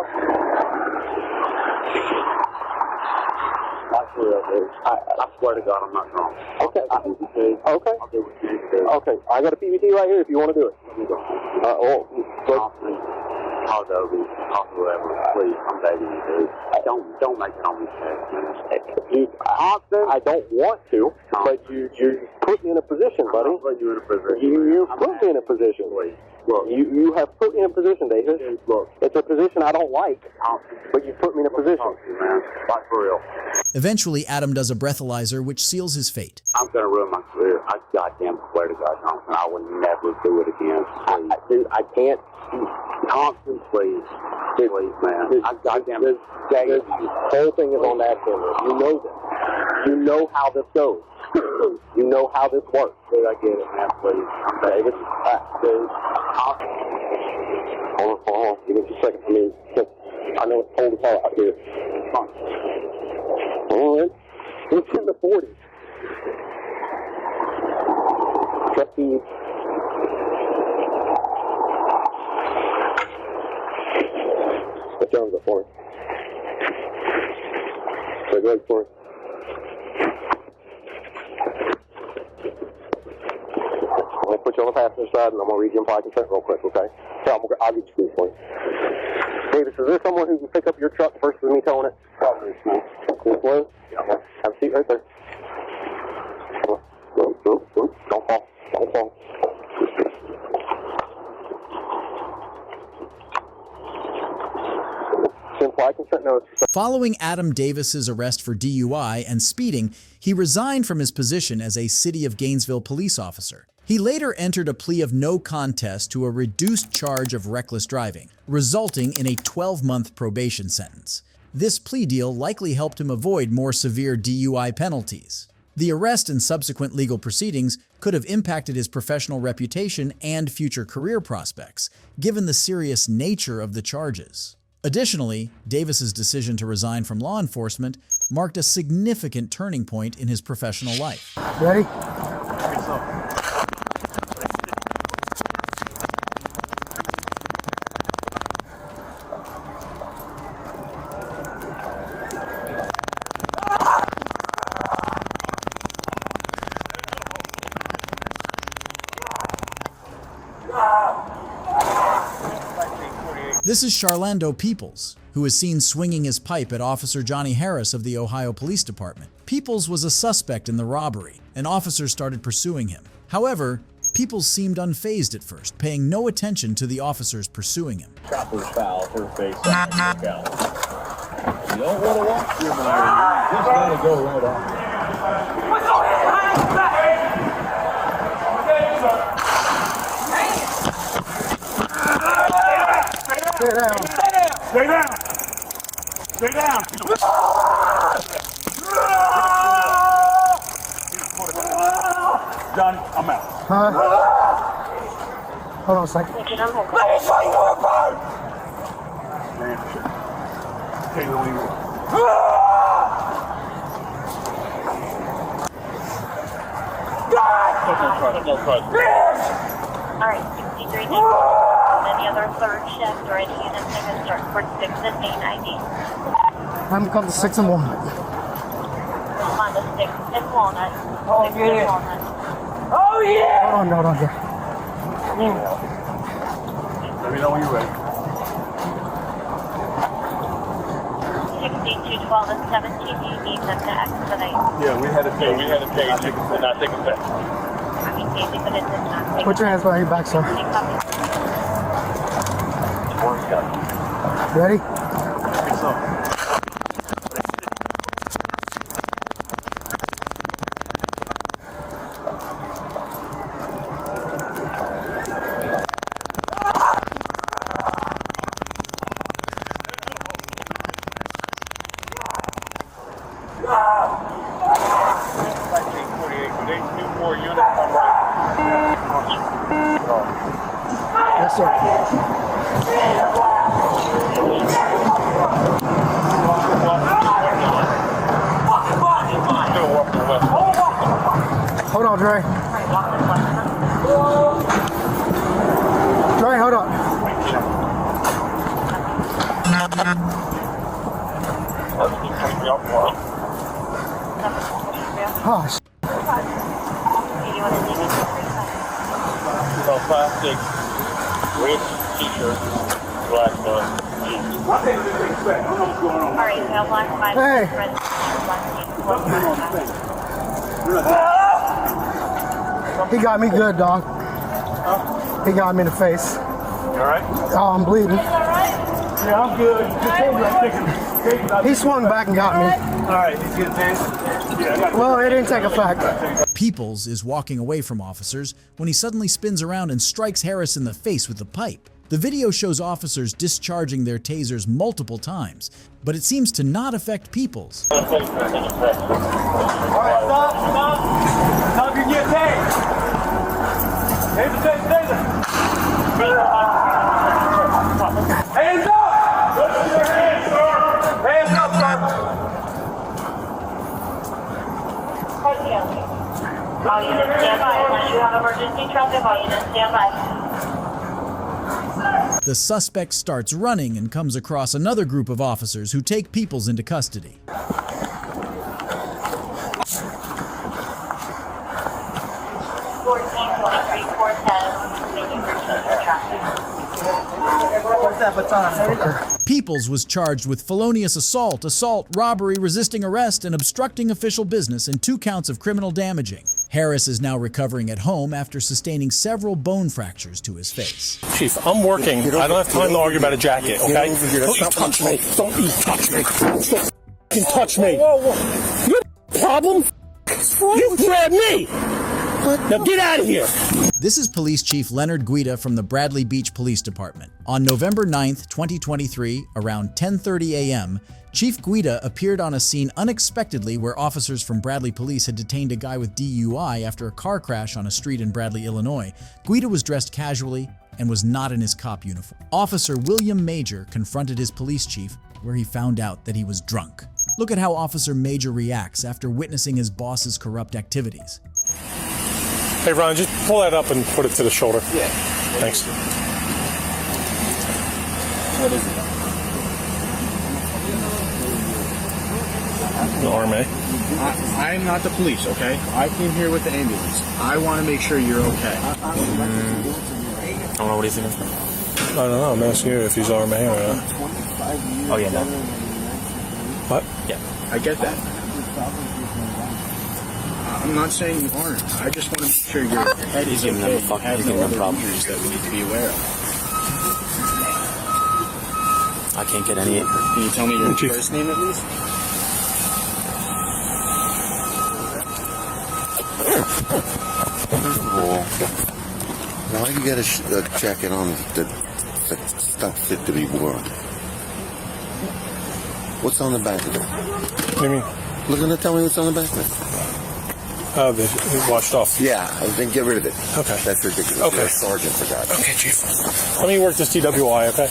I swear to God, I'm not drunk. Okay. Okay. I'll do what you do. Okay. I got a PBT right here if you want to do it. Let me go. I'll go. I'll do whatever. Please, I'm begging you, dude. Don't make it on me, man. I don't want to, but you put me in a position, buddy. I'll put you in a position. You put me in a position. Look, you have put me in a position, Davis. Look, it's a position I don't like, but you put me in a position. Man, like for real. Eventually, Adam does a breathalyzer, which seals his fate. I'm gonna ruin my career. I goddamn swear to God, Thompson, I would never do it again. Dude, I can't. Thompson, please, man. I goddamn this whole thing is on that camera. You know this. You know how this goes. You know how this works. Dude, I get it, man. Please, I'm David. Dude. Hold on. Give me just a second. I know it's cold as hell out here. Come on. All right. It's in the 40s. Trustee. Put your arms up for me. Take legs for me. I'm going to put you on the passenger side, and I'm going to read your implied consent real quick, okay? So I'll get you through for you. Davis, is there someone who can pick up your truck versus me towing it? Probably. This way? Yeah. Have a seat right there. Don't fall. Don't fall. Implied consent notice. Following Adam Davis's arrest for DUI and speeding, he resigned from his position as a City of Gainesville police officer. He later entered a plea of no contest to a reduced charge of reckless driving, resulting in a 12-month probation sentence. This plea deal likely helped him avoid more severe DUI penalties. The arrest and subsequent legal proceedings could have impacted his professional reputation and future career prospects, given the serious nature of the charges. Additionally, Davis's decision to resign from law enforcement marked a significant turning point in his professional life. Ready? This is Charlando Peoples, who is seen swinging his pipe at Officer Johnny Harris of the Ohio Police Department. Peoples was a suspect in the robbery, and officers started pursuing him. However, Peoples seemed unfazed at first, paying no attention to the officers pursuing him. Chopper's foul, her face, you don't want to walk your mind, you just gotta go right on. Stay down. Stay down. Stay down. Johnny, I'm out. Huh? Hold on a second. Man, shit. Taylor, what do you want? All right, 63. other third shift or any units that can start for 6 and 8 ID. I'm called the 6 and 1. On the 6 and Walnut. Oh, 6 yeah. and Walnut. Oh, yeah! Hold on. Let me know when you're ready. 6212 and 17, you need them to expedite. Yeah, we had to pay. They're not taking effect. I mean, easy, but it's not taking Put your hands behind your back, sir. Ready? Yes, sir. Hold on, Dre. Dre, hold on. Oh, shit. Plastic, red t-shirt, black jeans. Alright, we have black 5, Hey. red He got me good, dog. He got me in the face. You alright? Oh, I'm bleeding. Yeah, I'm good. He swung back and got me. Alright, he's getting tased? Yeah, Well, it didn't take effect. Peoples is walking away from officers when he suddenly spins around and strikes Harris in the face with the pipe. The video shows officers discharging their tasers multiple times, but it seems to not affect Peoples. Alright, stop! Stop, you get tased! Taser! Hands up! Put your hands, sir! Hands up, sir! All units stand by. Unless you have emergency traffic, all units stand by. The suspect starts running and comes across another group of officers who take Peoples into custody. 1423 410. Thank you for taking traffic. What's that baton? Peoples was charged with felonious assault, robbery, resisting arrest, and obstructing official business and 2 counts of criminal damaging. Harris is now recovering at home after sustaining several bone fractures to his face. Chief, I'm working. I don't have time to argue about a jacket, okay? Get over here. Don't you touch me. Don't you touch me. Don't fucking touch me. Whoa. You problem? You grabbed me. Now get out of here. This is Police Chief Leonard Guida from the Bradley Beach Police Department. On November 9th, 2023, around 10:30 a.m., Chief Guida appeared on a scene unexpectedly where officers from Bradley Police had detained a guy with DUI after a car crash on a street in Bradley, Illinois. Guida was dressed casually and was not in his cop uniform. Officer William Major confronted his police chief, where he found out that he was drunk. Look at how Officer Major reacts after witnessing his boss's corrupt activities. Hey, Ron, just pull that up and put it to the shoulder. Yeah. Thanks. What is it? The RMA. I am not the police, okay? I came here with the ambulance. I want to make sure you're okay. I don't know what he's thinking. I don't know. I'm asking you if he's RMA or not. Oh, yeah, no. What? Yeah, I get that. I'm not saying you aren't. I just want to make sure your head is okay. You have no other injuries that we need to be aware of. I can't get any. Can you tell me your first name at least? Why do you get a jacket on that's not fit to be worn? What's on the back of it? What do you mean? Looking to tell me what's on the back of it? Oh, they washed off. Yeah, then get rid of it. Okay. That's ridiculous. Okay. You're a sergeant for God's sake. Okay, Chief. Let me work this DWI, okay?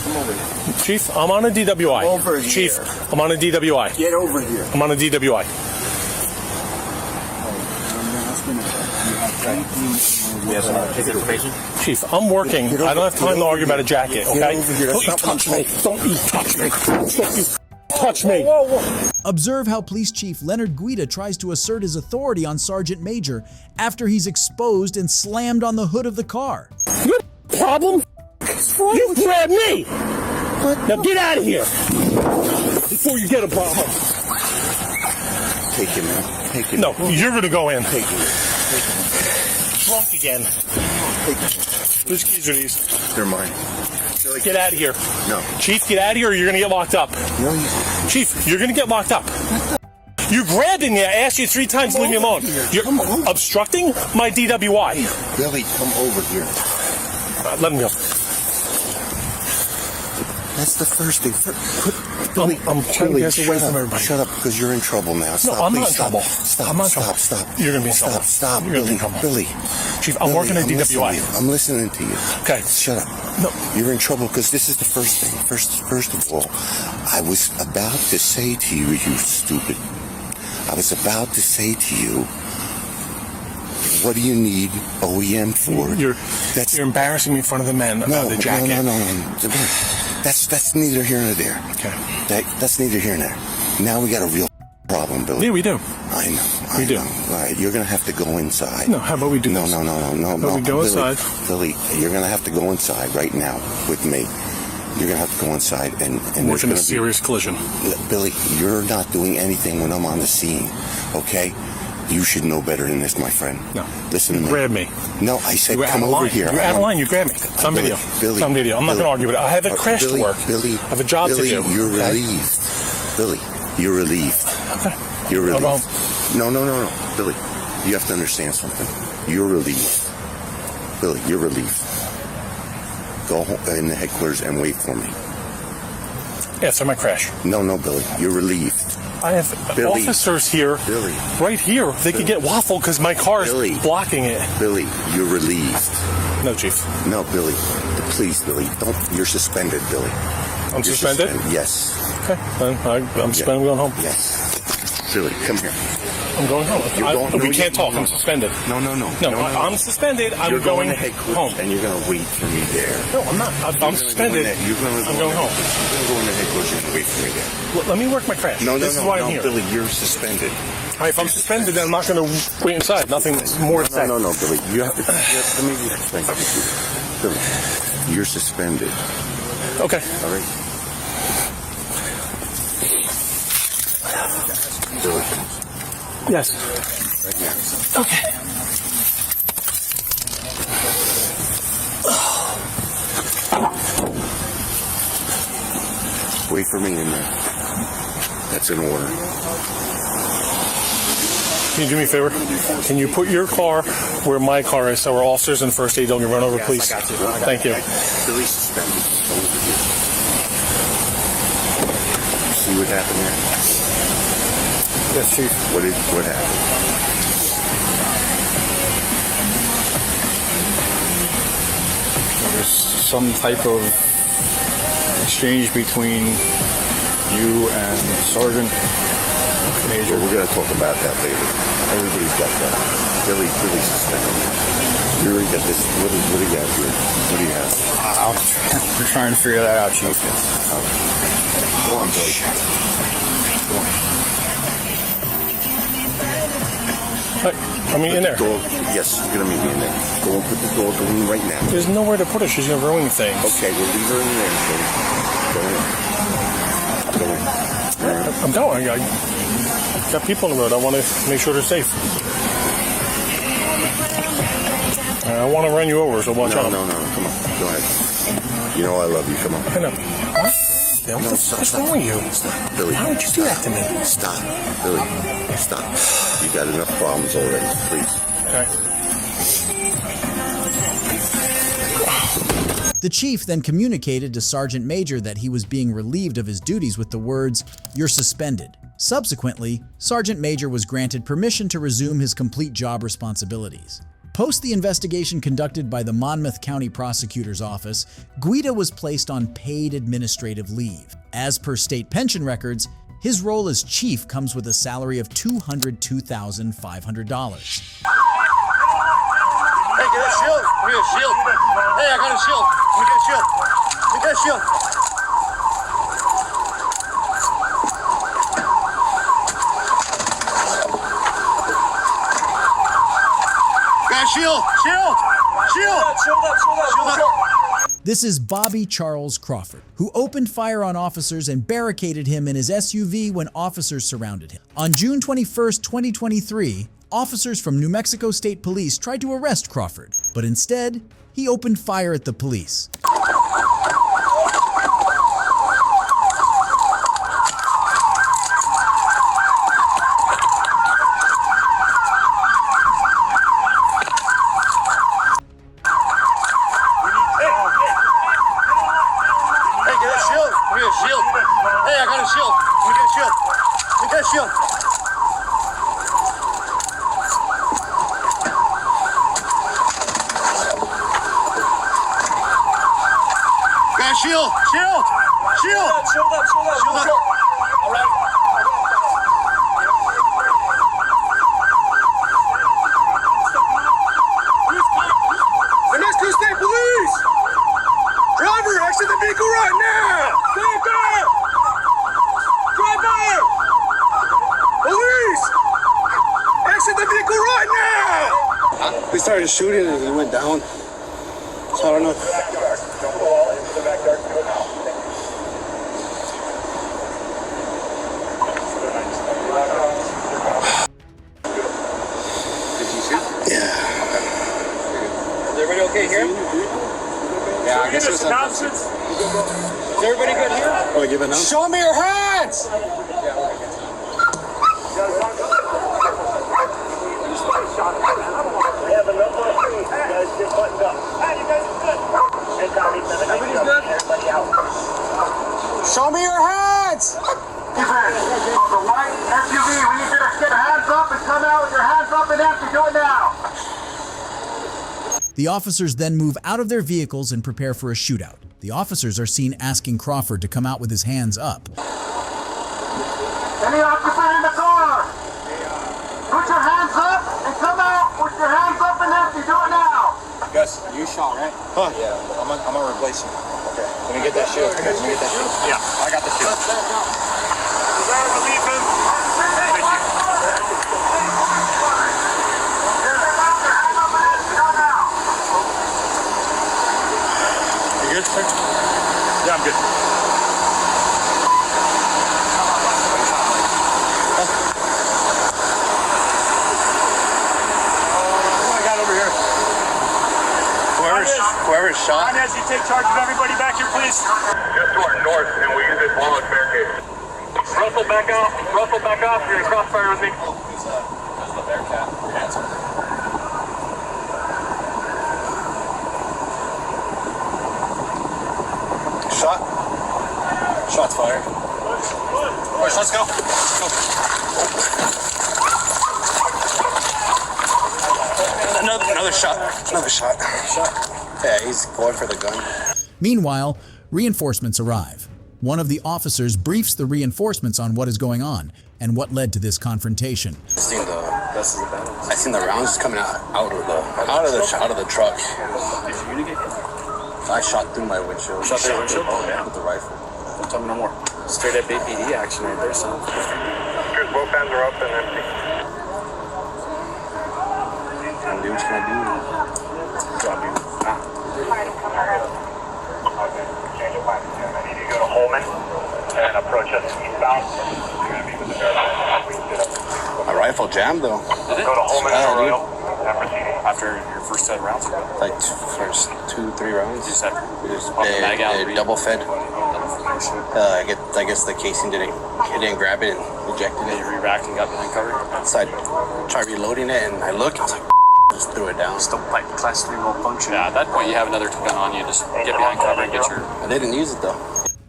Come over here. Chief, I'm on a DWI. Over here. Chief, I'm on a DWI. Get over here. I'm on a DWI. Okay. His information? Chief, I'm working. I don't have time to argue about a jacket, okay? Get over here. Don't you touch me. Don't you touch me. Don't you touch me. Observe how Police Chief Leonard Guida tries to assert his authority on Sergeant Major after he's exposed and slammed on the hood of the car. You problem? You grabbed me. Now get out of here before you get a problem. Take him, man. Take him. No, you're going to go in. Take him. Drunk again. Whose keys are these? They're mine. Get out of here. No. Chief, get out of here or you're going to get locked up. No, Chief, you're going to get locked up. You grabbed me. I asked you 3 times to leave me alone. You're obstructing my DWI. Billy, come over here. Let him go. That's the first thing. Billy, I'm trying to get away from everybody. Shut up, because you're in trouble now. Stop, no, I'm please, not in trouble. Stop, I'm not in stop, trouble. stop. You're going to be in trouble. Stop, You're Billy, Billy. Chief, I'm working at DWI. I'm listening to you. Okay. Shut up. No. You're in trouble because this is the first thing. First of all, I was about to say to you, you stupid. I was about to say to you, what do you need OEM for? You're embarrassing me in front of the men about the jacket. No. That's neither here nor there. Okay. That's neither here nor there. Now we got a real problem, Billy. Yeah, we do. I know. We do. All right, you're going to have to go inside. No, how about we do No. this? No. We go inside. Billy, you're going to have to go inside right now with me. You're going to have to go inside and we're in a serious collision. Billy, you're not doing anything when I'm on the scene, okay? You should know better than this, my friend. No. Listen to me. Grab me. No, I said come over here. You're out of line. You grabbed me. It's on video. Billy. It's on video. I'm not going to argue with it. I have a crash to work. Billy. I have a job to do. You're relieved. Billy, you're relieved. Okay. You're relieved. I'll go. No. Billy, you have to understand something. You're relieved. Billy, you're relieved. Go home in the headquarters and wait for me. After my crash. No, Billy, you're relieved. I have officers here, right here. They could get waffled because my car is blocking it. Billy, you're relieved. No, Chief. No, Billy. Please, Billy. Don't. You're suspended, Billy. I'm suspended? Yes. Okay. Then I'm suspended. I'm going home. Yes. Billy, come here. I'm going home. We can't talk. I'm suspended. No. I'm suspended. I'm going home. And you're going to wait for me there. No, I'm not. I'm suspended. I'm going home. You're going to headquarters and wait for me there. Let me work my crash. This is why I'm here. Billy, you're suspended. All right, if I'm suspended, then I'm not going to wait inside. Nothing more to say. No, Billy. You have to. Let me explain something to you. Billy, you're suspended. Okay. All right. Billy. Yes. Right now. Okay. Wait for me in there. That's an order. Can you do me a favor? Can you put your car where my car is so our officers and first aid don't get run over, please? I got you. Thank you. Billy's suspended. Over here. See what happened there? Yes, Chief. What happened? There's some type of exchange between you and Sergeant Major. Well, we're going to talk about that later. Everybody's got that. Billy's suspended. You already got this. What do you got here? What do you have? We're trying to figure that out, Chief. Okay. Go on, Billy. Go on. I mean, in there. Yes, you're going to meet me in there. Go and put the dog in right now. There's nowhere to put her. She's going to ruin things. Okay, we'll leave her in there. Go in. I'm going. I got people on the road. I want to make sure they're safe. I want to run you over, so watch out. No. Come on. Go ahead. You know I love you. Come on. I know. What? What's wrong with you? Stop. Billy. Why would you do that to me? Stop. Billy. Stop. You got enough problems already. Please. Okay. The chief then communicated to Sergeant Major that he was being relieved of his duties with the words, "You're suspended." Subsequently, Sergeant Major was granted permission to resume his complete job responsibilities. Post the investigation conducted by the Monmouth County Prosecutor's Office, Guida was placed on paid administrative leave. As per state pension records, his role as chief comes with a salary of $202,500. get a shield. Give me a shield. Hey, I got a shield. Let me get a shield. Let me get a shield. Got a shield. Shield. Shield. Shield up. This is Bobby Charles Crawford, who opened fire on officers and barricaded him in his SUV when officers surrounded him. On June 21st, 2023, officers from New Mexico State Police tried to arrest Crawford, but instead, he opened fire at the police. Shield! Shield! Shield! Shield up! Shield up! Shield up! All right. New Mexico State Police! Driver, exit the vehicle right now! Driver! Driver! Police! Exit the vehicle right now! They started shooting and he went down. So I don't know. Okay here? Yeah, I guess it's announcements. Is everybody good here? Oh, give it now? Show me your hands! Show me your hands! The white SUV, we need you to get hands up and come out with your hands up and empty. Do it now. The officers then move out of their vehicles and prepare for a shootout. The officers are seen asking Crawford to come out with his hands up. Any occupant in the car, put your hands up and come out with your hands up and empty. Do it now. Gus, you shot, right? Huh? Yeah, I'm gonna replace you. Okay. Let me get that shield. Let me get that shield. Yeah, I got the shield. Relieve him. Thank you. Good, sir? Yeah, I'm good. What I got over here? Whoever's shot. Inez, you take charge of everybody back here, please. Just to our north, and we use this wall as barricade. Russell, back out. Russell, back off. You're gonna crossfire with me. That's the Bearcat. Shot. Shots fired. Boys, let's go. Let's go. Another shot. Another shot. Yeah, he's going for the gun. Meanwhile, reinforcements arrive. One of the officers briefs the reinforcements on what is going on and what led to this confrontation. I seen the rounds coming out of the truck. Did you get hit? I shot through my windshield. Shot through your windshield? Oh, yeah. With the rifle. Don't tell me no more. Straight up APD action right there, son. Here's both hands are up and empty. And do what you gotta do. Drop you. I need you to go to Holman and approach us eastbound. You're going to be with the Bearcat. My rifle jammed though. Did it? Go to Holman and Royal. After your first set of rounds? Like first 2-3 rounds. You just had they double fed. I guess the casing didn't grab it and ejected it. You re-racked and got behind cover? So I tried reloading it and I looked, I was like, just threw it down. Still like class 3 malfunction. Yeah, at that point you have another gun on you, just get behind cover and get your... They didn't use it though.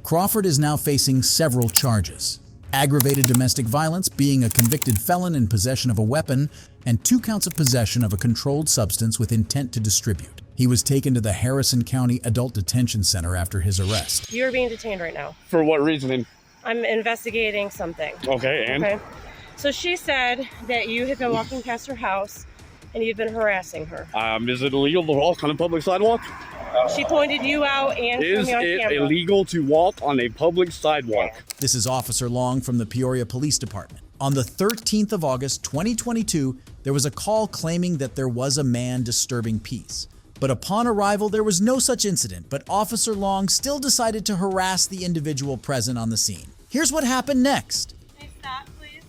Crawford is now facing several charges. Aggravated domestic violence, being a convicted felon in possession of a weapon, and 2 counts of possession of a controlled substance with intent to distribute. He was taken to the Harrison County Adult Detention Center after his arrest. You're being detained right now. For what reasoning? I'm investigating something. Okay, and? Okay. So she said that you had been walking past her house and you've been harassing her. Is it illegal to walk on a public sidewalk? She pointed you out and Is me on it camera. illegal to walk on a public sidewalk? This is Officer Long from the Peoria Police Department. On the 13th of August, 2022, there was a call claiming that there was a man disturbing peace. But upon arrival, there was no such incident, but Officer Long still decided to harass the individual present on the scene. Here's what happened next. Hey, stop, please.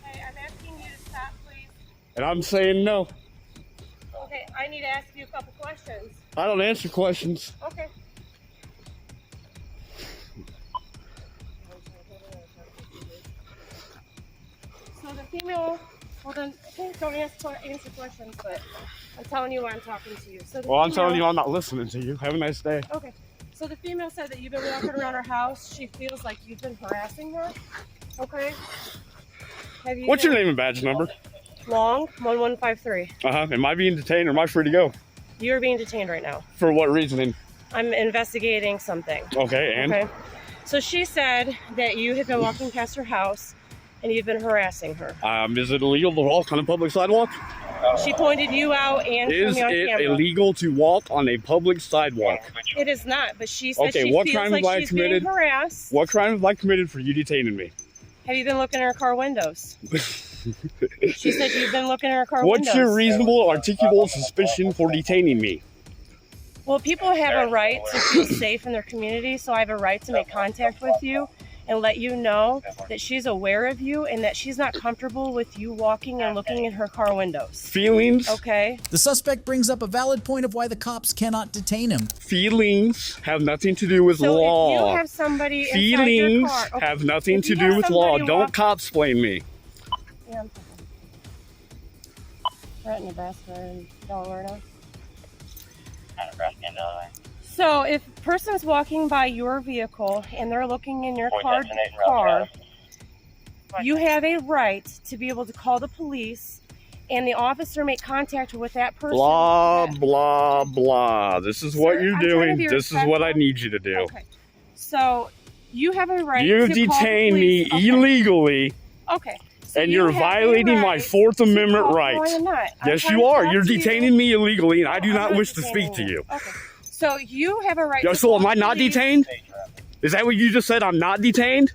Hey, I'm asking you to stop, please. And I'm saying no. Okay, I need to ask you a couple questions. I don't answer questions. Okay. So the female, well then, don't answer questions, but I'm telling you why I'm talking to you. So Well, I'm telling you I'm not listening to you. Have a nice day. Okay. So the female said that you've been walking around her house. She feels like you've been harassing her. Okay. Have you What's your name and badge number? Long 1153. Am I being detained or am I free to go? You're being detained right now. For what reasoning? I'm investigating something. Okay, and? Okay. So she said that you had been walking past her house and you've been harassing her. Is it illegal to walk on a public sidewalk? She pointed you out and Is me on it camera. illegal to walk on a public sidewalk? It is not, but she said Okay, she what feels crime like have I she's committed? being harassed. What crime have I committed for you detaining me? Have you been looking at her car windows? She said you've been looking at her car windows. What's your reasonable, articulable suspicion for detaining me? Well, people have a right to feel safe in their community, so I have a right to make contact with you and let you know that she's aware of you and that she's not comfortable with you walking and looking in her car windows. Feelings? Okay. The suspect brings up a valid point of why the cops cannot detain him. Feelings have nothing to do with So law. if you have somebody inside Feelings your car, okay, have nothing if to you do have with law. somebody Don't walk- cop-splain me. Yeah, I'm We're at Nebraska and Delaware now. Nebraska and Delaware. So if a person's walking by your vehicle and they're looking in your car, you have a right to be able to call the police and the officer make contact with that person. Blah, blah, blah. This is what you're I'm trying to doing. be This is what I respectful. need you to do. Okay. So you have a right You to call the detain me police. illegally. Okay. So And you you're have a violating my right Fourth to Amendment call- right. No, I am not. I'm Yes, trying you to are. talk You're to you. detaining me illegally, and I do I'm not not wish to speak to detaining you. Okay. So you have a right Yeah, to so call am I the not police. detained? Is that what you just said? I'm not detained?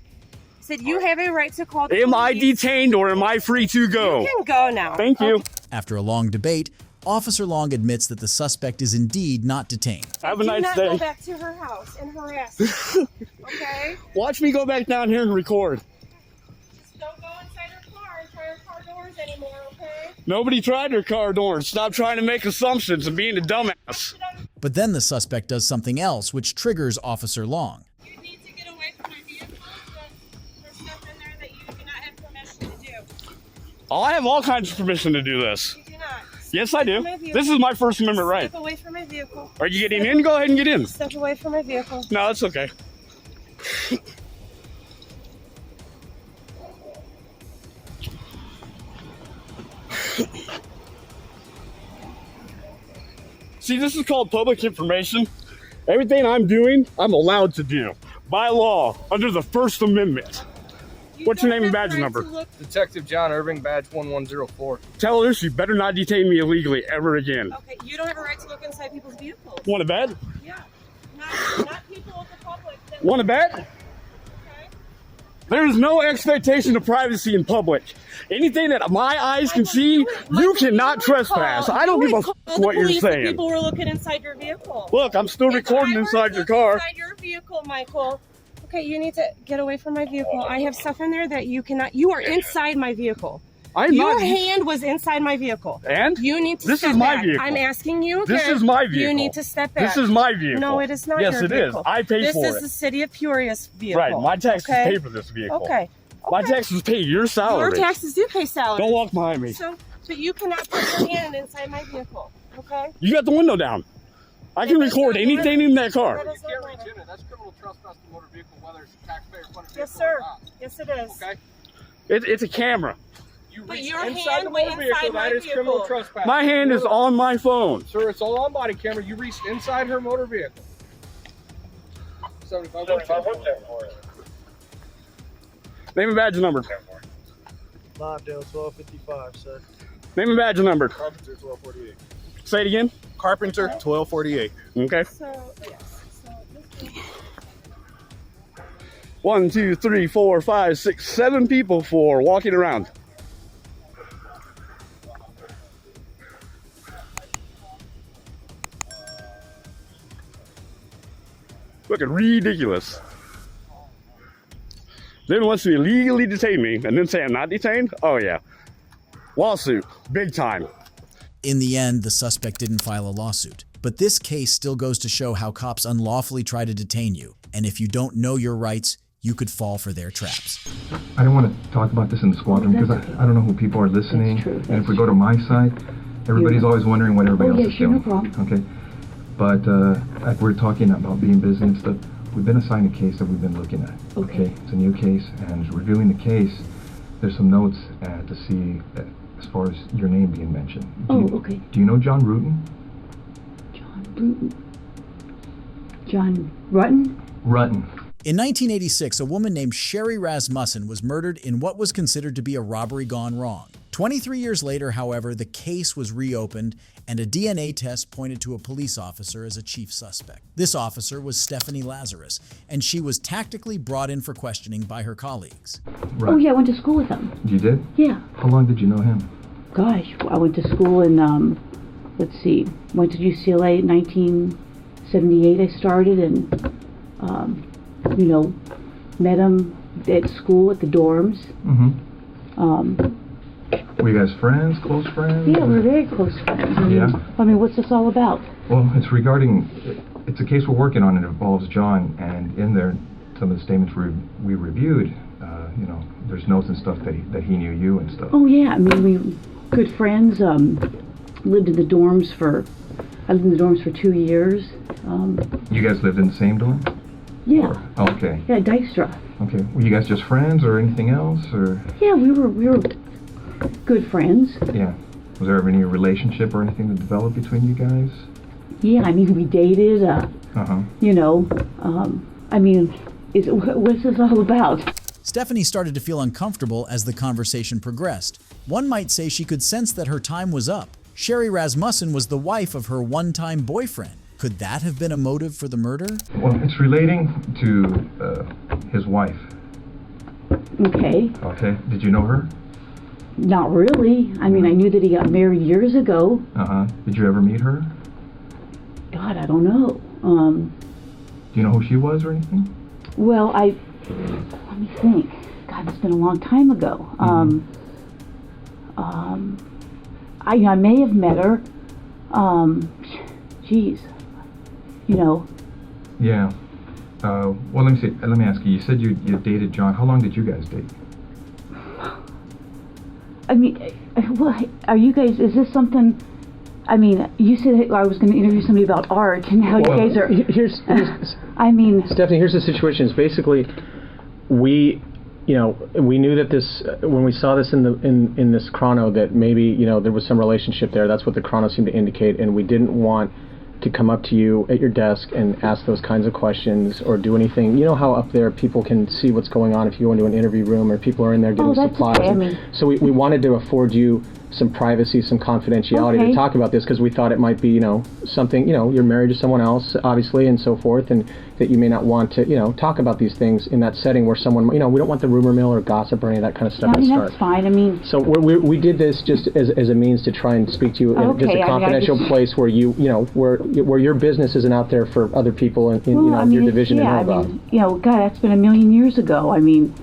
Said you have a right to call the Am I police. detained or am I free to go? You can go now. Thank you. After a long debate, Officer Long admits that the suspect is indeed not detained. Have a Do nice not day. go back to her house and harass her. Okay? Watch me go back down here and record. Just don't go inside her car and try her car doors anymore, okay? Nobody tried her car doors. Stop trying to make assumptions and being a dumbass. But then the suspect does something else, which triggers Officer Long. You need to get away from my vehicle. There's stuff in there that you do not have permission to do. Oh, I have all kinds of permission to do this. You do not. Yes, I do. Step away from my vehicle. This is my First Amendment right. Step away from my vehicle. Are you getting in? Go ahead and get in. Step away from my vehicle. No, it's okay. See, this is called public information. Everything I'm doing, I'm allowed to do by law under the First Amendment. What's your name and badge number? Detective John Irving, badge 1104. Tell her she better not detain me illegally ever again. Okay, you don't have a right to look inside people's vehicles. Want a bet? Yeah. Not people of the public. That Want a bet? There is no expectation of privacy in public. Anything that my eyes can see, you cannot trespass. I don't give a f what you're saying. People were looking inside your vehicle. Look, I'm still recording inside your car. Inside your vehicle, Michael. Okay, you need to get away from my vehicle. I have stuff in there that you cannot. You are inside my vehicle. Your hand was inside my vehicle. And? You need to This step is my back. vehicle. I'm asking you. This okay? is my vehicle. You need to step back. This is my vehicle. No, it is not Yes, your it is. vehicle. I paid for This it. is the city of Peoria's vehicle. Right, my taxes okay? pay for this vehicle. Okay. My taxes pay your salary. Your taxes do pay salary. Don't walk behind me. So, but you cannot put your hand inside my vehicle. Okay? You got the window down. I can record anything in that car. You can't reach in it. That's criminal trespass to motor vehicle, whether it's a taxpayer funded Yes, vehicle sir. or not. Yes, it is. Okay? It's a camera. You But reach your inside hand the went motor vehicle, inside my that is criminal vehicle. trespass. My hand is on my phone. Sir, it's all on body camera. You reached inside her motor vehicle. 75 Name and badge number. Lawndale, 1255, sir. Name and badge number. Carpenter, 1248. Say it again. Carpenter, 1248. Okay. So, yes. So, 1, 2, 3, 4, 5, 6, 7 people for walking around. Looking ridiculous. Then wants to illegally detain me and then say I'm not detained? Oh yeah. Lawsuit. Big time. In the end, the suspect didn't file a lawsuit. But this case still goes to show how cops unlawfully try to detain you. And if you don't know your rights, you could fall for their traps. I don't want to talk about this in the squadron because I don't know who people are listening. And if we go to my side, everybody's always wondering what everybody else is doing. No problem. Okay. But like we're talking about being busy and stuff, we've been assigned a case that we've been looking at. Okay. It's a new case, and reviewing the case, there's some notes to see as far as your name being mentioned. Okay. Do you know John Rutten? John Rutten? Rutten. In 1986, a woman named Sherry Rasmussen was murdered in what was considered to be a robbery gone wrong. 23 years later, however, the case was reopened and a DNA test pointed to a police officer as a chief suspect. This officer was Stephanie Lazarus, and she was tactically brought in for questioning by her colleagues. Right. Oh yeah, I went to school with him. You did? Yeah. How long did you know him? Gosh, I went to school in, let's see, went to UCLA in 1978 I started, and, you know, met him at school at the dorms. Mm-hmm. Were you guys friends, close friends? Yeah, we're very close friends. I mean, what's this all about? Well, it's a case we're working on. It involves John, and in there, some of the statements we reviewed, you know, there's notes and stuff that he knew you and stuff. Oh yeah, I mean, we good friends. Lived in the dorms for 2 years. You guys lived in the same dorm? Yeah. Oh, okay. Yeah, Dykstra. Okay. Were you guys just friends or anything else, or? Yeah, we were good friends. Yeah. Was there ever any relationship or anything that developed between you guys? Yeah, I mean, we dated. You know, I mean, what's this all about? Stephanie started to feel uncomfortable as the conversation progressed. One might say she could sense that her time was up. Sherry Rasmussen was the wife of her one-time boyfriend. Could that have been a motive for the murder? Well, it's relating to his wife. Okay. Okay. Did you know her? Not really. I mean, I knew that he got married years ago. Did you ever meet her? God, I don't know. Do you know who she was or anything? Well, let me think. God, it's been a long time ago. I may have met her. Geez. You know. Yeah. Well, let me see. Let me ask you. You said you dated John. How long did you guys date? I mean, well, are you guys? Is this something? I mean, you said I was going to interview somebody about art, and how you guys are. Here's I mean, Stephanie. Here's the situation. It's basically, we knew that this when we saw this in this chrono that maybe there was some relationship there. That's what the chrono seemed to indicate, and we didn't want to come up to you at your desk and ask those kinds of questions or do anything. You know how up there people can see what's going on if you go into an interview room or people are in there getting supplies. Okay. So we wanted to afford you some privacy, some confidentiality to talk about this because we thought it might be, something, you're married to someone else, obviously, and so forth, and that you may not want to, talk about these things in that setting where someone, we don't want the rumor mill or gossip or any of that kind of stuff to start. That's fine. I mean, so we did this just as a means to try and speak to you in just a confidential place where where your business isn't out there for other people in your division to know about. God, that's been a million years ago. I mean,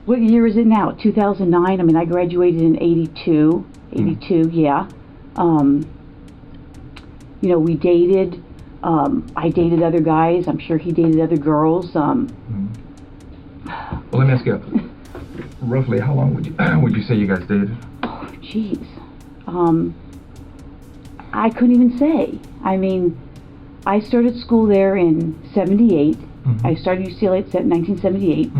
what year is it now? 2009? I mean, I graduated in 82. 82, yeah. We dated. I dated other guys. I'm sure he dated other girls. Well, let me ask you, roughly how long would you say you guys dated? Oh, jeez. I couldn't even say. I mean, I started school there in 78. I started UCLA in 1978.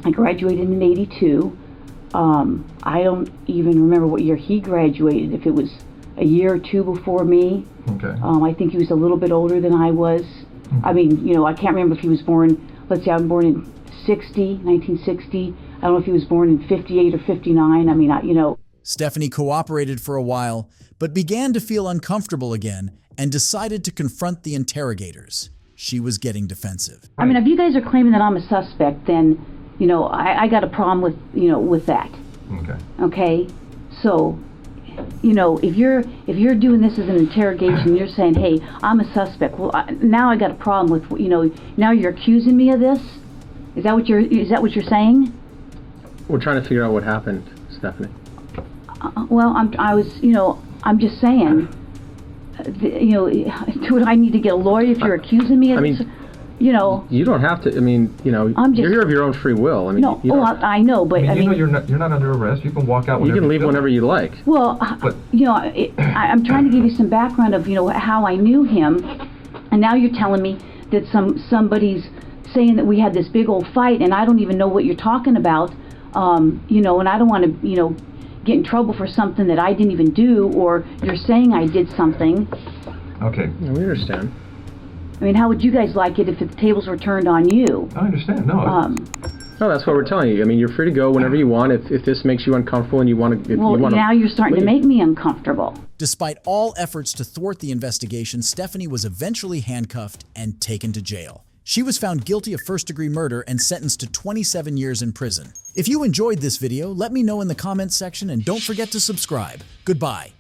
I graduated in 82. I don't even remember what year he graduated, if it was a year or two before me. Okay. I think he was a little bit older than I was. I mean, I can't remember if he was born, let's say I'm born in 1960. I don't know if he was born in 58 or 59. I mean, you know. Stephanie cooperated for a while, but began to feel uncomfortable again and decided to confront the interrogators. She was getting defensive. I mean, if you guys are claiming that I'm a suspect, then, you know, I got a problem with, you know, with that. Okay. Okay? So, you know, if you're doing this as an interrogation, you're saying, hey, I'm a suspect. Well, now I got a problem with, you know, now you're accusing me of this? Is that what you're saying? We're trying to figure out what happened, Stephanie. Well, I'm just saying, you know, do I need to get a lawyer if you're accusing me of this? You know, you don't have to. I mean, you know, you're here of your own free will. I mean, no. I know, but I mean, you know, you're not under arrest. You can walk out. You can leave whenever you like. Well, you know, I'm trying to give you some background of, you know, how I knew him, and now you're telling me that somebody's saying that we had this big old fight, and I don't even know what you're talking about. You know, and I don't want to, you know, get in trouble for something that I didn't even do, or you're saying I did something. Okay. Yeah, we understand. I mean, how would you guys like it if the tables were turned on you? I understand. No. No, that's what we're telling you. I mean, you're free to go whenever you want. If this makes you uncomfortable and you want to, well, now you're starting to make me uncomfortable. Despite all efforts to thwart the investigation, Stephanie was eventually handcuffed and taken to jail. She was found guilty of first-degree murder and sentenced to 27 years in prison. If you enjoyed this video, let me know in the comments section and don't forget to subscribe. Goodbye.